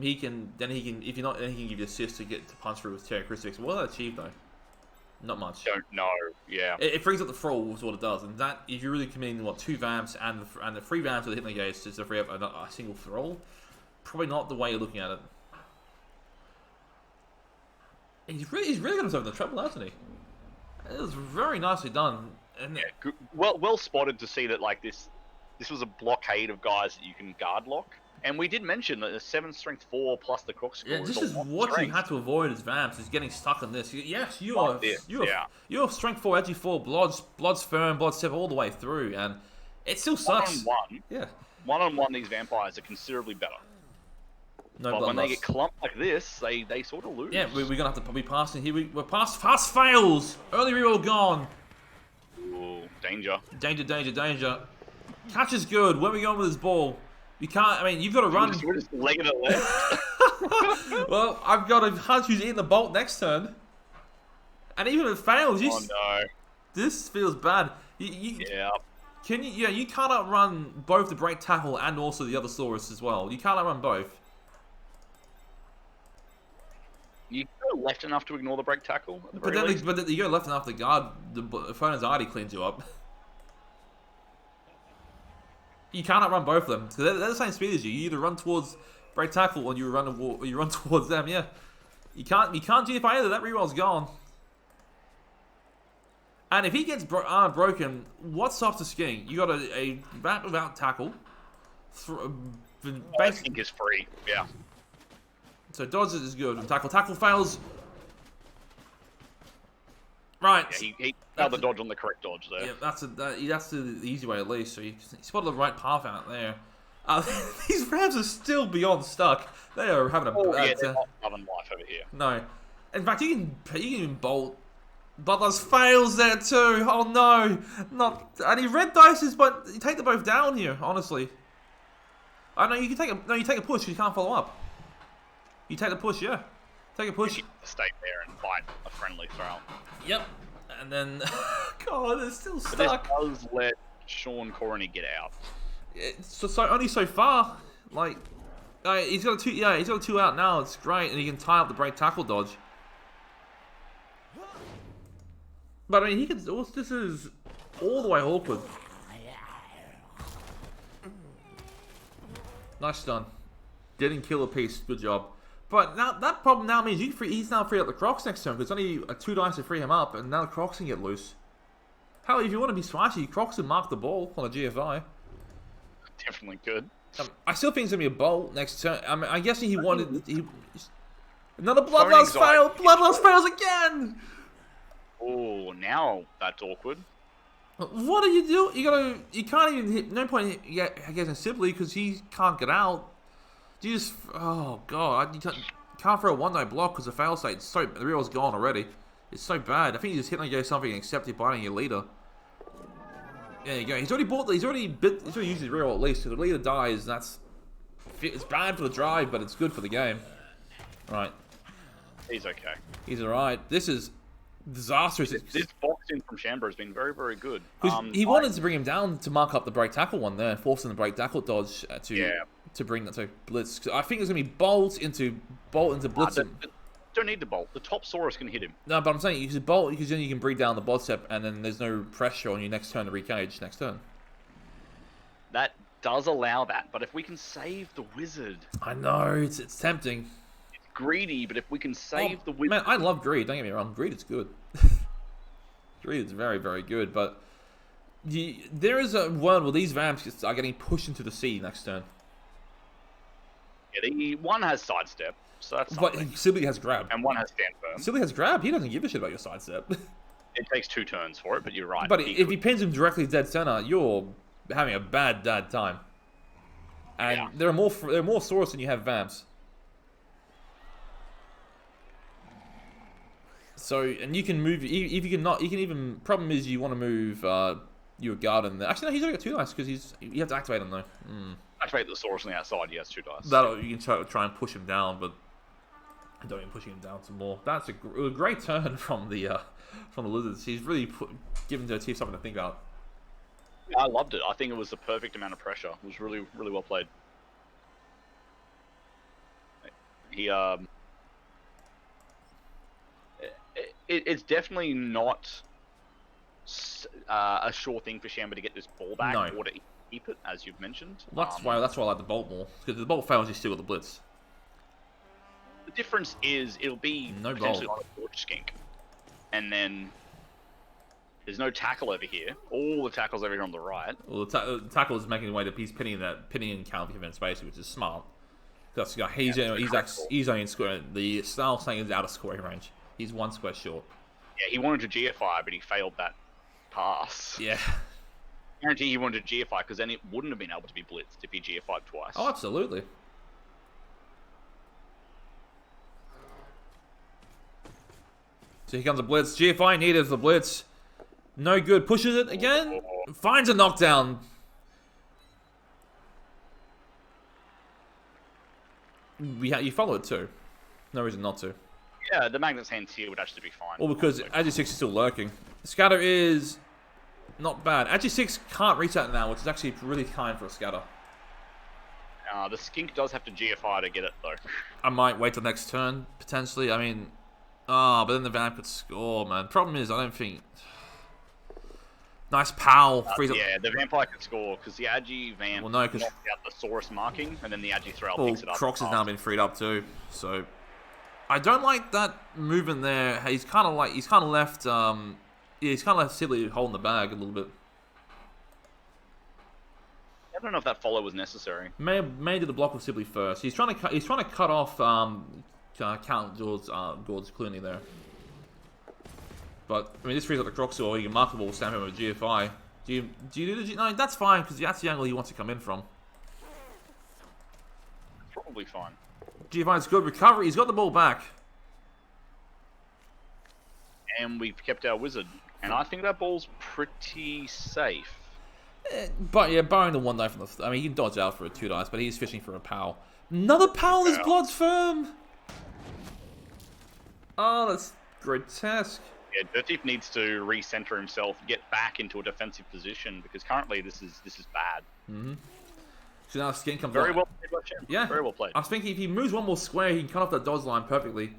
He can. Then he can. If you're not, then he can give you assist to get to punch through with Terry Crucifix. What does that achieve though? Not much. Don't know. Yeah. It frees up the thrall, is what it does, and that if you really commit what 2 vamps and the 3 vamps with the hitting gaze just to free up a single thrall, probably not the way you're looking at it. He's really got himself in the trouble, hasn't he? It was very nicely done. And Yeah, well spotted to see that like this was a blockade of guys that you can guard lock. And we did mention that the 7 strength 4 plus the croc score. yeah, this is what you had to avoid as vamps, is getting stuck on this. Yes, you're strength 4, edgy 4, blood's firm, blood's 7 all the way through, and it still sucks. One-on-one, yeah. One-on-one, these vampires are considerably better. No, but when they get clumped like this, they sort of lose. Yeah, we're gonna have to probably pass in here. We're past fast fails. Early reroll gone. Ooh, danger. Danger. Catch is good. Where are we going with this ball? You can't. I mean, you've got to run. We're just legging it left. Well, I've got a hunch who's eating the bolt next turn. And even if it fails, Oh no. This feels bad. Yeah. You can't outrun both the break tackle and also the other Saurus as well. You can't outrun both. You go left enough to ignore the break tackle. At the But very then, least. you go left enough to guard the opponent's already cleans you up. You can't outrun both of them. So they're the same speed as you. You either run towards break tackle or you run towards them. Yeah, you can't GFI either. That reroll's gone. And if he gets arm broken, what stops the skiing? You got a bat without tackle. I think is free. Yeah. So dodge is good and tackle fails. Right. Yeah, he failed the dodge on the correct dodge there. Yeah, that's the easy way at least. So he spotted the right path out there. These Rams are still beyond stuck. They are having a bad they're not loving life over here. No. In fact, you can even bolt. Butler's fails there too. Oh no, not. And he red dices, but you take them both down here. Honestly, I know you can take a you take a push. You can't follow up. You take the push, yeah. Take a push. You stay there and fight a friendly throw. Yep. And then, God, they're still But stuck. this does let Sean Corney get out. It's so only so far. Like, he's got a 2. Yeah, he's got a 2 out now. It's great, and he can tie up the break tackle dodge. But I mean, he can. This is all the way awkward. Nice stun. Didn't kill a piece. Good job. But now that problem now means he's now free up the Crocs next turn because only 2 dice to free him up, and now the Crocs can get loose. Hell, if you want to be swashy, Crocs can mark the ball on a GFI. Definitely good. I still think it's gonna be a bolt next turn. I mean, I'm guessing he wanted another Bloodmouths fail. Bloodmouths fails again. Oh, now that's awkward. What do you do? You can't even hit. No point. Yeah, I guess simply because he can't get out. You just. Oh god, you can't throw a 1-die block because the fail state. The reel's gone already. It's so bad. I think you just hit and go something and accept it biting your leader. There you go. He's already used his reel at least. If the leader dies, it's bad for the drive, but it's good for the game. Right. He's okay. He's alright. This is disastrous. This boxing from Shambro has been very, very good. He wanted to bring him down to mark up the break tackle one there, forcing the break tackle dodge to bring that to blitz. I think it's gonna be bolt into blitz. Don't need the bolt. The top Saurus can hit him. No, but I'm saying you should bolt because then you can breed down the bod step, and then there's no pressure on you next turn to recage next turn. That does allow that, but if we can save the wizard, I know it's tempting. It's greedy, but if we can save the wizard, man, I love greed. Don't get me wrong, greed is good. Greed is very, very good, but there is a world where these vamps are getting pushed into the sea next turn. Yeah, one has sidestep, so that's something. But Sibley has grab. And one has stand firm. Sibley has grab. He doesn't give a shit about your sidestep. It takes 2 turns for it, but you're right. But if he pins him directly dead center, you're having a bad time. And there are more Saurus than you have vamps. So, and you can move. If you can not, you can even. Problem is, you want to move your guard in there. Actually, no, he's only got 2 dice because you have to activate him though. Activate the Saurus on the outside. He has 2 dice. You can try and push him down, but I don't even pushing him down some more. That's a great turn from the Lizards. He's really given their team something to think about. I loved it. I think it was the perfect amount of pressure. It was really, really well played. it's definitely not a sure thing for Shamber to get this ball back No. or to keep it, as you've mentioned. That's why I like the bolt more, because if the bolt fails, you still got the blitz. The difference is it'll be No potentially bolt. on a torch skink, and then there's no tackle over here. All the tackles over here on the right. Well, the tackle is making the way that he's pinning and counter defense basically, which is smart. That's he's only in square. The style saying is out of scoring range. He's 1 square short. Yeah, he wanted to GFI, but he failed that pass. Yeah. Guarantee he wanted to GFI because then it wouldn't have been able to be blitzed if he GFI'd twice. Oh, absolutely. So here comes the blitz. GFI needed the blitz. No good. Pushes it again. Finds a knockdown. You follow it too. No reason not to. Yeah, the Magnet's hands here would actually be fine. Or because IG6 is still lurking. Scatter is not bad. IG6 can't reset now, which is actually really kind for a scatter. The skink does have to GFI to get it though. I might wait till next turn, potentially. I mean, but then the Vamp could score, man. Problem is, I don't think... Nice POW. Freeze up. Yeah, the Vampire could score because the Agi Vamp Well, no, 'cause- knocked out the Saurus marking, and then the Agi Thrall Well, picks it up. Crocs has now been freed up too, so... I don't like that movement there. He's kind of left, he's kind of left Sibley holding the bag a little bit. I don't know if that follow was necessary. May do the block with Sibley first. He's trying to cut off Count Gord's Clooney there. But I mean, this frees up the Crocs, or you can mark the ball, stamp him with GFI. Do you do the G? No, that's fine because that's the angle he wants to come in from. Probably fine. GFI's good recovery. He's got the ball back. And we've kept our wizard, and I think that ball's pretty safe. But yeah, barring the 1 die from the... I mean, he can dodge out for a 2 dice, but he's fishing for a POW. Another POW, this Blood's firm! Oh, that's grotesque. Yeah, Dirtif needs to recenter himself, get back into a defensive position, because currently this is bad. Mm-hmm. So now Skin comes Very out. well played by Shem. Yeah. Very well played. I was thinking if he moves 1 more square, he can cut off that dodge line perfectly.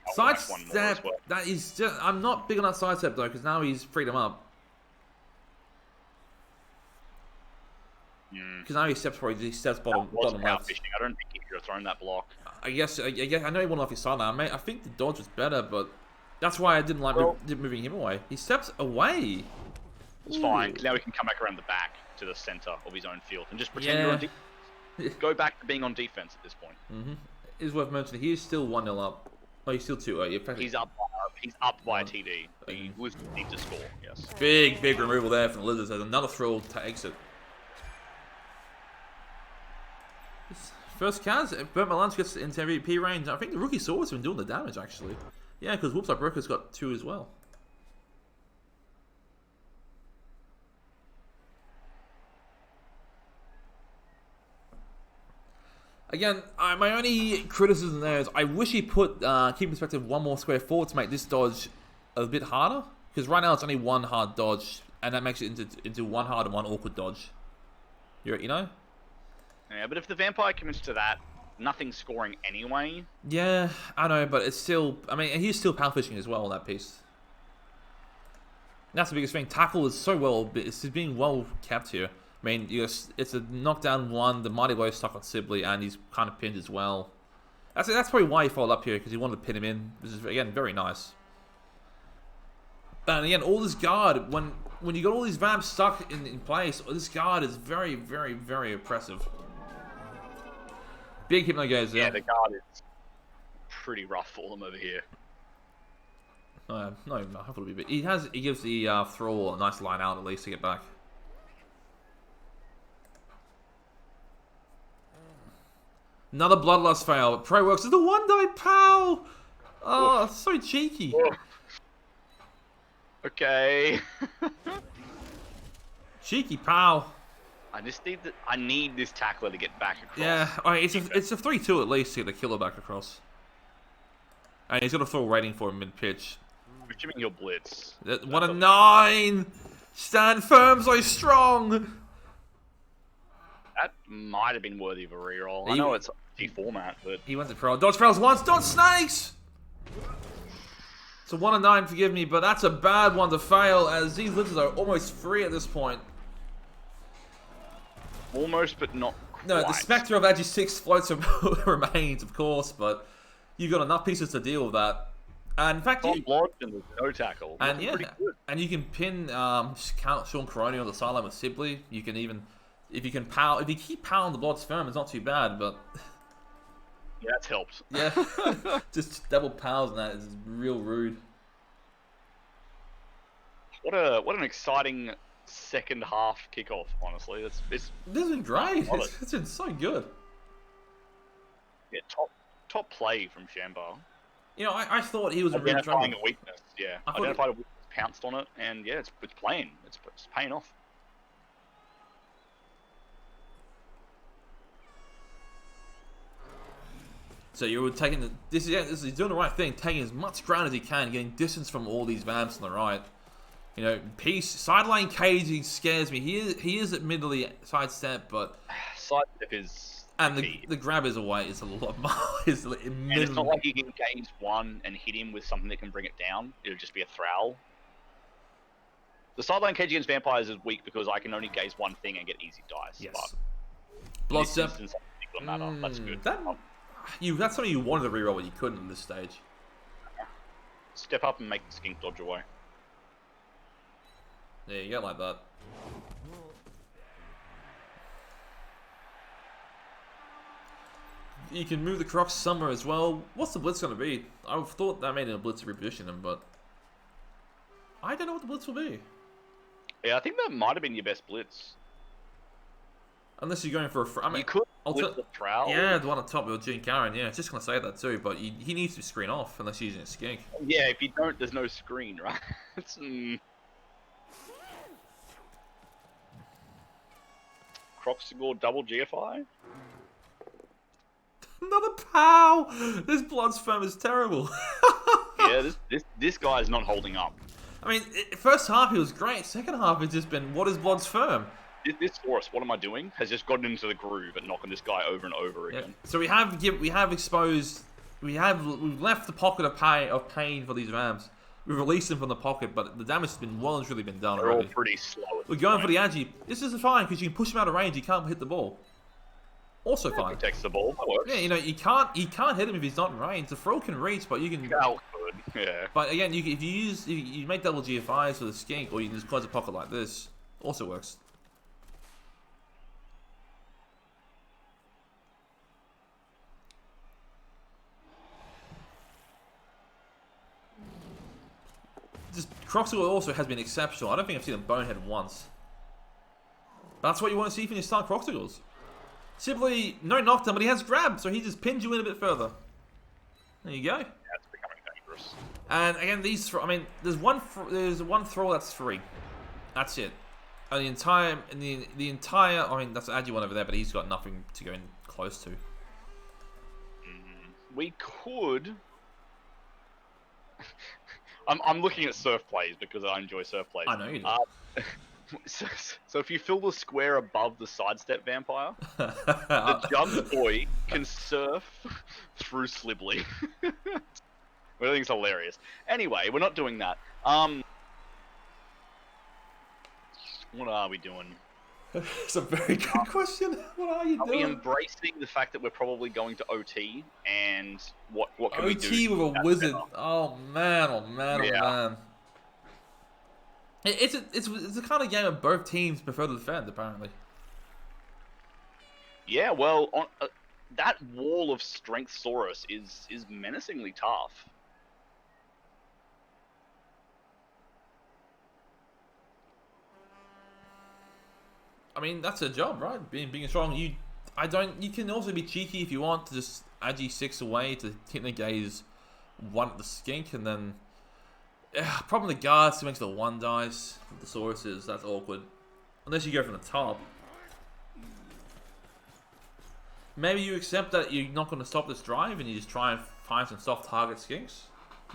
I'll whack one more as Sidestep, well. that is just... I'm not big on that sidestep though, because now he's freed him up. Because now he steps forward, he steps bottom left. Fishing. I don't think he could have thrown that block. I guess I know he went off his side now. I think the dodge was better, but that's why I didn't like moving him away. He steps away. It's fine. 'Cause now he can come back around the back to the center of his own field and just pretend you're on defense. Go back to being on defense at this point. It is worth mentioning, he is still 1-0 up. Oh, he's still 2-0. He's up by a TD. The Wizards need to score, yes. Big removal there from the Lizards. There's another throw to exit. First Kaz, Burt Malance gets into MVP range. I think the rookie Sword's been doing the damage, actually. Yeah, because Whoops Up Broker's got 2 as well. Again, my only criticism there is I wish he put Keep Perspective 1 more square forward to make this dodge a bit harder. Because right now it's only 1 hard dodge, and that makes it into 1 hard and 1 awkward dodge. You know? Yeah, but if the Vampire commits to that, nothing's scoring anyway. Yeah, I know, but it's still... I mean, he's still power fishing as well on that piece. That's the biggest thing. Tackle is so well... It's being well kept here. I mean, it's a knockdown 1. The Mighty Blow is stuck on Sibley, and he's kind of pinned as well. That's probably why he followed up here, because he wanted to pin him in. This is, again, very nice. And again, all this guard, when you got all these vamps stuck in place, this guard is very, very, very oppressive. Big Hypno Gaze there. Yeah, the guard is pretty rough for them over here. No, hopefully it'll be a bit. He gives the Thrall a nice line out at least to get back. Another Bloodlust fail. Pro works. It's the 1-die POW! Oh, so cheeky. Oh. Okay. Cheeky POW. I need this tackler to get back across. Yeah, it's a 3-2 at least to get the killer back across. And he's got a full rating for him mid-pitch. I'm assuming he'll blitz. What a 9! Stand firm, so strong! That might have been worthy of a reroll. I know it's a T format, but... He went to pro. Dodge fails once, dodge snakes! So 1 and 9, forgive me, but that's a bad one to fail, as these litters are almost free at this point. Almost, but not quite. No, the specter of IG6 floats remains, of course, but you've got enough pieces to deal with that. And in fact, Tom Blood and there's no tackle. and Looking yeah, pretty good. and you can pin Count Sean Coroni on the sideline with Sibley. You can even, if you keep pounding the Blood's firm, it's not too bad, but Yeah, that's helped. yeah, just double powers on that is real rude. What an exciting second half kickoff, honestly. It's This has been great. Solid. It's been so good. yeah, top play from Shambar. You know, I thought he was a real Identifying drummer. a weakness, yeah. I thought Identified a weakness, pounced on it, and yeah, it's playing. It's paying off. So you were taking this is doing the right thing, taking as much ground as he can, getting distance from all these vamps on the right. You know, sideline caging scares me. He is admittedly sidestep, but Sidestep is and key. the grab is away. It's a lot more. Is And it's not like you can gaze one and hit him with something that can bring it down. It'll just be a thrall. The sideline cage against vampires is weak because I can only gaze one thing and get easy dice. Yes. But Blood in this step. instance, it doesn't matter. That's good. That's something you wanted to reroll, but you couldn't at this stage. Step up and make the skink dodge away. Yeah, you get like that. You can move the Crocs somewhere as well. What's the blitz going to be? I thought that made it a blitz to reposition him, but I don't know what the blitz will be. Yeah, I think that might have been your best blitz. Unless you're going for a... I mean, You could I'll blitz the trowel. yeah, the one on top with Gene Karen. Yeah, just going to say that too, but he needs to screen off unless you're using a skink. Yeah, if you don't, there's no screen, right? It's, Croc double GFI? Another pow! This Blood's firm is terrible. Yeah, this guy is not holding up. I mean, first half he was great. Second half it's just been, what is Blood's firm? This Saurus, what am I doing? Has just gotten into the groove and knocking this guy over and over Yeah. again. So we've left the pocket of pain for these Rams. We've released them from the pocket, but the damage has been well and truly been done They're all already. pretty slow. We're going for the Agi. This is fine because you can push him out of range. You can't hit the ball. Also fine. Protects the ball. That works. Yeah, you know you can't hit him if he's not in range. The throw can reach, but you can. Oh, good. Yeah. But again, if you make double GFIs with a skink, or you can just close a pocket like this, also works. Just Croxel also has been exceptional. I don't think I've seen a bonehead once. That's what you want to see from your start Croxels. Simply no knockdown, but he has grab, so he just pins you in a bit further. There you go. Yeah, it's becoming dangerous. And again, there's one throw that's free. That's it. And the entire, I mean, that's Agi one over there, but he's got nothing to go in close to. We could. I'm looking at surf plays because I enjoy surf plays. I know you do. So if you fill the square above the sidestep vampire, the jump boy can surf through Slibley. Which I think is hilarious. Anyway, we're not doing that. What are we doing? It's a very good question. What are you Are we doing? embracing the fact that we're probably going to OT, and what can we do? OT with a that's wizard. better? Oh man, oh man, Yeah. oh man. It's the kind of game that both teams prefer to defend, apparently. Yeah, well, that wall of strength Saurus is menacingly tough. I mean, that's a job, right? Being strong. You can also be cheeky if you want to just add G6 away to hit the gaze one at the skink, and then problem the guards to make the one dice with the Sauruses. That's awkward. Unless you go from the top. Maybe you accept that you're not going to stop this drive and you just try and find some soft target skinks.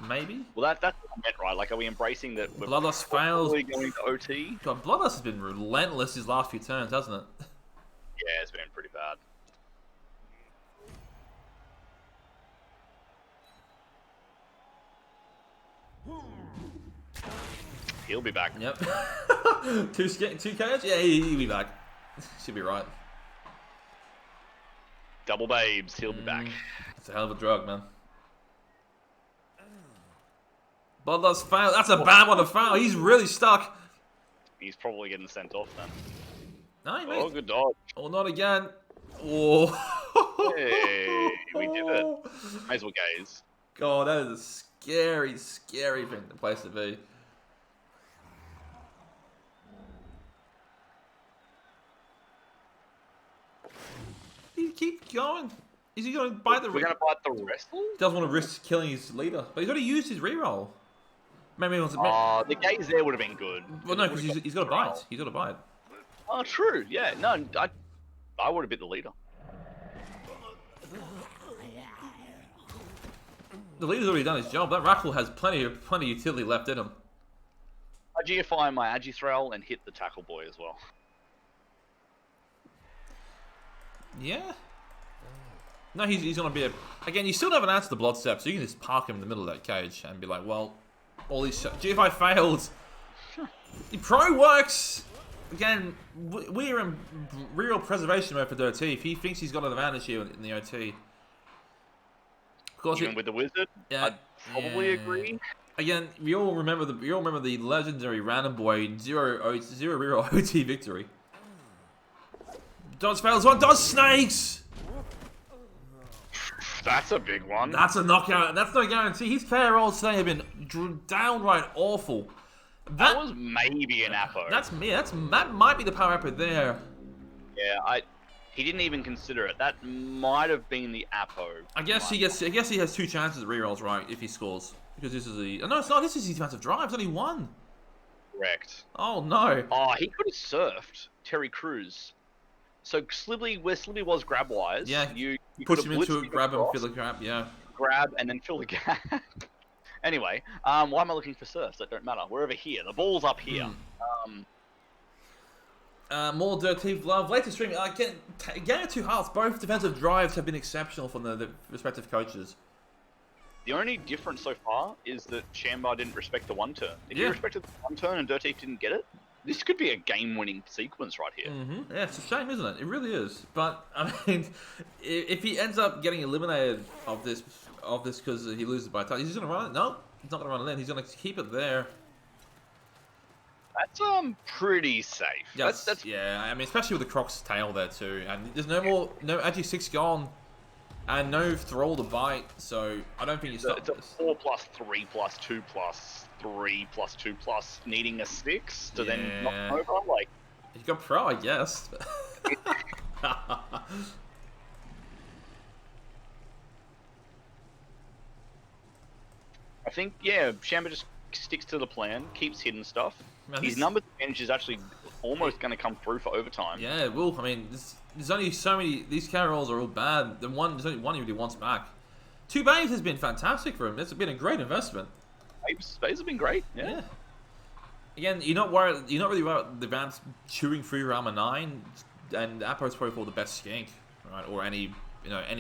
Maybe. Well, that's what I meant, right? Like, are we embracing that we're Bloodlust fails. probably going to OT? God, Bloodlust has been relentless his last few turns, hasn't it? Yeah, it's been pretty bad. He'll be back. Yep. two KOs? Yeah, he'll be back. Should be right. Double babes. He'll be back. It's a hell of a drug, man. Bloodlust fail. That's a bad one to fail. He's really stuck. He's probably getting sent off then. No, mate. Oh, good dodge. Oh, not again. Oh. Hey, we did it. May as well gaze. God, that is a scary, scary place to be. He keep going. Is he going to bite the? We're going to bite the wrestler? Doesn't want to risk killing his leader, but he's already used his reroll. Maybe he wants to. The gaze there would have been good. Well, no, because he's got a bite. He's got a bite. Oh, true. Yeah, no, I would have bit the leader. The leader's already done his job. That Rackle has plenty of utility left in him. I GFI my Agithrall and hit the tackle boy as well. Yeah. No, he's gonna be a. Again, you still haven't answered the blood step, so you can just park him in the middle of that cage and be like, well, all these GFI failed. The pro works. Again, we are in real preservation mode for Dirty. If he thinks he's got an advantage here in the OT. Of course, even with the wizard, yeah, I'd probably agree. Again, we all remember the legendary random boy zero reroll OT victory. Dodge fails one, dodge snakes. That's a big one. That's a knockout. That's no guarantee. His KO rolls today have been downright awful. That was maybe an Apo. That might be the power Apo there. Yeah, he didn't even consider it. That might have been the Apo. I guess he has two chances at rerolls, right? If he scores, because this is no, it's not. This is his defensive drive. It's only one. Correct. Oh no. Oh, he could have surfed Terry Crews. So Slibly, where Slibly was grab wise, yeah, you push him into it, grab him, fill the gap, yeah. Grab and then fill the gap. Anyway, why am I looking for surfs? That don't matter. We're over here. The ball's up here. More Dirty Love. Later stream, game of two halves. Both defensive drives have been exceptional from the respective coaches. The only difference so far is that Shambar didn't respect the one turn. If he respected the one turn and Dirty didn't get it, this could be a game-winning sequence right here. Yeah, it's a shame, isn't it? It really is. But I mean, if he ends up getting eliminated of this because he loses by touch, he's going to run it. No, he's not going to run it in. He's going to keep it there. That's pretty safe. Yes, that's yeah. I mean, especially with the Croc's tail there too, and there's no Agi6 gone, and no Thrall to bite. So I don't think you stop. It's a 4+3+2+3+2+, needing a 6 to then knock him over. Like you got pro, I guess. I think Shambar just sticks to the plan, keeps hitting stuff. Man, his numbers advantage is actually almost going to come through for overtime. Yeah, it will. I mean, there's only so many. These carry rolls are all bad. There's only one he really wants back. 2 Babes has been fantastic for him. It's been a great investment. Babes have been great. Yeah. Again, you're not really worried about the Vamps chewing through your armor 9, and Apo's probably for the best skink, right? Or any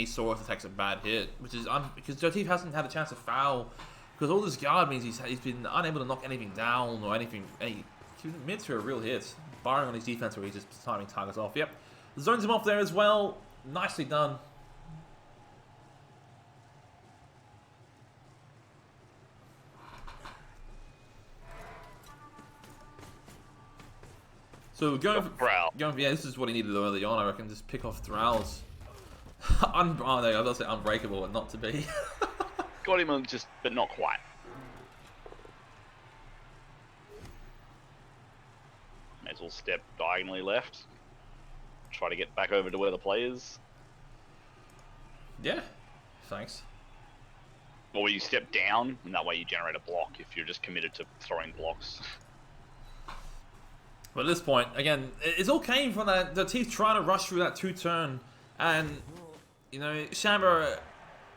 source that takes a bad hit, which is because Jotif hasn't had a chance to foul. Because all this guard means he's been unable to knock anything down or anything. He commits to a real hit, barring on his defense where he's just timing targets off. Yep, zones him off there as well. Nicely done. So going for this is what he needed early on. I reckon just pick off Thralls. I was gonna say unbreakable, but not to be. Got him but not quite. May as well step diagonally left. Try to get back over to where the play is. Yeah, thanks. Or you step down, and that way you generate a block if you're just committed to throwing blocks. But at this point, again, it's all came from the teeth trying to rush through that 2-turn, and Shambar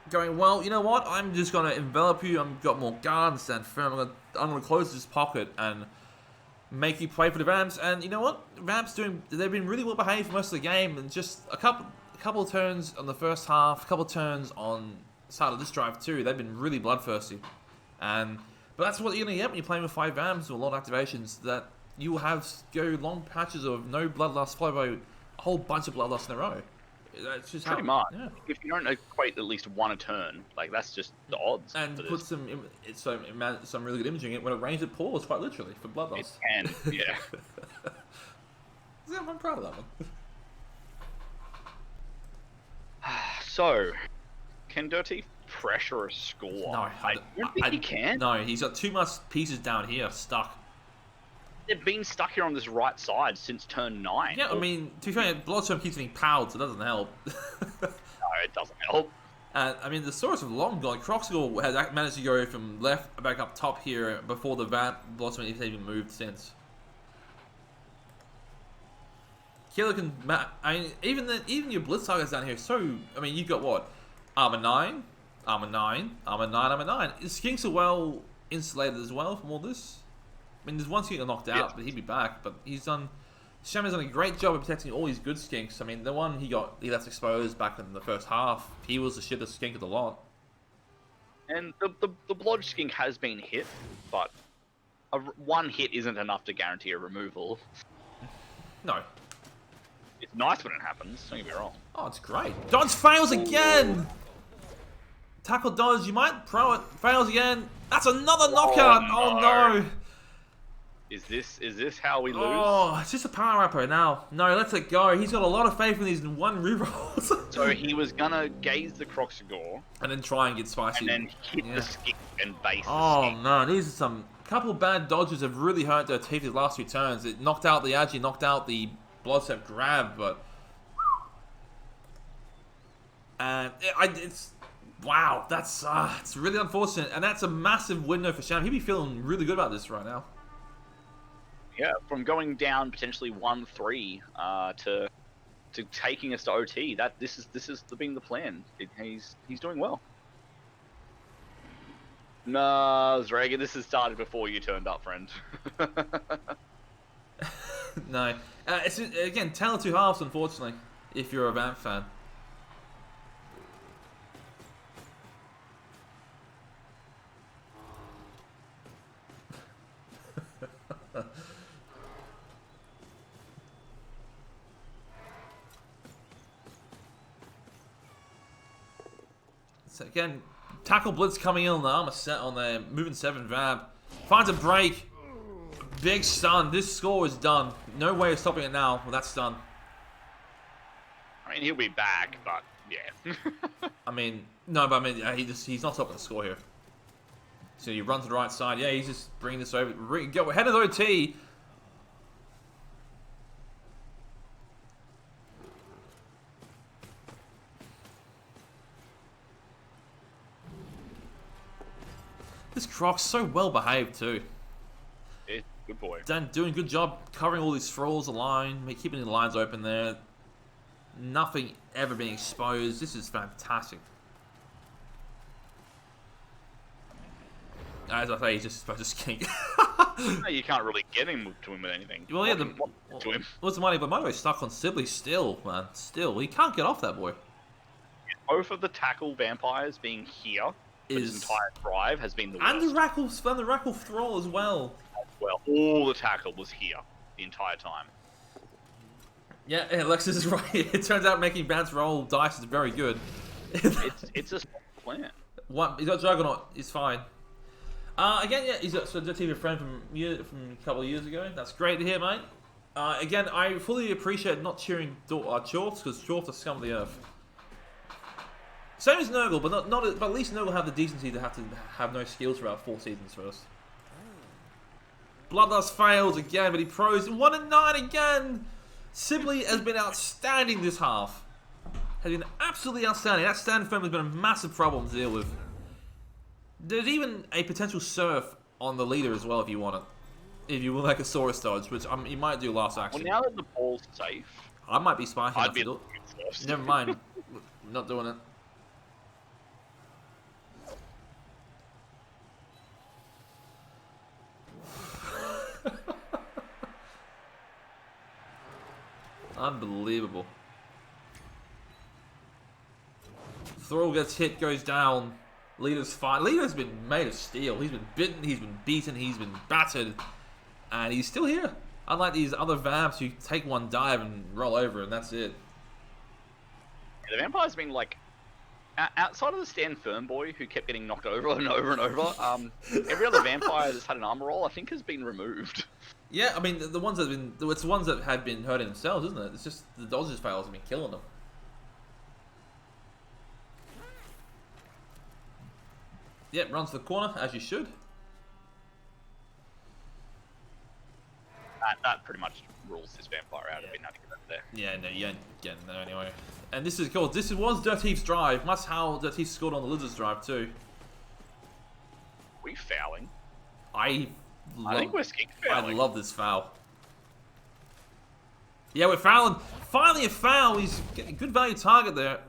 going, well, you know what? I'm just gonna envelop you. I've got more guard and stand firm. I'm gonna close this pocket and make you play for the Vamps. And you know what? Vamps they've been really well behaved for most of the game, and just a couple of turns on the first half, a couple of turns on the start of this drive too. They've been really bloodthirsty, and But that's what you're going to get when you're playing with 5 vamps or a lot of activations, that you will have go long patches of no bloodlust followed by a whole bunch of bloodlust in a row. That's just Pretty how, much. yeah. If you don't equate at least one a turn, like that's just the odds. And for put this. some really good imaging in when it rains, it pours, quite literally, for It bloodlust. can, yeah. Yeah, I'm proud of that one. So, can Dirty pressure a score? No, I don't think he can. No, he's got too much pieces down here stuck. They've been stuck here on this right side since turn 9. Yeah, I mean, to be fair, Bloodstorm keeps getting powered, so it doesn't help. No, it doesn't help. And I mean, the source of long gone. Croxigal has managed to go from left back up top here before the Vamp Bloodstorm has even moved since. Killer can. I mean, even your Blitz targets down here. So I mean, you've got what? Armor 9, Armor 9, Armor 9, Armor 9. Skinks are well insulated as well from all this. I mean, there's one skink that knocked out, but he'd be back. But he's done. Shaman's done a great job of protecting all his good skinks. I mean, the one he left exposed back in the first half. He was the shittest skink of the lot. And the Blodge skink has been hit, but one hit isn't enough to guarantee a removal. No. It's nice when it happens, don't get me wrong. Oh, it's great. Dodge fails again! Tackle dodge, you might pro it. Fails again. That's another knockout! Oh no! Is this how we lose? Oh, it's just a power rapper now. No, let's it go. He's got a lot of faith in these 1 rerolls. So he was gonna gaze the Croxagore And then try and get spicy. and then hit the skink and base the Oh skink. man, these are some couple of bad dodges have really hurt their teeth these last 2 turns. It knocked out the Agi, knocked out the Bloodstep grab, but it's wow, that's it's really unfortunate, and that's a massive window for Sham. He'd be feeling really good about this right now. Yeah, from going down potentially 1-3 to taking us to OT. This is being the plan. He's doing well. No, Zrega, this has started before you turned up, friend. No, it's again tale of 2 halves, unfortunately, if you're a Vamp fan. So again, tackle blitz coming in on the armor set on the moving 7 Vamp. Finds a break. Big stun. This score is done. No way of stopping it now. Well, that's done. I mean, he'll be back, but yeah. I mean, no, but I mean, he's not stopping the score here. So you run to the right side. Yeah, he's just bringing this over. Go ahead of the OT. This Croc's so well behaved too. Good boy. Dan doing a good job covering all these thralls align, keeping the lines open there. Nothing ever being exposed. This is fantastic. As I say, he's just supposed to skink. No, you can't really get him to him with anything. Well, yeah, To him. what's the money? But Mono's stuck on Sibley still, man. Still, he can't get off that boy. Both of the tackle vampires being here, his entire drive has been the worst. And the Rackle Thrall as well. Well, all the tackle was here the entire time. Yeah, Alexis is right. It turns out making Bounce roll dice is very good. It's a plan. He's got Juggernaut. He's fine. Again, yeah, he's a TV friend from a couple of years ago. That's great to hear, mate. Again, I fully appreciate not cheering Chorfs, because Chorfs are scum of the earth. Same as Nurgle, but but at least Nurgle have the decency to have no skills for about 4 seasons first. Bloodlust fails again, but he pros 1-9 again. Sibley has been outstanding this half. Has been absolutely outstanding. That stand firm has been a massive problem to deal with. There's even a potential surf on the leader as well if you want it. If you will like a Saurus dodge, which you might do last action. Well, now that the ball's safe, I might be spiking I'd enough be to do looking it. first. Never mind. Not doing it. Unbelievable. Thrall gets hit, goes down. Leader's fine. Leader's been made of steel. He's been bitten, he's been beaten, he's been battered, and he's still here. Unlike these other vamps who take one dive and roll over, and that's it. The vampire's been like, outside of the stand firm boy who kept getting knocked over and over and over, every other vampire that's had an armor roll, I think, has been removed. Yeah, I mean, the ones that have been, it's the ones that have been hurting themselves, isn't it? It's just the dodges fails have been killing them. Yep, runs to the corner, as you should. That pretty much rules this vampire out of being able to get up there. Yeah, no, you ain't getting there anyway. And this is cool. This was Dirtief's drive. That's how Dirtief scored on the Lizard's drive too. We fouling? I think we're skink fouling. I love this foul. Yeah, we're fouling. Finally a foul. He's getting a good value target there.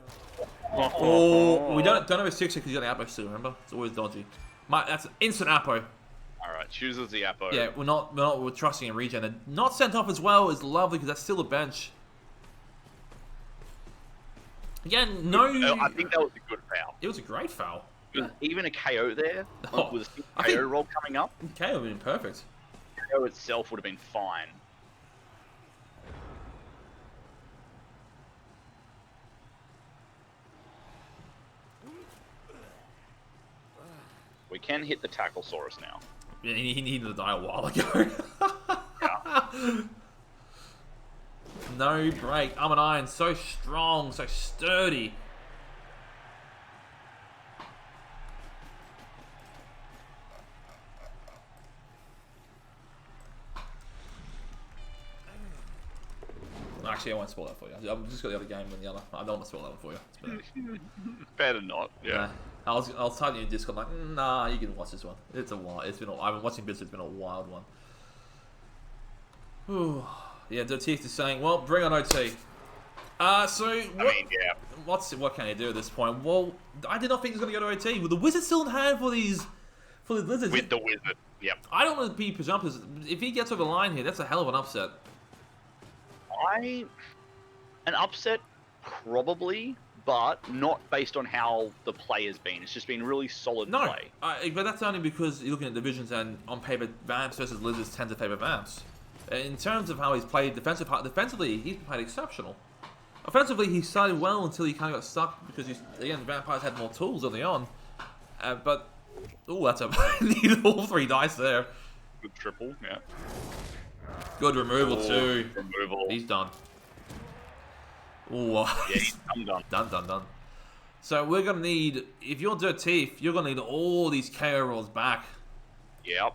Oh, we don't have a 6 because you got the Apo still, remember? It's always dodgy. That's instant Apo. Alright, chooses the Apo. Yeah, we're trusting in regen. And not sent off as well is lovely because that's still a bench. Again, no. I think that was a good foul. It was a great foul. Even a KO there, with a KO roll coming up. KO would have been perfect. KO itself would have been fine. We can hit the Tacklesaurus now. Yeah, he needed to die a while ago. Yeah. No break. Armored Iron, so strong, so sturdy. Actually, I won't spoil that for you. I've just got the other game and the other. I don't want to spoil that one for you. It's better. Better not. Yeah. I was typing in Discord like, nah, you can watch this one. It's a while. I've been watching this. It's been a wild one. Whew. Yeah, Dirtief is saying, well, bring on OT. What can you do at this point? Well, I did not think he was going to go to OT. With the Wizard still in hand for the Lizards. With the Wizard, yep. I don't want to be presumptuous. If he gets over the line here, that's a hell of an upset. An upset, probably, but not based on how the play has been. It's just been really solid play. But that's only because you're looking at divisions and on paper, Vamps versus Lizards tend to favour Vamps. In terms of how he's played defensively, he's played exceptional. Offensively, he started well until he kind of got stuck because, again, Vampires had more tools early on. But, that's a need all 3 dice there. Good triple, yeah. Good removal too. Removal. He's done. Ooh, yeah, he's done. Done. So we're gonna need, if you're Dirtief, you're gonna need all these KO rolls back. Yep.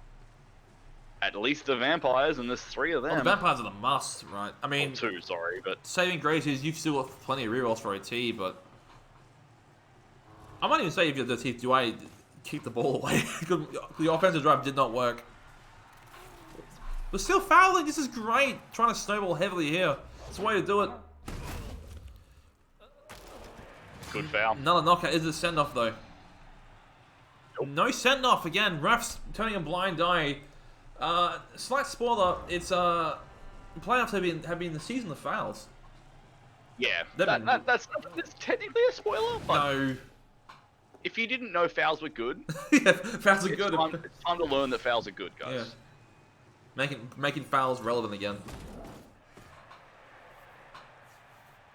At least the vampires, and there's 3 of them. Well, the vampires are the must, right? I mean, 2, sorry, but saving grace is you've still got plenty of rerolls for OT, but I might even say if you're Dirtief, do I keep the ball away? Because the offensive drive did not work. We're still fouling. This is great. Trying to snowball heavily here. It's the way to do it. good foul. Another knockout. Is it a send-off, though? Nope. No send-off again. Refs turning a blind eye. Slight spoiler. It's playoffs have been the season of fouls. Yeah, that's technically a spoiler. But no. If you didn't know fouls were good, yeah, fouls are good. It's time to learn that fouls are good, guys. Yeah. Making fouls relevant again.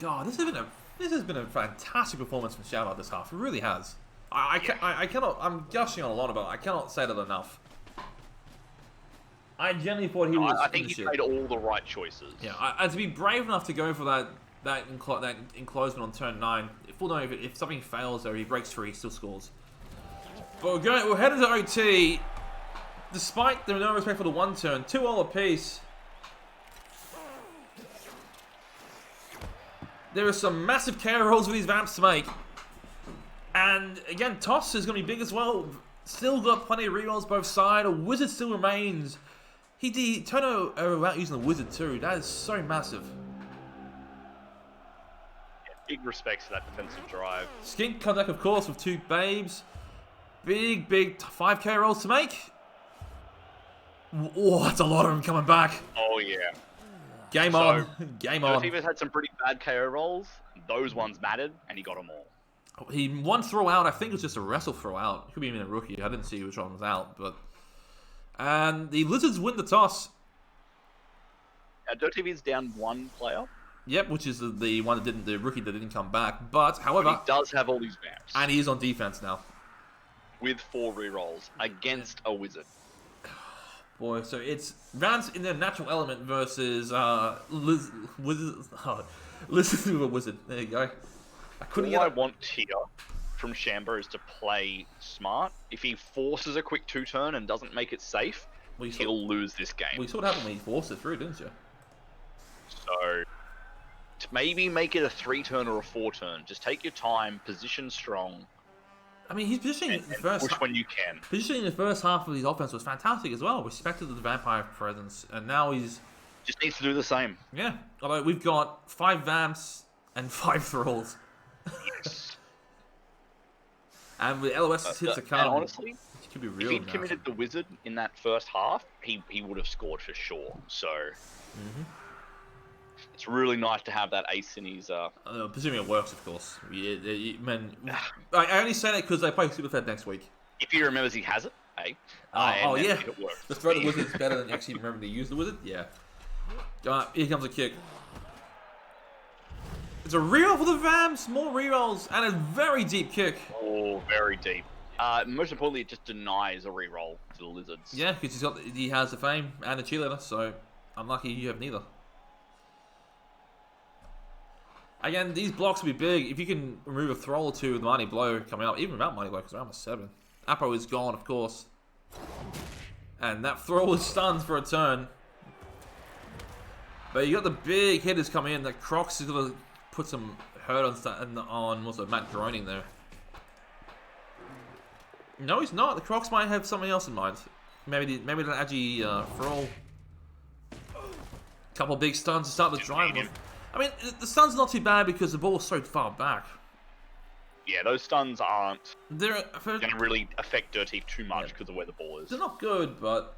God, this has been a fantastic performance from Shoutout this half. It really has. I cannot. I'm gushing on a lot about it. I cannot say that enough. I genuinely thought he was. I think he made all the right choices. Yeah, and to be brave enough to go for that enclosement on turn 9. Full knowing if something fails or he breaks free, he still scores. But we're heading to OT. Despite the no respect for the 1 turn, 2 all apiece. There are some massive KO rolls for these Vamps to make. And again, Toss is going to be big as well. Still got plenty of rerolls both sides. A Wizard still remains. He turned out using the Wizard too. That is so massive. Yeah, big respects to that defensive drive. Skink comes back, of course, with 2 babes. Big 5k rolls to make. Oh, that's a lot of them coming back. Oh, yeah. Game on. Game on. Dirtief had some pretty bad KO rolls. Those ones mattered, and he got them all. He one throw out, I think it was just a wrestle throw out. Could be even a rookie. I didn't see which one was out, but and the Lizards win the toss. DoTV's down one player. Yep, which is the one that didn't, the rookie that didn't come back. But however, He does have all these vamps and he is on defense now. with 4 rerolls against a wizard. Boy, so it's Vance in their natural element versus Lizard with a wizard. There you go. I couldn't All I get. want here from Shambo is to play smart. If he forces a quick 2-turn and doesn't make it safe, Well, you he'll lose this game. Well, you saw what happened when you forced it through, didn't you? So, to maybe make it a 3-turn or a 4-turn. Just take your time, position strong, I mean, he's positioning and the first. push when you can. Positioning the first half of his offense was fantastic as well. Respected the vampire presence, and now he's Just needs to do the same. yeah. Although we've got 5 vamps and 5 thralls, Yes. and with LOS hits to And come, honestly, it could be if real. he'd committed the wizard in that first half, he would have scored for sure. So, it's really nice to have that ace in his... Presuming it works, of course. Man, I only say that because they play Superfed next week. If he remembers he has it, hey. Oh and yeah, It works. the throw the wizard is better than actually remembering to use the wizard. Yeah. Here comes a kick. It's a reroll for the Vamps, more rerolls, and a very deep kick. Oh, very deep. Most importantly, it just denies a reroll to the Lizards. Yeah, because he has the fame and the cheerleader, so unlucky you have neither. Again, these blocks will be big. If you can remove a throw or two with Mighty Blow coming up, even without Mighty Blow, because we're almost 7. Apo is gone, of course. And that throw is stunned for a turn. But you got the big hitters coming in. The Crocs is going to put some hurt on what's it, Matt Groening there. No, he's not. The Crocs might have something else in mind. Maybe the Agi throw. Couple big stuns to start the drive. I mean, the stun's not too bad because the ball's so far back. Yeah, those stuns aren't They're going to really affect Dirty too much because of where the ball is. they're not good, but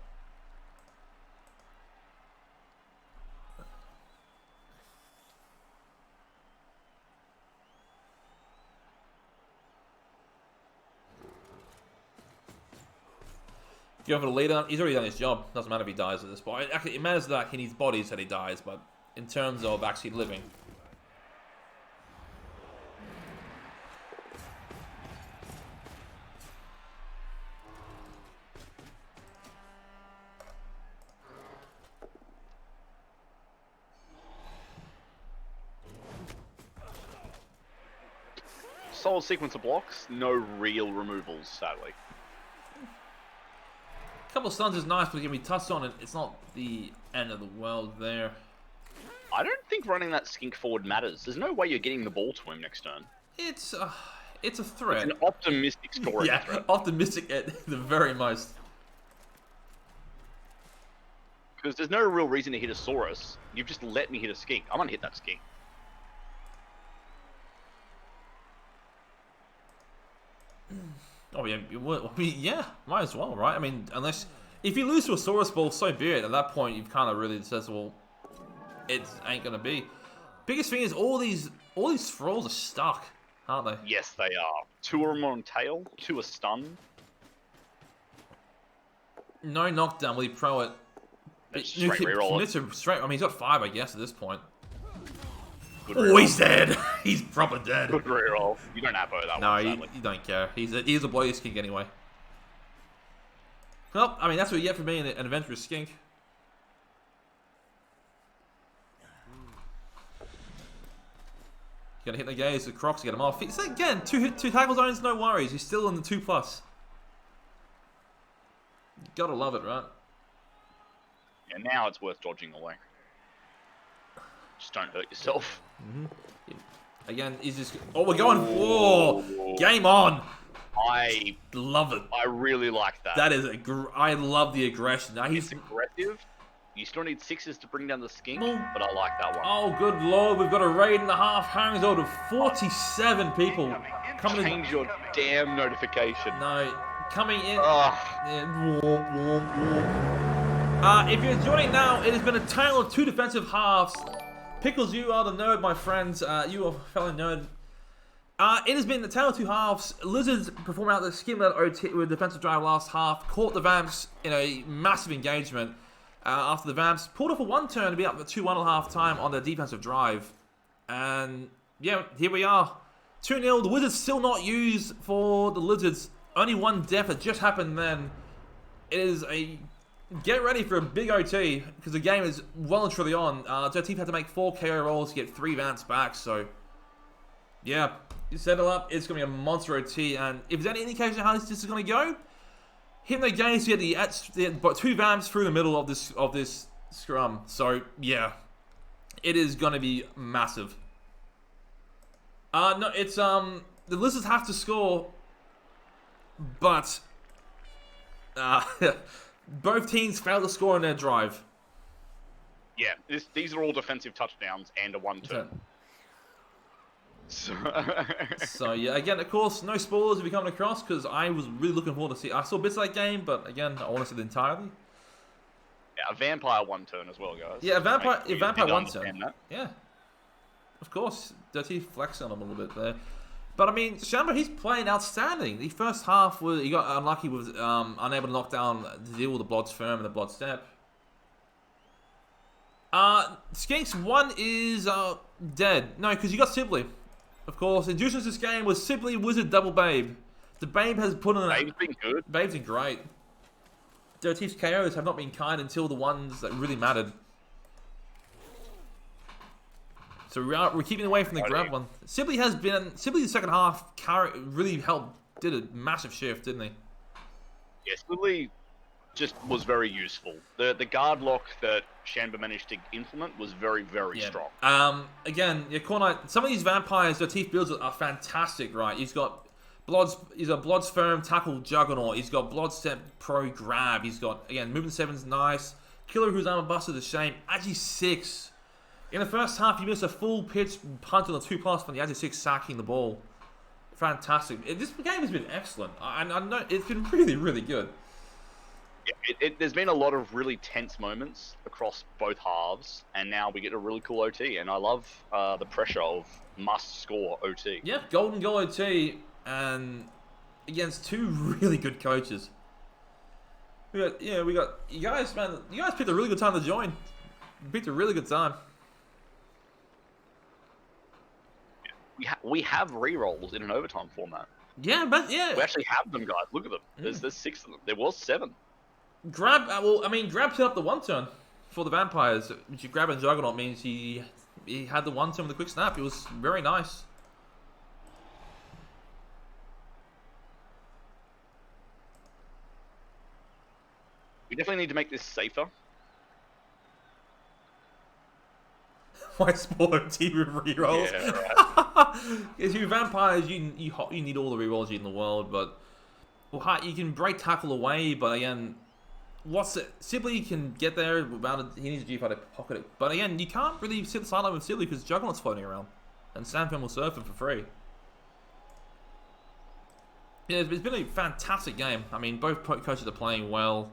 go for the leader. He's already done his job. Doesn't matter if he dies at this point. Actually, it matters that he needs bodies that he dies, but in terms of actually living. Solid sequence of blocks, no real removals, sadly. Couple of stuns is nice, but it can be touched on, and it's not the end of the world there. I don't think running that skink forward matters. There's no way you're getting the ball to him next turn. It's a threat. It's an optimistic scoring Yeah, threat. optimistic at the very most. Because there's no real reason to hit a Saurus. You've just let me hit a skink. I'm going to hit that skink. Oh yeah, yeah, might as well, right? I mean, unless if you lose to a Saurus Ball, so be it. At that point, you've kind of really says, well, it ain't gonna be. Biggest thing is all these thralls are stuck, aren't they? Yes, they are. 2 of them on tail, 2 are stunned. No knockdown. Will he pro it? It's straight reroll. It's a straight. I mean, he's got 5, I guess, at this point. Good Oh, reroll. he's dead. He's proper dead. Good reroll. You don't have that No, one, you sadly. don't care. He's a bloody skink anyway. Well, I mean, that's what you get for being an adventurous skink. Gonna hit the gaze with Crocs to get him off. So again, two tackle zones, no worries. He's still in the 2+. Gotta love it, right? And now it's worth dodging away. Just don't hurt yourself. Again, he's just. Oh, we're going. Whoa! Game on. I Love it. really like that. That is I love the aggression. Now It's he's. aggressive. You still need 6s to bring down the skink, Oh. but I like that one. Oh, good lord! We've got a raid and a half. Hangs over to 47 people coming in. Change your damn notification. No, coming in. Ugh. If you're joining now, it has been a tale of 2 defensive halves. Pickles, you are the nerd, my friends. You are a fellow nerd. It has been the tale of two halves. Lizards performed out the skim of OT with defensive drive last half, caught the Vamps in a massive engagement after the Vamps pulled off a one turn to be up to 2-1 at half time on their defensive drive. And yeah, here we are. 2-0. The Wizards still not used for the Lizards. Only one death that just happened then. It is a... Get ready for a big OT because the game is well and truly on. Dirteef had to make 4 KO rolls to get 3 Vamps back, so... Yeah, you settle up, it's going to be a monster OT, and if there's any indication of how this is going to go, hit the game, so you had 2 Vamps through the middle of this scrum. So, yeah, it is going to be massive. No, it's, the Lizards have to score, but, both teams failed to score in their drive. Yeah, these are all defensive touchdowns and a one turn. So yeah, again, of course, no spoilers if you're coming across because I was really looking forward to see. I saw bits of that game, but again, I want to see the entirety. Yeah, a vampire one turn as well, guys. Yeah, a vampire one turn. That. Yeah, of course, Dirty flexing on him a little bit there. But I mean, Shamba, he's playing outstanding. The first half he got unlucky with unable to knock down to deal with the Blood's Firm and the Blood Step. Skinks 1 is dead. No, because you got Sibley. Of course, inducing this game was simply Wizard double Babe. The Babe has put in... Babe's been good. Babe's been great. Dirteef's KOs have not been kind until the ones that really mattered. So we're keeping away from the grab one. Sibley has been... Sibley the second half really did a massive shift, didn't he? Yeah, Sibley just was very useful. The guard lock that Shamba managed to implement was very, very strong. Again, yeah, corner. Some of these vampires, Dirteef builds are fantastic, right? He's got Blood's Firm Tackle Juggernaut. He's got Blood Step Pro Grab. He's got, again, Movement 7's nice. Killer whose armor busted is a shame. Agi 6. In the first half, he missed a full pitch punt on the 2+ from the Agi 6 sacking the ball. Fantastic. This game has been excellent. I know it's been really, really good. Yeah, there's been a lot of really tense moments across both halves, and now we get a really cool OT, and I love the pressure of must-score OT. Yeah, golden goal OT, and against 2 really good coaches. We got you guys, man. You guys picked a really good time to join. You picked a really good time. We have re-rolls in an overtime format. Yeah, but yeah, we actually have them, guys. Look at them. There's 6 of them. There was 7. Grab set up the one turn for the vampires. Which you grab and Juggernaut means he had the one turn with a quick snap. It was very nice. We definitely need to make this safer. Why spoil OT with rerolls? Yeah, right. If you're vampires, you need all the rerolls in the world, but you can break tackle away. But again, Sibley can get there without it. He needs a G5 to pocket it. But again, you can't really sit the sideline with Sibley because Juggernaut's floating around, and Sandfin will surf him for free. Yeah, it's been a fantastic game. I mean, both coaches are playing well.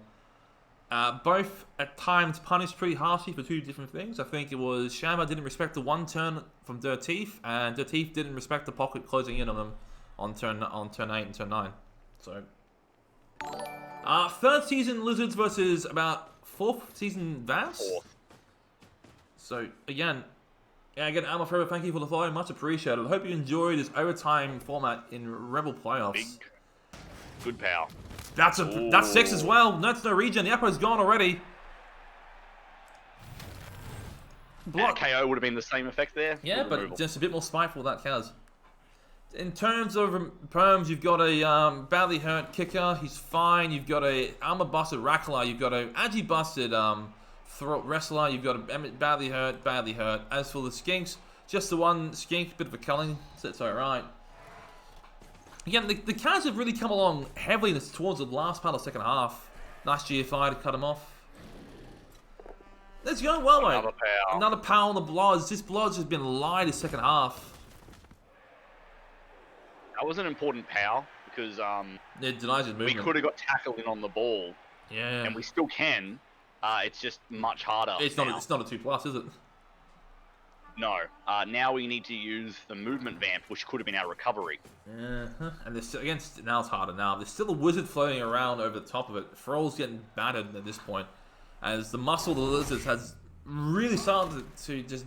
Both at times punished pretty harshly for 2 different things. I think it was Shamba didn't respect the one turn from Dirteef, and Dirteef didn't respect the pocket closing in on them on turn 8 and turn 9. So, 3rd season Lizards versus about 4th season Vamps. 4th. So again, Alma Forever, thank you for the follow, much appreciated. I hope you enjoyed this overtime format in ReBBL playoffs. Good power. That's 6 as well. That's no regen. The Apo's gone already. Block. KO would have been the same effect there. Yeah, but just a bit more spiteful, that Kaz. In terms of perms, you've got a badly hurt kicker. He's fine. You've got a armor busted Rackler. You've got a agi busted throat wrestler. You've got a badly hurt. As for the skinks, just the one skink, bit of a culling. So it's alright. Again, the Kaz have really come along heavily towards the last part of the second half. Nice GFI to cut him off. That's going well, mate. Another power on the Bloods. This Bloods has been light the second half. That was an important power because it denies his movement. We could have got tackled in on the ball. Yeah. And we still can. It's just much harder. It's not a 2+, is it? No. Now we need to use the movement vamp, which could have been our recovery. And there's still, again, now it's harder now. There's still a wizard floating around over the top of it. Thrall's getting battered at this point, as the muscle of the lizards has really started to just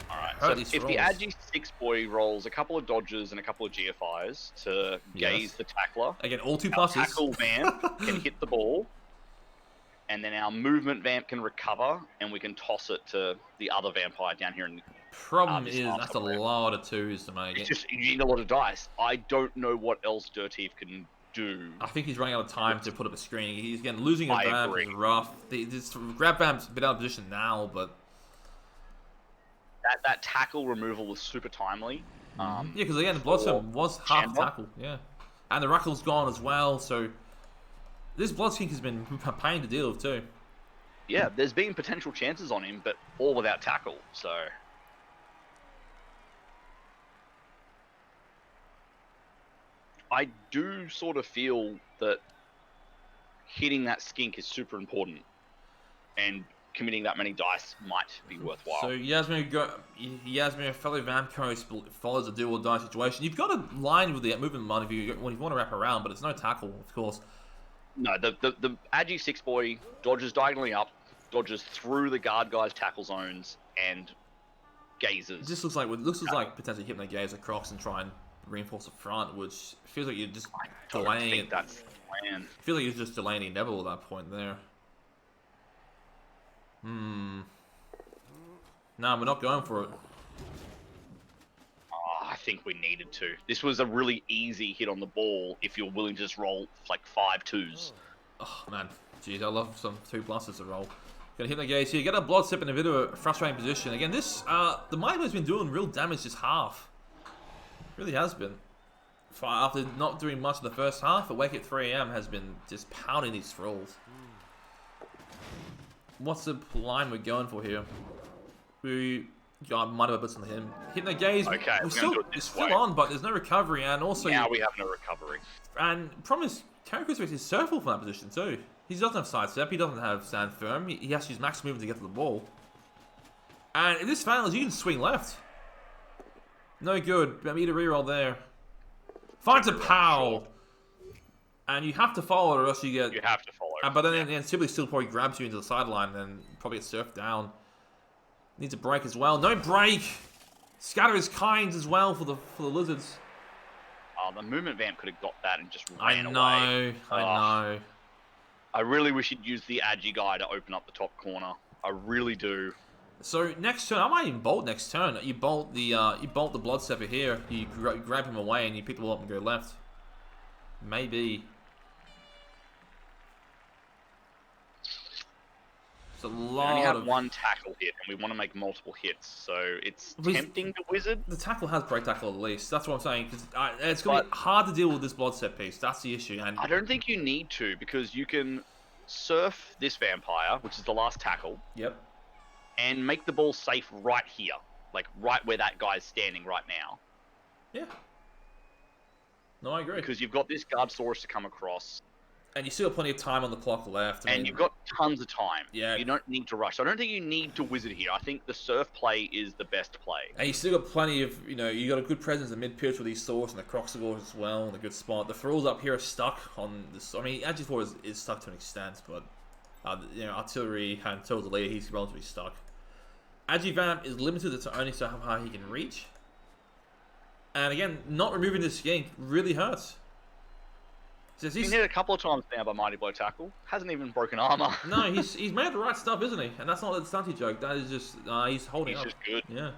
Alright, hurt so these if the thralls. Agi 6 boy rolls a couple of dodges and a couple of GFIs to gaze the tackler, Again, all 2 our pluses. tackle vamp can hit the ball, and then our movement vamp can recover, and we can toss it to the other vampire down here. And Problem this is, arm that's a somewhere. lot of 2s to make It's it. just, you need a lot of dice. I don't know what else Dirtief can do. I think he's running out of time to put up a screen. He's again losing a I vamp agree. is rough. This grab vamp's a bit out of position now, but That tackle removal was super timely. yeah, because again, Blossom was half Chandler. tackle, yeah, and the Rackle's gone as well. So this Bloodskink has been a pain to deal with too. Yeah, there's been potential chances on him, but all without tackle, so... I do sort of feel that hitting that skink is super important, and committing that many dice might be worthwhile. So Yasmin, fellow Vamco, follows a do or die situation. You've got a line with the movement mod if you want to wrap around, but it's no tackle, of course. No, the Agi 6 boy dodges diagonally up, dodges through the guard guy's tackle zones, and gazes. It just looks like potentially hitting a gaze across and try and reinforce the front, which feels like you're just I don't delaying think it. that's the plan. I feel like you're just delaying inevitable at that point there. No, we're not going for it. Oh, I think we needed to. This was a really easy hit on the ball if you're willing to just roll like 5 2s. Oh man, jeez, I love some 2 pluses to roll. Gonna hit the gaze here. Get a blood sip in a bit of a frustrating position. Again, this the Mighty Blue's been doing real damage this half. Really has been. After not doing much in the first half, Awake at 3 AM has been just pounding these thralls. What's the line we're going for here? We got might have bits on him. Hitting the gaze. Okay, we're we're still, gonna do it it's this still way. on, but there's no recovery, and also Now we have no recovery. and problem is, Terry Crucifix is surfable from that position too. He doesn't have sidestep, he doesn't have stand firm, he has to use max movement to get to the ball. And if this fails, you can swing left. No good, but need a reroll there. Finds a pow! And you have to follow it or else you get... You have to follow. but then Sibley still probably grabs you into the sideline and probably gets surfed down. Needs a break as well. No break! Scatter is kind as well for the lizards. The movement vamp could have got that and just I ran know, away. I know. I really wish he'd used the Agi guy to open up the top corner. I really do. So next turn, I might even bolt next turn. You bolt the Bloodstepper here. You grab him away and you pick the ball up and go left. Maybe. It's a We only lot have of. one tackle hit, and we want to make multiple hits, so it's Was- tempting to wizard. The tackle has break tackle at least. That's what I'm saying. Because it's gonna be hard to deal with this Bloodstep piece. That's the issue. And I don't think you need to, because you can surf this vampire, which is the last tackle, yep. and make the ball safe right here. Like, right where that guy's standing right now. Yeah. No, I agree. Because you've got this Guardsaurus to come across, And you still have plenty of time on the clock left. and you've got tons of time. Yeah. You don't need to rush. So I don't think you need to wizard here. I think the surf play is the best play. And you still got plenty of, you got a good presence in mid-pitch with these Saurs and the Croxagores as well, and a good spot. The Thralls up here are stuck on this. I mean, Agi4 is stuck to an extent, but, Artillery and Total Delay, he's relatively stuck. Agivamp is limited to only so how he can reach. And again, not removing the skink really hurts. He's been hit a couple of times now by Mighty Blow Tackle. Hasn't even broken armor. No, he's made the right stuff, isn't he? And that's not a stunty joke. That is just he's holding He's up. just good. Yeah.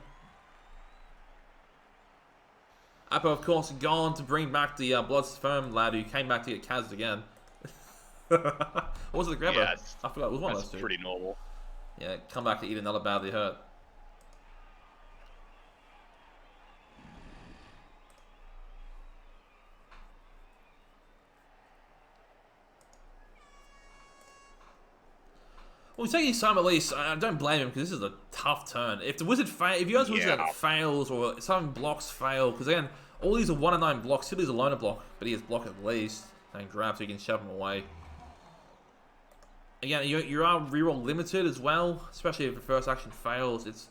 Appo, of course, gone to bring back the Bloodstone lad who came back to get Kaz again. What was it, the grabber? Yeah, it's- I forgot. It was one of That's those two. pretty normal. Yeah, come back to eat another badly hurt. Well, taking his time at least. I don't blame him because this is a tough turn. If the wizard if you guys wizard fails or some blocks fail, because again, all these are 1 and 9 blocks. Sibley's a loner block, but he has block at least and grab so you can shove him away. Again, you are reroll limited as well, especially if the first action fails. It's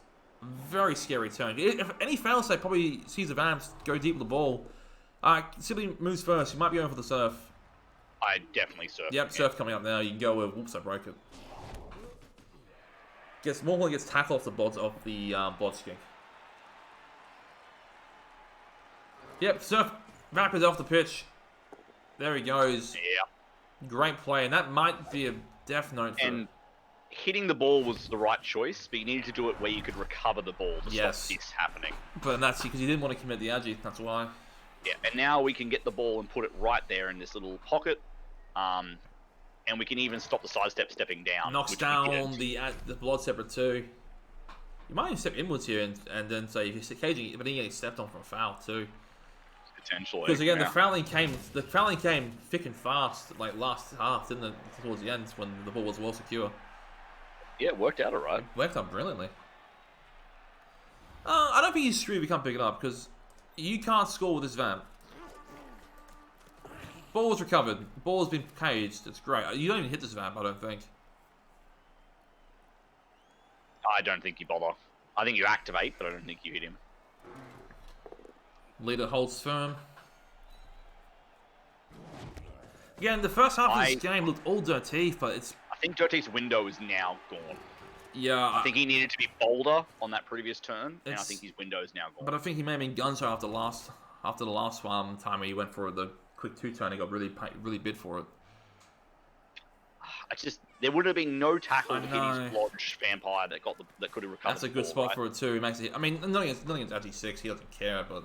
Very scary turn. If any failsafe probably sees the Vamps go deep with the ball. Simply moves first. You might be going for the surf. I definitely surf. Yep, surf coming up now. You can go with. Whoops, I broke it. Morgan gets tackled off the bod kick. Yep, surf Vamp is off the pitch. There he goes. Yeah. Great play, and that might be a death note for And hitting the ball was the right choice, but you needed to do it where you could recover the ball to stop this happening. But that's because he didn't want to commit the agi. That's why. Yeah, and now we can get the ball and put it right there in this little pocket. And we can even stop the sidestep stepping down. Knocks down the blood separate too. You might even step inwards here and then say if you're caging, but then you get stepped on for a foul too. Potentially. Because again, the fouling came thick and fast, like last half, didn't it? Towards the end when the ball was well secure. Yeah, it worked out alright. It worked out brilliantly. I don't think he's screwed if he can't pick it up because you can't score with this Vamp. Ball was recovered. Ball has been caged. It's great. You don't even hit this Vamp, I don't think. I don't think you bother. I think you activate, but I don't think you hit him. Leader holds firm. Again, the first half of this game looked all dirty, but it's... I think Dirty's window is now gone. Yeah. I think he needed to be bolder on that previous turn, and I think his window is now gone. But I think he may have been gunso after the last time where he went for the quick 2-turn. He got really bid for it. There would have been no tackle to hit his Lodge Vampire that could have recovered. That's a good spot for it too. He makes it. I mean, nothing against IG6. He doesn't care, but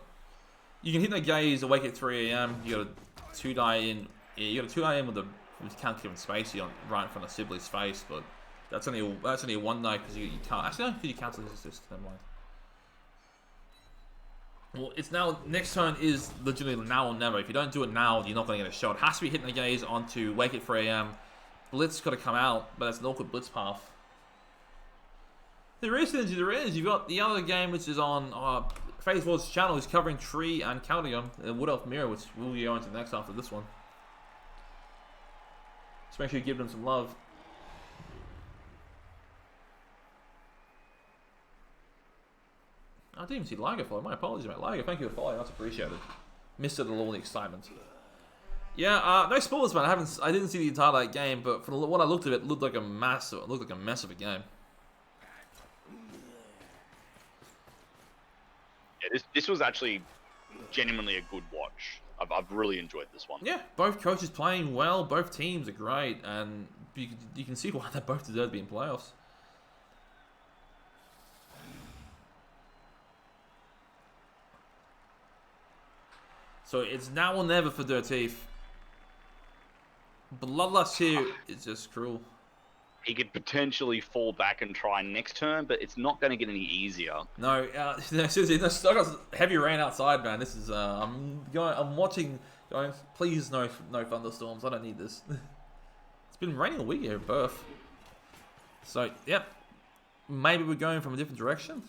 you can hit the gaze awake at 3 AM. You got a 2-die in. Yeah, you got a 2-die in with count given space right in front of Sibley's face, but that's only a 1-die because you can't. Actually, no, because you cancel his assist. Never mind. Well, it's now, next turn is legitimately now or never. If you don't do it now, you're not going to get a shot. It has to be hitting the gaze onto wake at 3 AM. Blitz got to come out, but that's an awkward blitz path. There is synergy, there is. You've got the other game which is on Phase Wars channel, is covering Tree and Caldium, and Wood Elf Mirror, which we'll go into next after this one. Just make sure you give them some love. I didn't even see Liger follow. My apologies, mate. Liger, thank you for following. That's appreciated. Missed it at all the excitement. Yeah, no spoilers, man. I didn't see the entire game, but from what I looked at, it looked like a mess of a game. Yeah, this was actually genuinely a good watch. I've really enjoyed this one. Yeah, both coaches playing well. Both teams are great, and you can see why they both deserve to be in playoffs. So it's now or never for Dirteef. Bloodlust here is just cruel. He could potentially fall back and try next turn, but it's not going to get any easier. No, seriously, I got heavy rain outside, man. This is I'm watching. Going, please no thunderstorms. I don't need this. It's been raining a week here at Birth. So yep, maybe we're going from a different direction.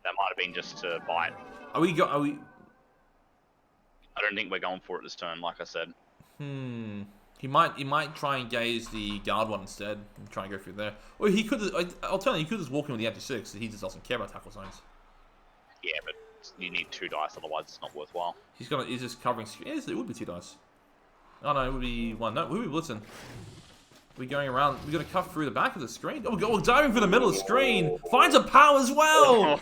That might have been just to bite. Are we? I don't think we're going for it this turn, like I said. He might try and gaze the guard one instead and try and go through there. Or he could. Alternatively, he could just walk in with the anti 6. He just doesn't care about tackle zones. Yeah, but you need 2 dice, otherwise it's not worthwhile. He's just covering. Yes, it would be 2 dice. Oh no, it would be 1. No, we would be blitzing. We're going around. We're going to cut through the back of the screen. Oh, we're diving for the middle of the screen. Finds a power as well.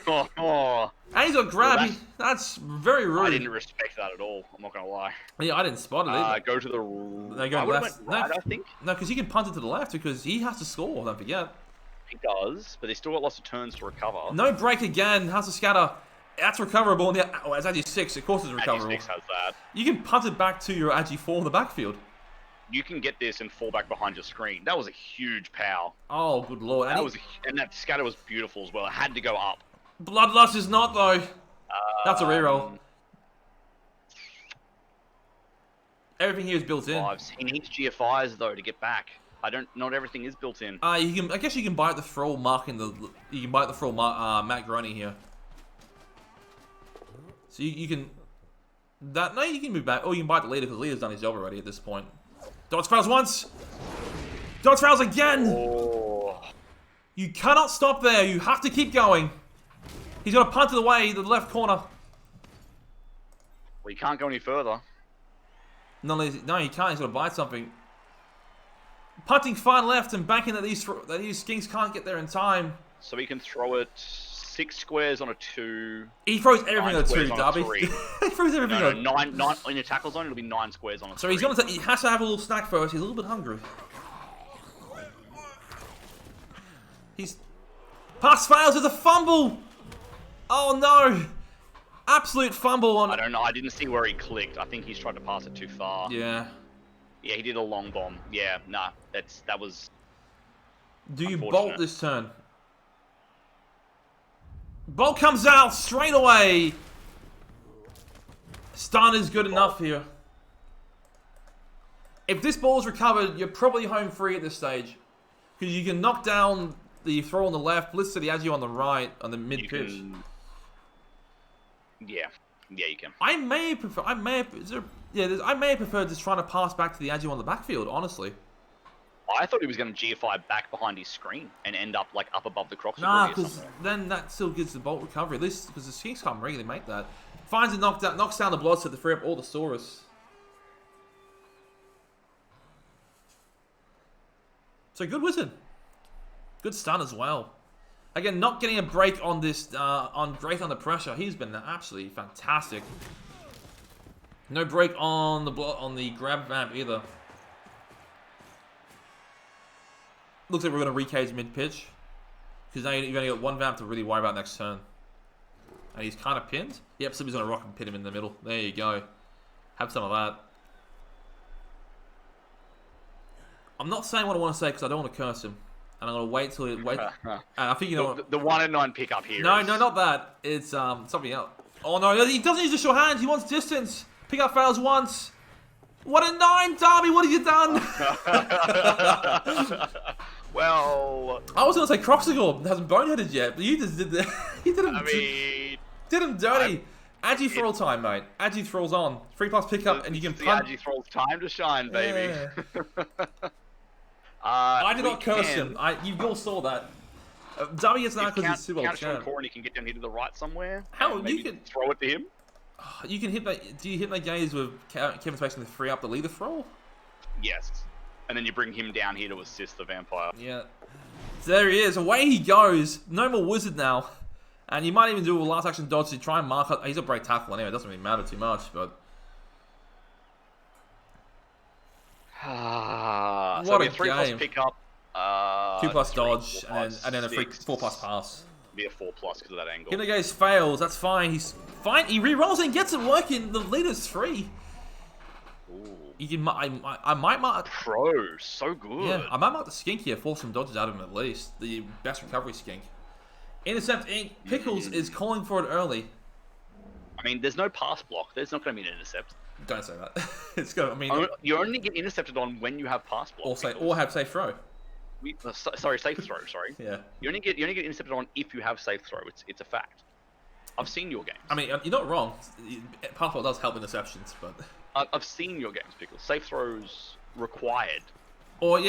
And he's got grab. That's very rude. I didn't respect that at all. I'm not going to lie. Yeah, I didn't spot it either. Go to the... They go left. Right, I think. No, because he can punt it to the left because he has to score, don't forget. He does, but he's still got lots of turns to recover. No break again. Has to scatter. That's recoverable. Oh, it's Agi 6. Of course it's recoverable. Agi 6 has that. You can punt it back to your Agi 4 in the backfield. You can get this and fall back behind your screen. That was a huge power. Oh, good lord. And that scatter was beautiful as well. It had to go up. Bloodlust is not, though. That's a reroll. Everything here is built in. He needs GFIs, though, to get back. Not everything is built in. I guess you can bite the thrall marking the... You can bite the thrall Matt Groening here. So you can... No, you can move back. Or you can bite the leader because the leader's done his job already at this point. Dodge fouls once. Dodge fouls again. Oh. You cannot stop there. You have to keep going. He's got to punt it away, the left corner. Well, you can't go any further. No, you can't. He's got to bite something. Punting far left and banking that these skinks can't get there in time. So he can throw it 6 squares on a 2. He throws everything on a 2, squares on a Darby. 3. He throws everything No, on. 9 in your tackle zone. It'll be 9 squares on a 3. So he has to have a little snack first. He's a little bit hungry. Pass fails. There's a fumble. Oh no! Absolute fumble on. I don't know. I didn't see where he clicked. I think he's tried to pass it too far. Yeah. Yeah, he did a long bomb. Yeah, nah. That was. Do you bolt this turn? Bolt comes out straight away. Stun is good enough here. If this ball's recovered, you're probably home free at this stage. Because you can knock down the throw on the left, blitz to the Agi on the right, on the mid pitch. Yeah, you can. I may have preferred just trying to pass back to the Agi on the backfield, honestly. I thought he was going to GFI back behind his screen and end up like up above the Ro64. Nah, because then that still gives the bolt recovery. At least because the Skinks can't really make that. Finds it knocks down the Bloodset to free up all the Saurus. So good wizard. Good stun as well. Again, not getting a break on this on Great Under Pressure. He's been absolutely fantastic. No break on the grab vamp either. Looks like we're going to recage mid-pitch. Because now you've only got one vamp to really worry about next turn. And he's kind of pinned. Yep, somebody's going to rock and pin him in the middle. There you go. Have some of that. I'm not saying what I want to say because I don't want to curse him. And I'm going to wait till it... I think you know what... The 1 and 9 pickup here. No, not that. It's something else. Oh no, he doesn't use the short hand. He wants distance. Pickup fails once. What a 9, Darby. What have you done? Well... I was going to say Ro64 hasn't boneheaded yet, but you just did the... you did him, did him dirty. Agi Thrall time, mate. Agi Thrall's on. 3+ pickup, and you can punt. Agi Thrall's time to shine, baby. Yeah. I did not curse him. You all saw that. Darby gets that because he's super old champ. Corner, you can get down here to the right somewhere. How you can throw it to him? You can hit that. Do you hit that gaze with Kevin Spacey to free up the leader Thrall? Yes. And then you bring him down here to assist the vampire. Yeah. So there he is. Away he goes. No more wizard now. And you might even do a last action dodge to try and mark up. He's a break tackle anyway. It doesn't really matter too much, but. What a 3+ pickup. 2+ dodge, and then a 4+ pass. Be a 4+ because of that angle. Here the goes fails. That's fine. He's fine. He re-rolls and gets it working. The leader's free. Ooh. You can. I might mark. Pro, so good. Yeah, I might mark the skink here. Force some dodges out of him at least. The best recovery skink. Intercept Inc. Pickles is calling for it early. I mean, there's no pass block. There's not going to be an intercept. Don't say that. It's good. I mean, you only get intercepted on when you have pass block. Or have safe throw. Sorry, safe throw. Sorry. Yeah. You only get intercepted on if you have safe throw. It's a fact. I've seen your games. I mean, you're not wrong. Pass block does help interceptions, but I've seen your games, Pickles. Safe throws required. Or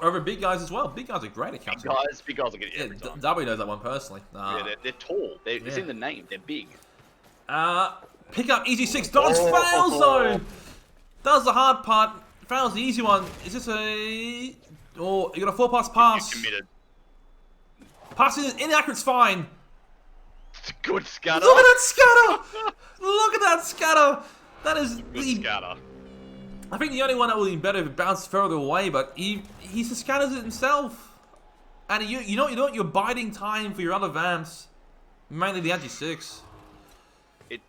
over big guys as well. Big guys are great at countering. Big guys are getting every time. W knows that one personally. Yeah, they're tall. It's in the name. They're big. Pick up easy 6 dodge fails though. Does the hard part. Fails the easy one. Is this a? Oh, you got a 4+ pass. He's committed. Passing is inaccurate's fine. Good scatter. Look at that scatter. Look at that scatter. That is good scatter. I think the only one that would be better if it bounced further away, but he scatters it himself. And you know you're biding time for your other vamps, mainly the Agi-6.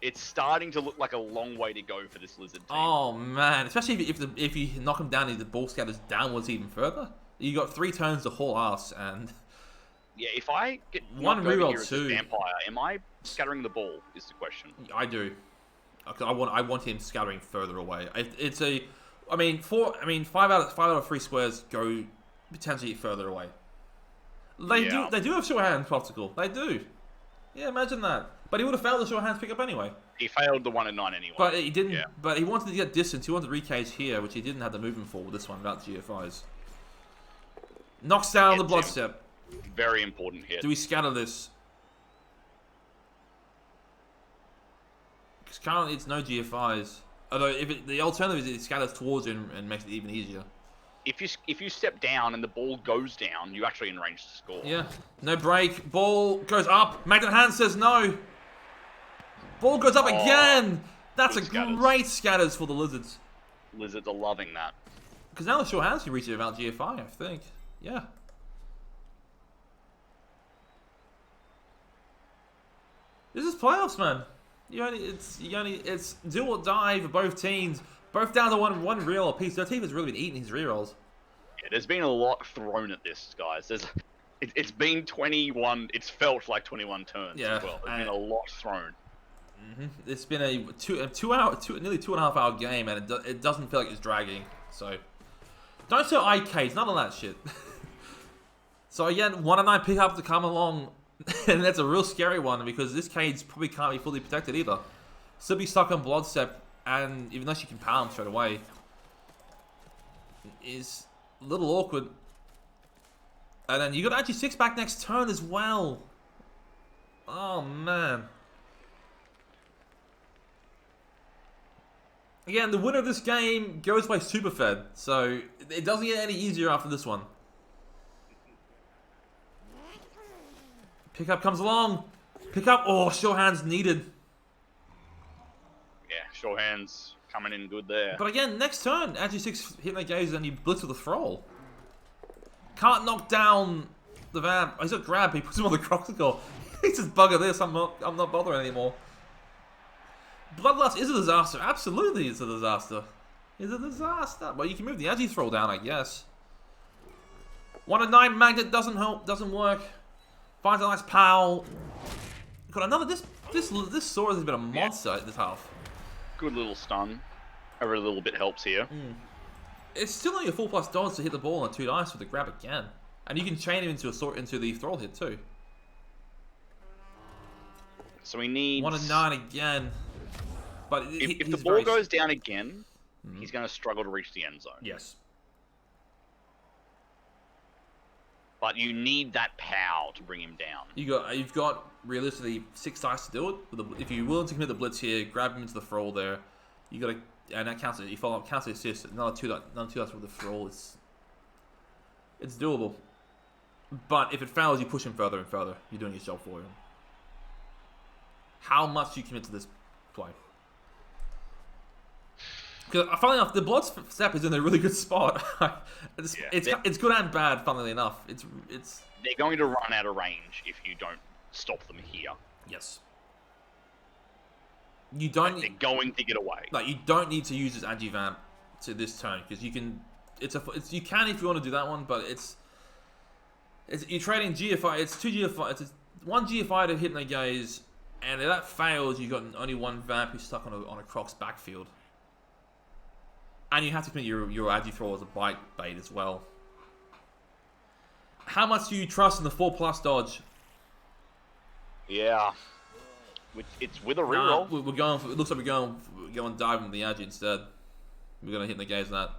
It's starting to look like a long way to go for this lizard team. Oh man, especially if you knock him down, the ball scatters downwards even further. You got 3 turns to haul ass, and yeah, if I get one reroll as a vampire, am I scattering the ball? Is the question. I do. I want him scattering further away. I mean 5 out of 3 squares go potentially further away. They do have short hands popsicle. They do. Yeah, imagine that. But he would have failed the short hands pickup anyway. He failed the 1 and 9 anyway. But he didn't. Yeah. But he wanted to get distance. He wanted to recage here, which he didn't have the movement for with this one without GFIs. Knocks down the Bloodstep. Very important hit. Do we scatter this? Because currently it's no GFIs. Although the alternative is it scatters towards you and makes it even easier. If you step down and the ball goes down, you're actually in range to score. Yeah. No break. Ball goes up. Magnet Hand says no. Ball goes up again. That's a great scatters for the Lizards. Lizards are loving that. Because now the short hands can reach it without GFI, I think. Yeah. This is playoffs, man. It's do or die for both teams. Both down to one reroll apiece. Their team has really been eating his rerolls. Yeah, there's been a lot thrown at this, guys. It's been 21. It's felt like 21 turns as well. There's been a lot thrown. It's been a nearly 2.5 hour game, and it doesn't feel like it's dragging. So don't sell IKs, none of that shit. So again, 1 and 9 pick up to come along, and that's a real scary one because this cage probably can't be fully protected either. Still be stuck on Bloodstep, and even though she can power him straight away, is a little awkward. And then you got actually 6 back next turn as well. Oh man. Again, the winner of this game goes by Superfed, so it doesn't get any easier after this one. Pickup comes along. Pickup. Oh, sure hands needed. Yeah, sure hands coming in good there. But again, next turn, Agi 6 hit that gaze and you blitz with a thrall. Can't knock down the vamp. Oh, he's got grab. He puts him on the Croxicle. He says, "Bugger this. I'm not bothering anymore." Bloodlust is a disaster. Absolutely, it's a disaster. It's a disaster. Well, you can move the Agi thrall down, I guess. 1 and 9 magnet doesn't help. Doesn't work. Finds a nice pow. Got another. This Sora has been a monster at this half. Good little stun. Every little bit helps here. It's still only a 4+ dodge to hit the ball on 2 dice with the grab again, and you can chain him into the thrall hit too. So we need 1 and 9 again. But if the ball goes down again, he's going to struggle to reach the end zone. Yes. But you need that power to bring him down. You've got realistically 6 dice to do it. If you're willing to commit the blitz here, grab him into the thrall there. You got to, and that counts. You follow up, counts the assist. Another 2 dice with the thrall. It's doable. But if it fails, you push him further and further. You're doing his job for him. How much do you commit to this play? Because funnily enough, the Bloodstep is in a really good spot. It's good and bad. Funnily enough, they're going to run out of range if you don't stop them here. Yes. You don't. They're going to get away. Like you don't need to use this anti-vamp to this turn because you can. You can if you want to do that one, but you're trading GFI. It's 2 GFI. It's 1 GFI to hit in the gaze, and if that fails, you've got only 1 vamp who's stuck on a Croc's backfield. And you have to commit your Agi throw as a bite bait as well. How much do you trust in the 4+ dodge? Yeah. It's with a reroll. We're going for, it looks like we're going diving with the Agi instead. We're going to hit in the gaze on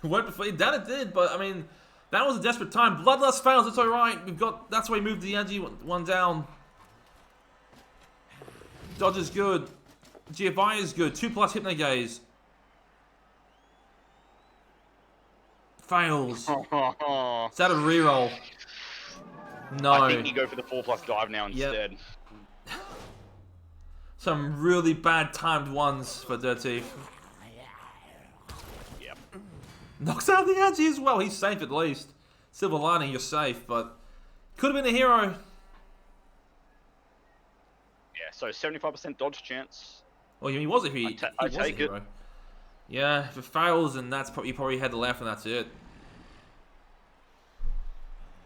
that. Went before, that it did, but I mean, that was a desperate time. Bloodlust fails, it's alright. That's why we moved the Agi 1 down. Dodge is good. GFI is good. 2+ Hypnogaze. Fails. Is that a reroll? No. I think you go for the 4+ dive now instead. Yep. Some really bad timed ones for Dirty. Yep. Knocks out the Agi as well. He's safe at least. Silver lining, you're safe, but could have been a hero. Yeah, so 75% dodge chance. Well, he was if he was a hero. It. Yeah, if it fails, then that's you probably head left, and that's it.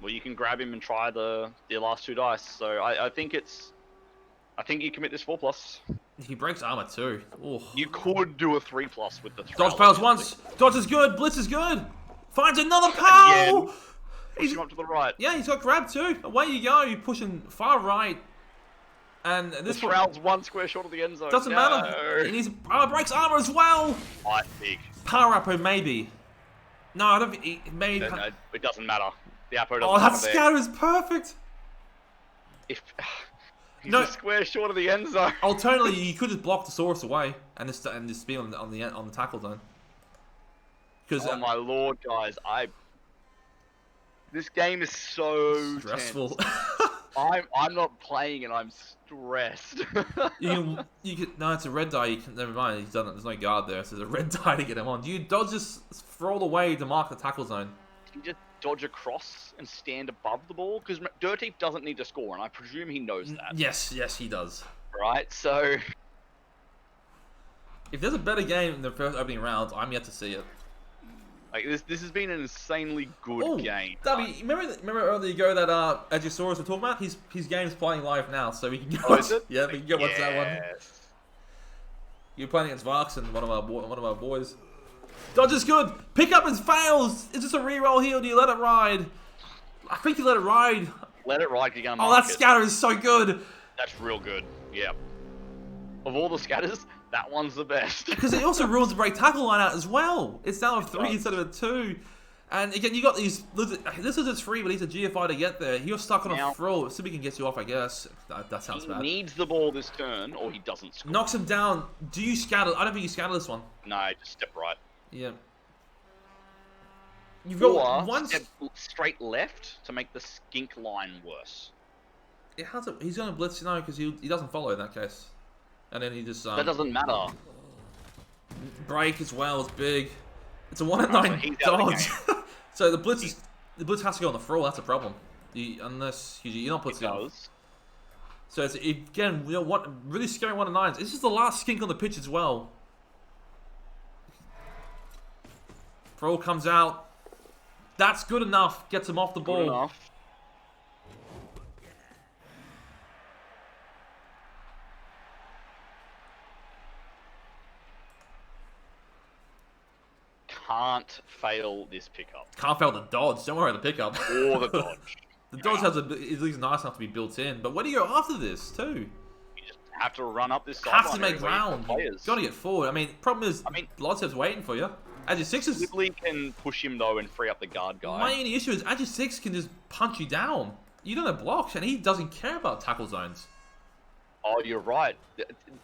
Well, you can grab him and try the last 2 dice. So I think you commit this 4+. He breaks armor too. Ooh. You could do a 3+ with the dodge fails once. Dodge is good. Blitz is good. Finds another pow. He's him up to the right. Yeah, he's got grab too. Away you go. You're pushing far right. And this Shroud's 1 square short of the end zone. Doesn't matter. He needs breaks armor as well. I think. Power up maybe. No, I don't think he made. No, it doesn't matter. The Apo doesn't Oh, that matter there. scatter is perfect. If he's No. a square short of the end zone. Alternatively, you could just block the Saurus away and just be on the tackle zone. Because Oh my lord, guys! This game is so stressful. tense. I'm not playing and I'm stressed. you can no, it's a red die. You can never mind. He's done it. There's no guard there, so there's a red die to get him on. Do you dodge this throw away to mark the tackle zone? You just dodge across and stand above the ball because Dirty doesn't need to score, and I presume he knows that. Yes, he does. Right, so If there's a better game in the first opening round, I'm yet to see it. like this has been an insanely good game. W, remember earlier ago that Edgesaurus were talking about? His game's playing live now, so we can go. Oh, is it? Yeah, we can go watch that one. Yes. You're playing against Varks and one of our boys. Dodge is good. Pickup and fails. Is this a reroll here or do you let it ride? I think you let it ride. Let it ride, you're gonna Oh, mark that it. scatter is so good. That's real good. Yeah. Of all the scatters, that one's the best. Because it also rules the break tackle line out as well. It's now a 3 does. instead of a 2. And again, you got these. This is a 3, but he's a GFI to get there. You're stuck on Now- a throw. Sibi can get you off, I guess. That sounds He bad. needs the ball this turn, or he doesn't score. Knocks him down. Do you scatter? I don't think you scatter this one. No, just step right. Yeah. You've got Or one. step straight left to make the skink line worse. It has a, he's going to blitz now because he doesn't follow in that case. And then he just That doesn't matter. break as well. It's big. It's a 1 in Oh, 9 so he's out of the dodge. So the blitz has to go on the throw. That's a problem. Unless you're not It blitzing. does. So it's again, really scary 1 in 9s. This is the last skink on the pitch as well. Throw comes out. That's good enough. Gets him off the ball. Good enough. Can't fail this pickup. Can't fail the dodge. Don't worry about the pickup. Or the dodge. The dodge is at least nice enough to be built in. But where do you go after this too? You just have to run up this Have to sideline make everywhere you ground. put players. Got to get forward. I mean, problem is, Bloodstep's waiting for you. Agi 6 is. Sibley can push him though and free up the guard guy. My only issue is Agi 6 can just punch you down. You don't have blocks, and he doesn't care about tackle zones. Oh, you're right.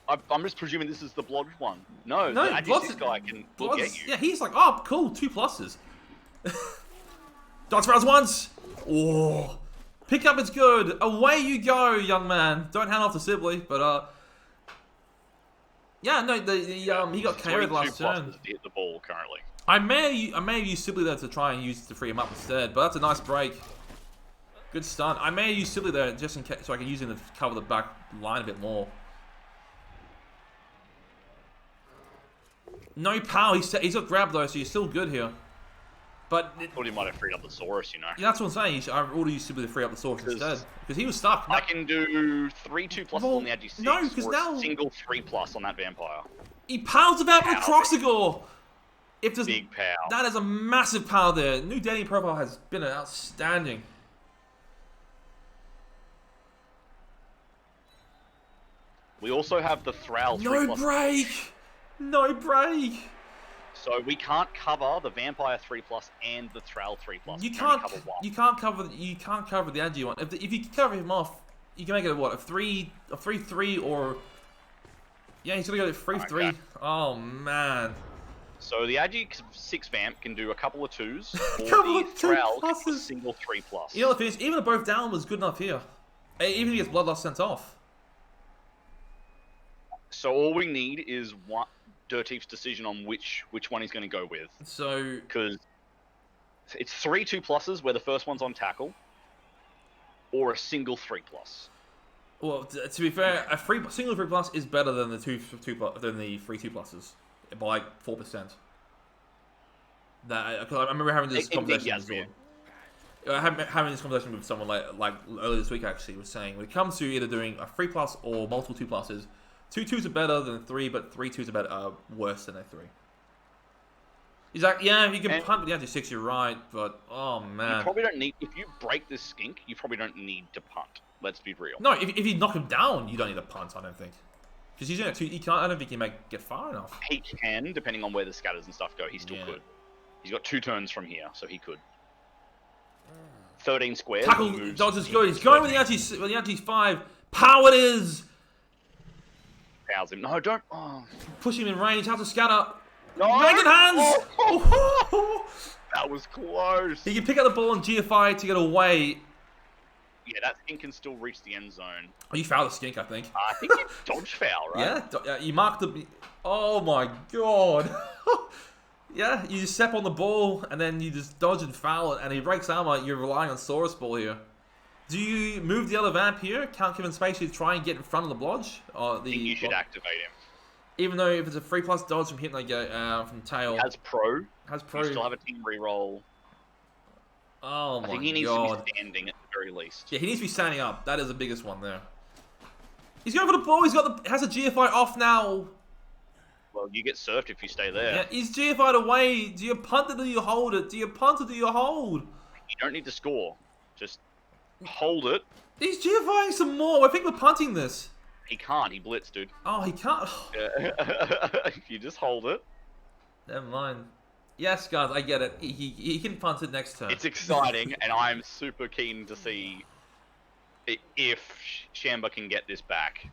I'm just presuming this is the Blood one. No, No, the Agi 6 guy will get you. Yeah, he's like, oh, cool, 2 pluses. Dodge rounds once. Oh, pickup is good. Away you go, young man. Don't hand off to Sibley, but yeah, no, he got KO'd last turn. To hit the ball currently. I may have used Sibley there to try and use to free him up instead, but that's a nice break. Good stun. I may use Sibley there just in case, so I can use him to cover the back line a bit more. No power. He's got grab though, so you're still good here. But Thought he might have freed up the Saurus, you know. yeah, that's what I'm saying. I already used Sibley to free up the source instead because he was stuck. I can do 3 2+ Well, on the Agi 6 no, 'cause or now- a single 3+ on that Vampire. He pounds about with Power. Croxigore. If there's Big power. that is a massive power there. New dating profile has been outstanding. We also have the Thrall 3+. No break. No break. So we can't cover the Vampire 3+ and the Thrall 3+. You We can't. only cover one. You can't cover. You can't cover the Agi one. If you cover him off, you can make it what a 3/3 or. Yeah, he's gonna go 3/3. Okay. Oh man. So the Agi 6 Vamp can do a couple of 2s, or Couple the of 2 Thrall can do a pluses. single 3+. You know the thing is, even a both down was good enough here. Even if he gets Bloodlust sent off. So all we need is one Dirtief's decision on which one he's going to go with. So Because it's 3 2+s where the first one's on tackle, or a single 3+. well, to be fair, a single 3+ is better than the than the 3 2+s by like 4%. That 'cause I remember having this conversation with someone. Having this conversation with someone like earlier this week actually was saying when it comes to either doing a 3+ or multiple 2+s, 2 2s are better than 3, but 3 2s are better worse than a 3. He's like, yeah, you can punt with the Agi 6, you're right, but oh You man. probably don't need, if you break this skink, you probably don't need to punt. Let's be real. No, if you knock him down, you don't need a punt, I don't think. Because he's doing it too, I don't think he might get far enough. He can, depending on where the scatters and stuff go, he still Yeah. could. He's got 2 turns from here, so he could. 13 squares. Tackle dodge is good. He's going with the anti-5. Power it is. Powers him. No, don't. Oh. Push him in range. Has to scatter. No. Naked hands. Oh. That was close. He can pick up the ball and GFI to get away. Yeah, that skink can still reach the end zone. Oh, you fouled the skink, I think. I think you dodge foul, right? Yeah, you marked the... Oh my god. Yeah, you just step on the ball and then you just dodge and foul it and he breaks armor. You're relying on Saurus Ball here. Do you move the other vamp here? Can't give him space to try and get in front of the blodge? Or the I think you should activate him. Even though if it's a 3+ dodge from Hypno, from Tail. Has pro. Has pro. You still have a team reroll. Oh my god. I think he needs to be standing at the very least. Yeah, he needs to be standing up. That is the biggest one there. He's going for the ball. He's got the has a GFI off now. Well, you get surfed if you stay there. Yeah, he's GFI'd away. Do you punt it or do you hold it? Do you punt or do you hold? You don't need to score. Just hold it. He's GFIing some more. I think we're punting this. He can't. He blitzed, dude. Oh, he can't. You just hold it. Never mind. Yes, guys, I get it. He can punt it next turn. It's exciting, and I'm super keen to see if Shamba can get this back.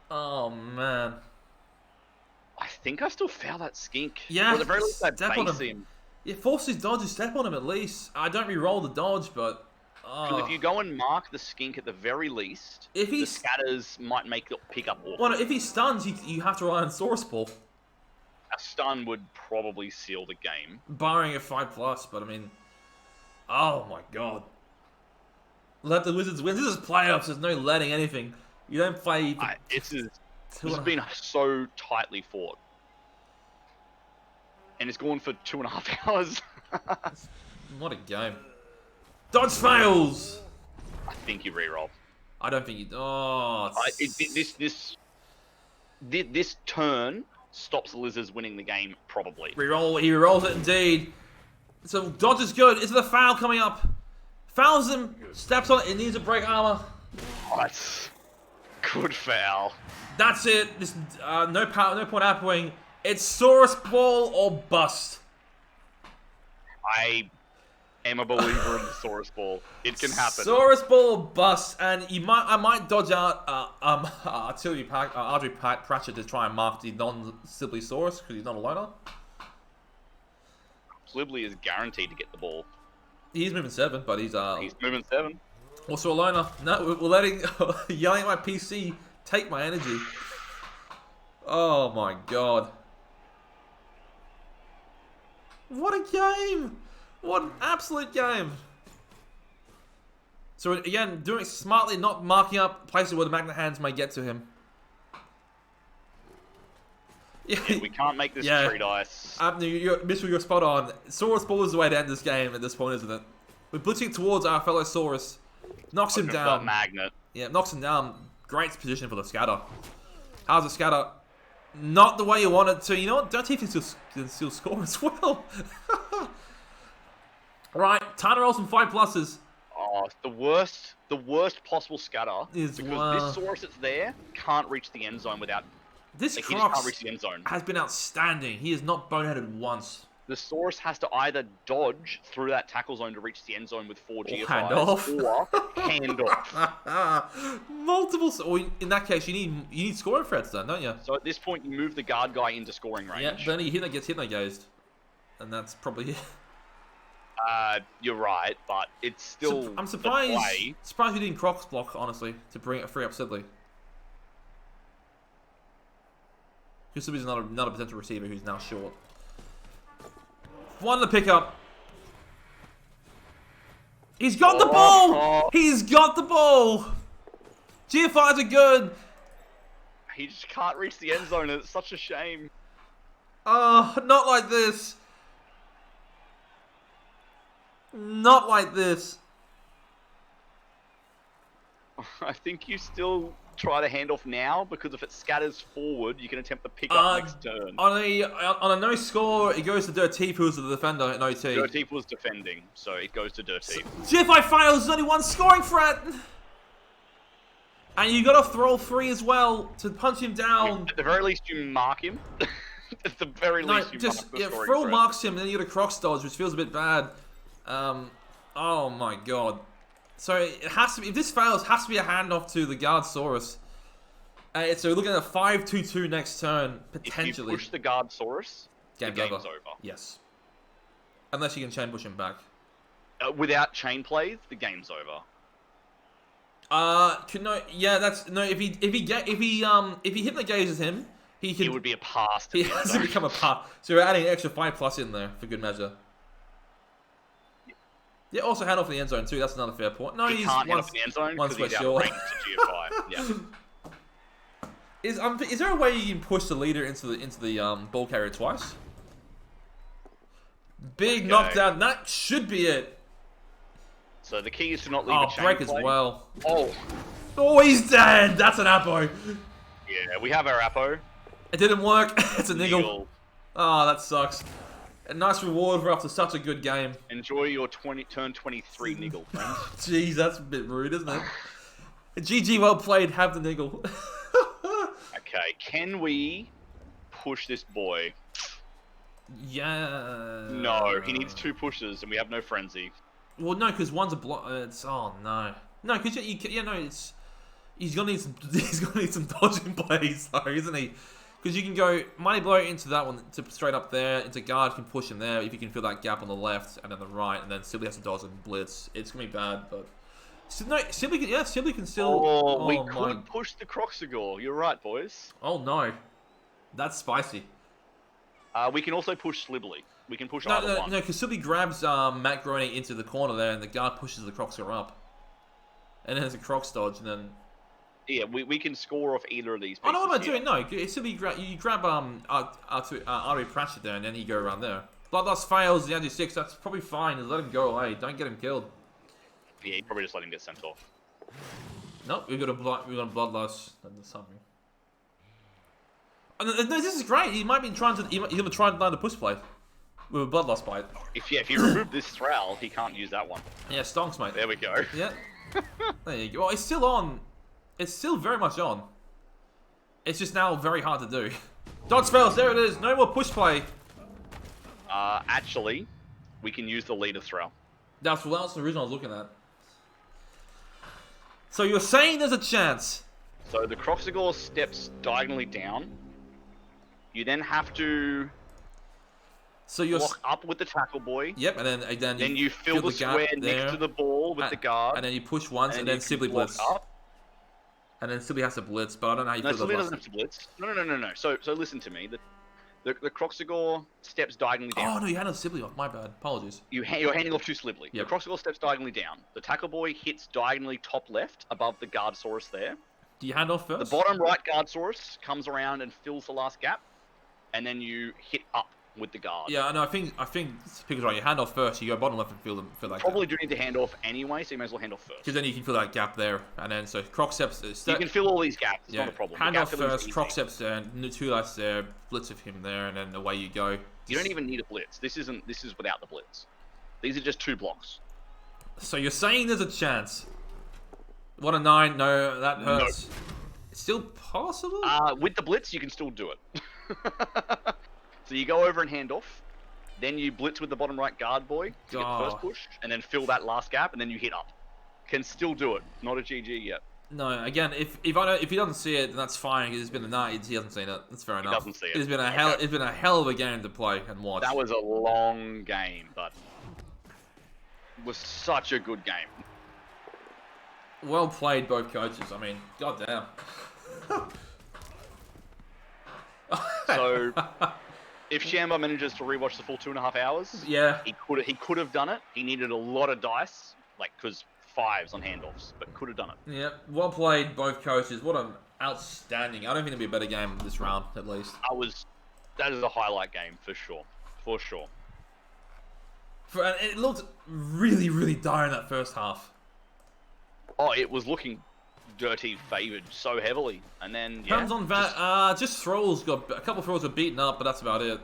Oh, man. I think I still foul that skink. Yeah, or at the very least, I step on base him. him. Yeah, force his dodge and step on him at least. I don't re-roll the dodge, but... Because if you go and mark the skink at the very least, if the he's... scatters might make it pick up awkward. Well, if he stuns, you have to rely on Saurus Ball. A stun would probably seal the game. Barring a 5+, but I mean... Oh my god. Let the Wizards win. This is playoffs, there's no letting anything. You don't play... This has been so tightly fought. And it's gone for 2.5 hours. What a game. Dodge fails! I think you reroll. I don't think you... Oh... This turn stops the Lizards winning the game, probably. Reroll, he rolls it indeed. So dodge is good. Is the foul coming up? Fouls him, steps on it, it needs to break armor. Oh, that's good foul. That's it. This no power, no point outpouring. It's Saurus Ball or bust. I am a believer in the Saurus Ball. It can happen. Saurus Ball or bust, and I might dodge out Artillery Pratchett to try and mark the non-Sibley Saurus because he's not a loner. Sibley is guaranteed to get the ball. He's moving 7, but he's moving 7. Also a loner. No, we're letting yelling at my PC take my energy. Oh my god. What a game! What an absolute game! So again, doing it smartly, not marking up places where the magnet hands may get to him. Yeah, we can't make this treat ice. Mitchell, you're spot on. Saurus Ball is the way to end this game at this point, isn't it? We're blitzing towards our fellow Saurus. Knocks him down. Magnet. Yeah, knocks him down. Great position for the scatter. How's the scatter? Not the way you want it to. You know what? Dirty can still score as well. Right, time to roll some 5+. Oh, the worst possible scatter Is because this Saurus that's there can't reach the end zone without. This he just can't Crocs reach the end zone. has been outstanding. He has not boneheaded once. The Saurus has to either dodge through that tackle zone to reach the end zone with 4 GFIs, hand off. or hand off. Multiple. Or in that case, you need scoring threats, then, don't you? So at this point, you move the guard guy into scoring range. Yeah, then he gets hypnogazed, and that's probably it. You're right, but it's still. I'm surprised. Surprised you didn't Crocs block, honestly, to free up Sidley. Because Sidley's not a potential receiver who's now short. One to pick up. He's got the ball! He's got the ball! GFIs are good! He just can't reach the end zone, and it's such a shame. Not like this. Not like this. I think you still try the handoff now, because if it scatters forward, you can attempt the pick up next turn. On a no score, it goes to Dirteep, who's the defender in OT. Dirteep was defending, so it goes to Dirteep. GFI fails, there's only one scoring threat! And you gotta throw 3 as well to punch him down. At the very least, you mark him At the very No, least, you just mark the yeah, scoring Frill threat. marks him, and then you get a Crocs dodge, which feels a bit bad. Oh my god. So it has to be. If this fails, it has to be a handoff to the Guardsaurus. So we're looking at a 5-2-2 next turn potentially. If you push the Guardsaurus, the game's over. Yes. Unless you can chain push him back. Without chain plays, the game's over. If he hypnogases him, he can. It would be a pass. He has to become a pass. So we're adding an extra 5+ in there for good measure. Yeah, also hand off in the end zone too. That's another fair point. No, he can't hand off in the end zone because he's short. outranked to GF5. Yeah. Is there a way you can push the leader into the ball carrier twice? Big knockdown. That should be it. So the key is to not leave a chain break play. as well. Oh, he's dead. That's an Apo. Yeah, we have our Apo. It didn't work. It's a niggle. Niggle. Oh, that sucks. A nice reward for after such a good game. Enjoy your turn 23 niggle, friends. Jeez, that's a bit rude, isn't it? GG, well played. Have the niggle. Okay, can we push this boy? Yeah. No, he needs 2 pushes, and we have no frenzy. Well, no, because one's a block. Oh no, no, because it's he's gonna need some dodging plays though, isn't he? Because you can go Mighty Blow into that one to straight up there into guard, can push him there if you can fill that gap on the left and then the right, and then Sibley has to dodge and blitz. It's gonna be bad, but Sibley can still. We could push the Croxagore. You're right, boys. Oh no, that's spicy. We can also push Slibbly. We can push No, either one. no, because Sibley grabs Matt Groening into the corner there, and the guard pushes the Croxagore up, and then there's a Crocs dodge, and then. Yeah, we can score off either of these. I know what I'm here. doing. No, Sibley you grab Ari Pratchett there, and then you go around there. Bloodlust fails the NG6. That's probably fine. Just let him go away. Don't get him killed. Yeah, you probably just let him get sent off. Nope, we got a Bloodlust and something. No, this is great. He might be trying to. He's gonna try and land a push play with a Bloodlust bite. If you remove this Thrall, he can't use that one. Yeah, stonks, mate. There we go. Yeah. There you go. Well, it's still on. It's still very much on. It's just now very hard to do. Dodge fails. There it is. No more push play. Actually, we can use the leader Thrall. That's the reason I was looking at. So you're saying there's a chance? So the Croxagore steps diagonally down. You then have to block up with the tackle boy. Yep, and then you fill the square next to the ball with the guard. And then you push once, and then Sibley blitz. Up. And then Sibley has to blitz, but I don't know how you feel Sibley doesn't have to blitz. No. So listen to me. The Croxagore steps diagonally down. Oh no, you handled Sibley off. My bad. Apologies. You're handing off too Slibbly. Yep. The Croxagore steps diagonally down. The tackle boy hits diagonally top left above the Guardsaurus there. Do you hand off first? The bottom right Guardsaurus comes around and fills the last gap, and then you hit up with the guard. Yeah, no, I think Picker's right. You hand off first. You go bottom left and fill that. Probably do need to hand off anyway, so you may as well hand off first. Because then you can fill that gap there, and then so Croc steps. You can fill all these gaps. It's not a problem. Hand off first. Croc steps there. 2 lights there. Blitz of him there, and then away you go. You don't even need a blitz. This is without the blitz. These are just 2 blocks. So you're saying there's a chance? What a 9. No, that hurts. No. It's still possible? With the blitz, you can still do it. So you go over and hand off. Then you blitz with the bottom right guard boy to get the first push. And then fill that last gap, and then you hit up. Can still do it. Not a GG yet. No, again, if he doesn't see it, then that's fine. It's been a night. He hasn't seen it. That's fair enough. He doesn't see it. It's been a hell of a game to play and watch. That was a long game, but it was such a good game. Well played, both coaches. I mean, goddamn. So, if Shambar manages to rewatch the full 2.5 hours, yeah, he could have done it. He needed a lot of dice, because 5s on handoffs, but could have done it. Yeah, well played, both coaches. What an outstanding. I don't think there'll be a better game this round, at least. That is a highlight game for sure, And it looked really, really dire in that first half. Oh, it was looking dirty, favoured so heavily, and then yeah. Comes on just Thralls a couple of Thralls got beaten up, but that's about it.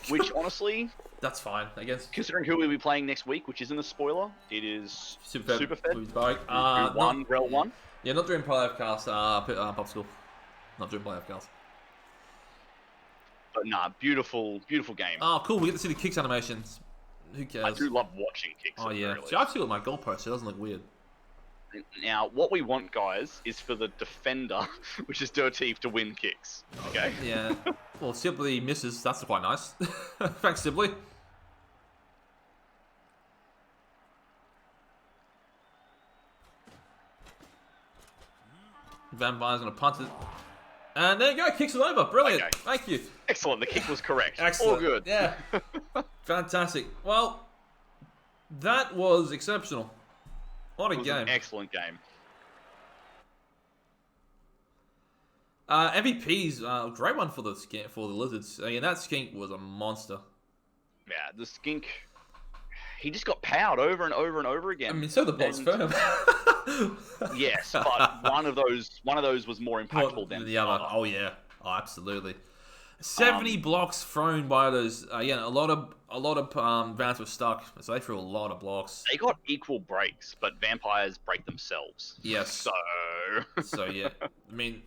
Which honestly, that's fine. I guess considering who we'll be playing next week, which isn't a spoiler, it is Superfed. Who won Rel 1. Yeah, not doing playoff cast. Popsicle. Not doing playoff cast. But nah, beautiful game. Oh, cool. We get to see the kicks animations. Who cares? I do love watching kicks. Oh, at the yeah. very See, I've seen my goalpost. So it doesn't look weird. least. Now, what we want, guys, is for the defender, which is Dirty, to win kicks. Okay? Yeah. Well, Sibley misses. That's quite nice. Thanks, Sibley. Vampire's going to punt it. And there you go. Kicks it over. Brilliant. Okay. Thank you. Excellent. The kick was correct. Excellent. All good. Yeah. Fantastic. Well, that was exceptional. What a It was game. an excellent game. MVP's great one for the Lizards. I mean, that skink was a monster. Yeah, the skink. He just got powered over and over and over again. I mean, so the Bloods firm. Yes, but one of those was more impactful than the other. Oh yeah, oh absolutely. 70 blocks thrown by those. Yeah, a lot of Vans were stuck, so they threw a lot of blocks. They got equal breaks, but vampires break themselves. Yes. So Yeah, I mean,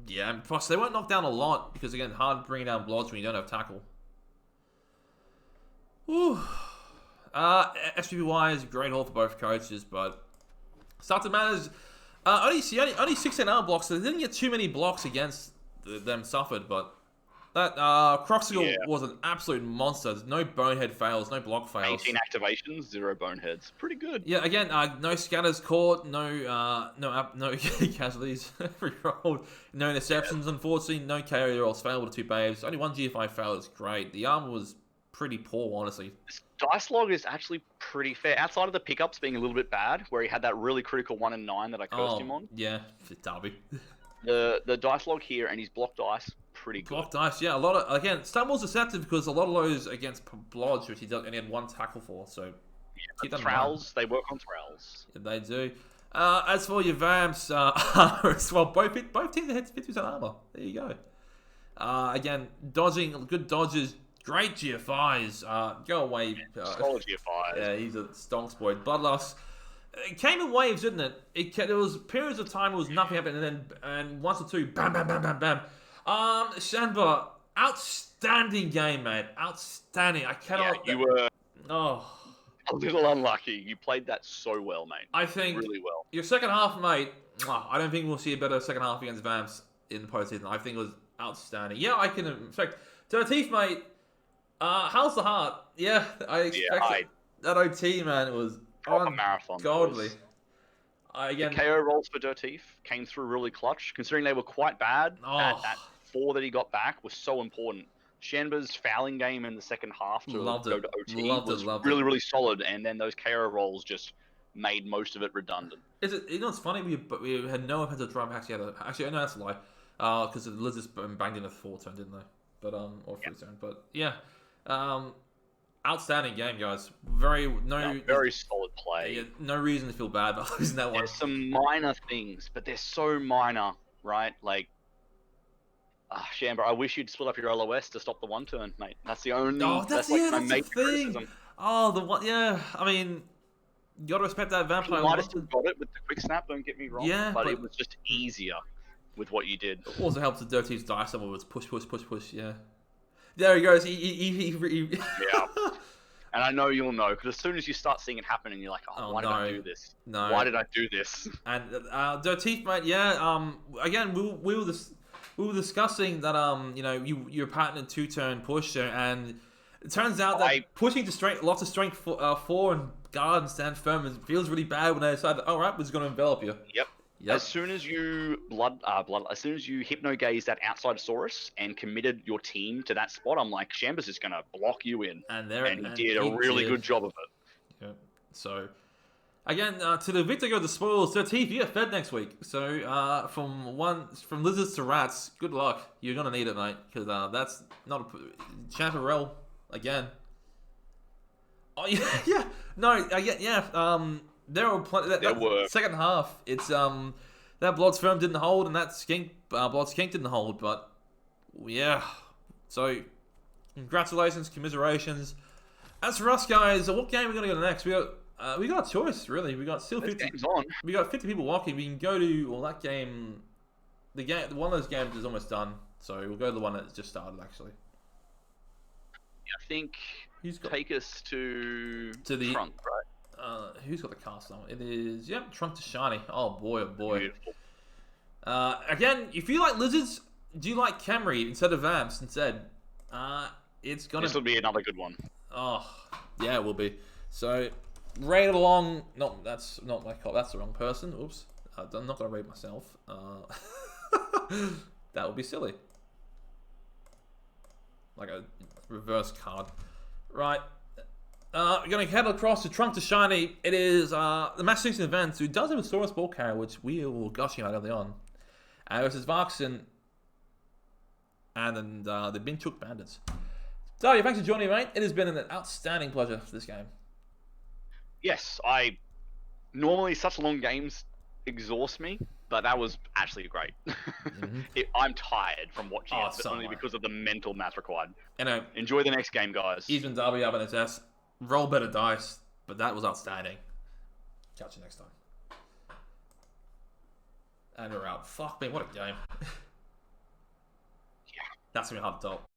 yeah, and plus they weren't knocked down a lot because again, hard bringing down Bloods when you don't have tackle. Whew. SPPY is a great haul for both coaches, but starts to matters. Only 16 hour blocks, so they didn't get too many blocks against them suffered, but that Croxical was an absolute monster. There's no bonehead fails, no block fails. 18 activations, 0 boneheads. Pretty good. Yeah, again, no scatters caught, no casualties rerolled, no interceptions, unfortunately, no KO rolls failed with 2 babes. Only 1 GFI fail is great. The armor was pretty poor, honestly. This dice log is actually pretty fair. Outside of the pickups being a little bit bad, where he had that really critical 1 and 9 that I cursed him on. Yeah, Darby. The dice log here and his block dice, pretty good. Block dice, yeah. A lot of, again, Stumble's deceptive because a lot of those against Blodge, which he only had 1 tackle for, so keep that in mind. Thralls, they work on thralls. Yeah, they do. As for your Vamps, armor as well, both teams had 50% armor. There you go. Again, dodging, good dodges, great GFIs. Go away. Solid GFIs. Yeah, he's a stonks boy. Bloodlust. It came in waves, didn't it? There was periods of time where was nothing happening, and once or two, bam, bam, bam, bam, bam. Shanba, outstanding game, mate. Outstanding. I cannot. Yeah, you were a little unlucky. You played that so well, mate. I think really well. Your second half, mate. I don't think we'll see a better second half against Vamps in the postseason. I think it was outstanding. Yeah, I can expect. Latif, mate. How's the heart? Yeah, I expect that OT, man. It was a marathon. Godly. Again, the KO rolls for Dirtif came through really clutch, considering they were quite bad. That 4 that he got back was so important. Shanba's fouling game in the second half to go to OT was really, really solid, and then those KO rolls just made most of it redundant. You know what's funny? We had no offensive drive actually. Actually, no, that's a lie. Because the Lizards banged in a 4-turn, didn't they? But or 3-turn. But yeah. Outstanding game, guys. Very solid play. Yeah, no reason to feel bad about losing that one. There's some minor things, but they're so minor, right? Like, Shamba, I wish you'd split up your LOS to stop the 1-turn, mate. That's the only. Oh, that's like my major criticism. Oh, the one. Yeah, I mean, you gotta respect that vampire. You might have still got it with the quick snap. Don't get me wrong. Yeah, but it was just easier with what you did. It also helps the Dirty's dice level was push. Yeah. There he goes. He Yeah. And I know you'll know, because as soon as you start seeing it happen, and you're like, why did I do this? No. Why did I do this? And Dirty, mate, yeah. Again, we were discussing that you're partnered 2-turn push, and it turns out that pushing to lots of strength 4 and guard and stand firm feels really bad when they decide, all right, we're just going to envelop you. Yep. As soon as you as soon as you hypno-gazed that outside Saurus and committed your team to that spot, I'm like, Shamba's is going to block you in. And he did a really good job of it. Yeah. So, again, to the victor go the spoils. So, Teeth, you get fed next week. So, from lizards to rats, good luck. You're going to need it, mate, because that's not a Champerel again. Oh, yeah. No, yeah. There were plenty. Second half, it's that Blood's firm didn't hold, and that Blood skink didn't hold. But yeah, so congratulations, commiserations. As for us guys, what game are we gonna go to next? We got a choice really. We got still 50. We got 50 people walking. We can go to that game. One of those games is almost done, so we'll go to the one that just started actually. I think Who's got take us to the Trunk, right? who's got the cast on? It is Trunk to Shiny. Oh boy, oh boy. Beautiful. Again, if you like lizards, do you like Camry instead of Vamps instead? It's gonna. This will be another good one. Oh, yeah, it will be. So, raid along. No, that's not my call. That's the wrong person. Oops. I'm not gonna raid myself. That would be silly. Like a reverse card. Right. We're going to head across to Trunk to Shiny. It is the Master 16 event, who does have a Saurus Ball Carrier, which we were gushing about early on. Versus Varkson and then the Binchuk Bandits. Dario, thanks for joining me, mate. It has been an outstanding pleasure for this game. Yes, normally such long games exhaust me, but that was actually great. I'm tired from watching it, but only because of the mental math required. Enjoy the next game, guys. Even Derby up in its S. Roll better dice, but that was outstanding. Catch you next time. And we're out. Fuck me, what a game. Yeah. That's gonna be hard to top.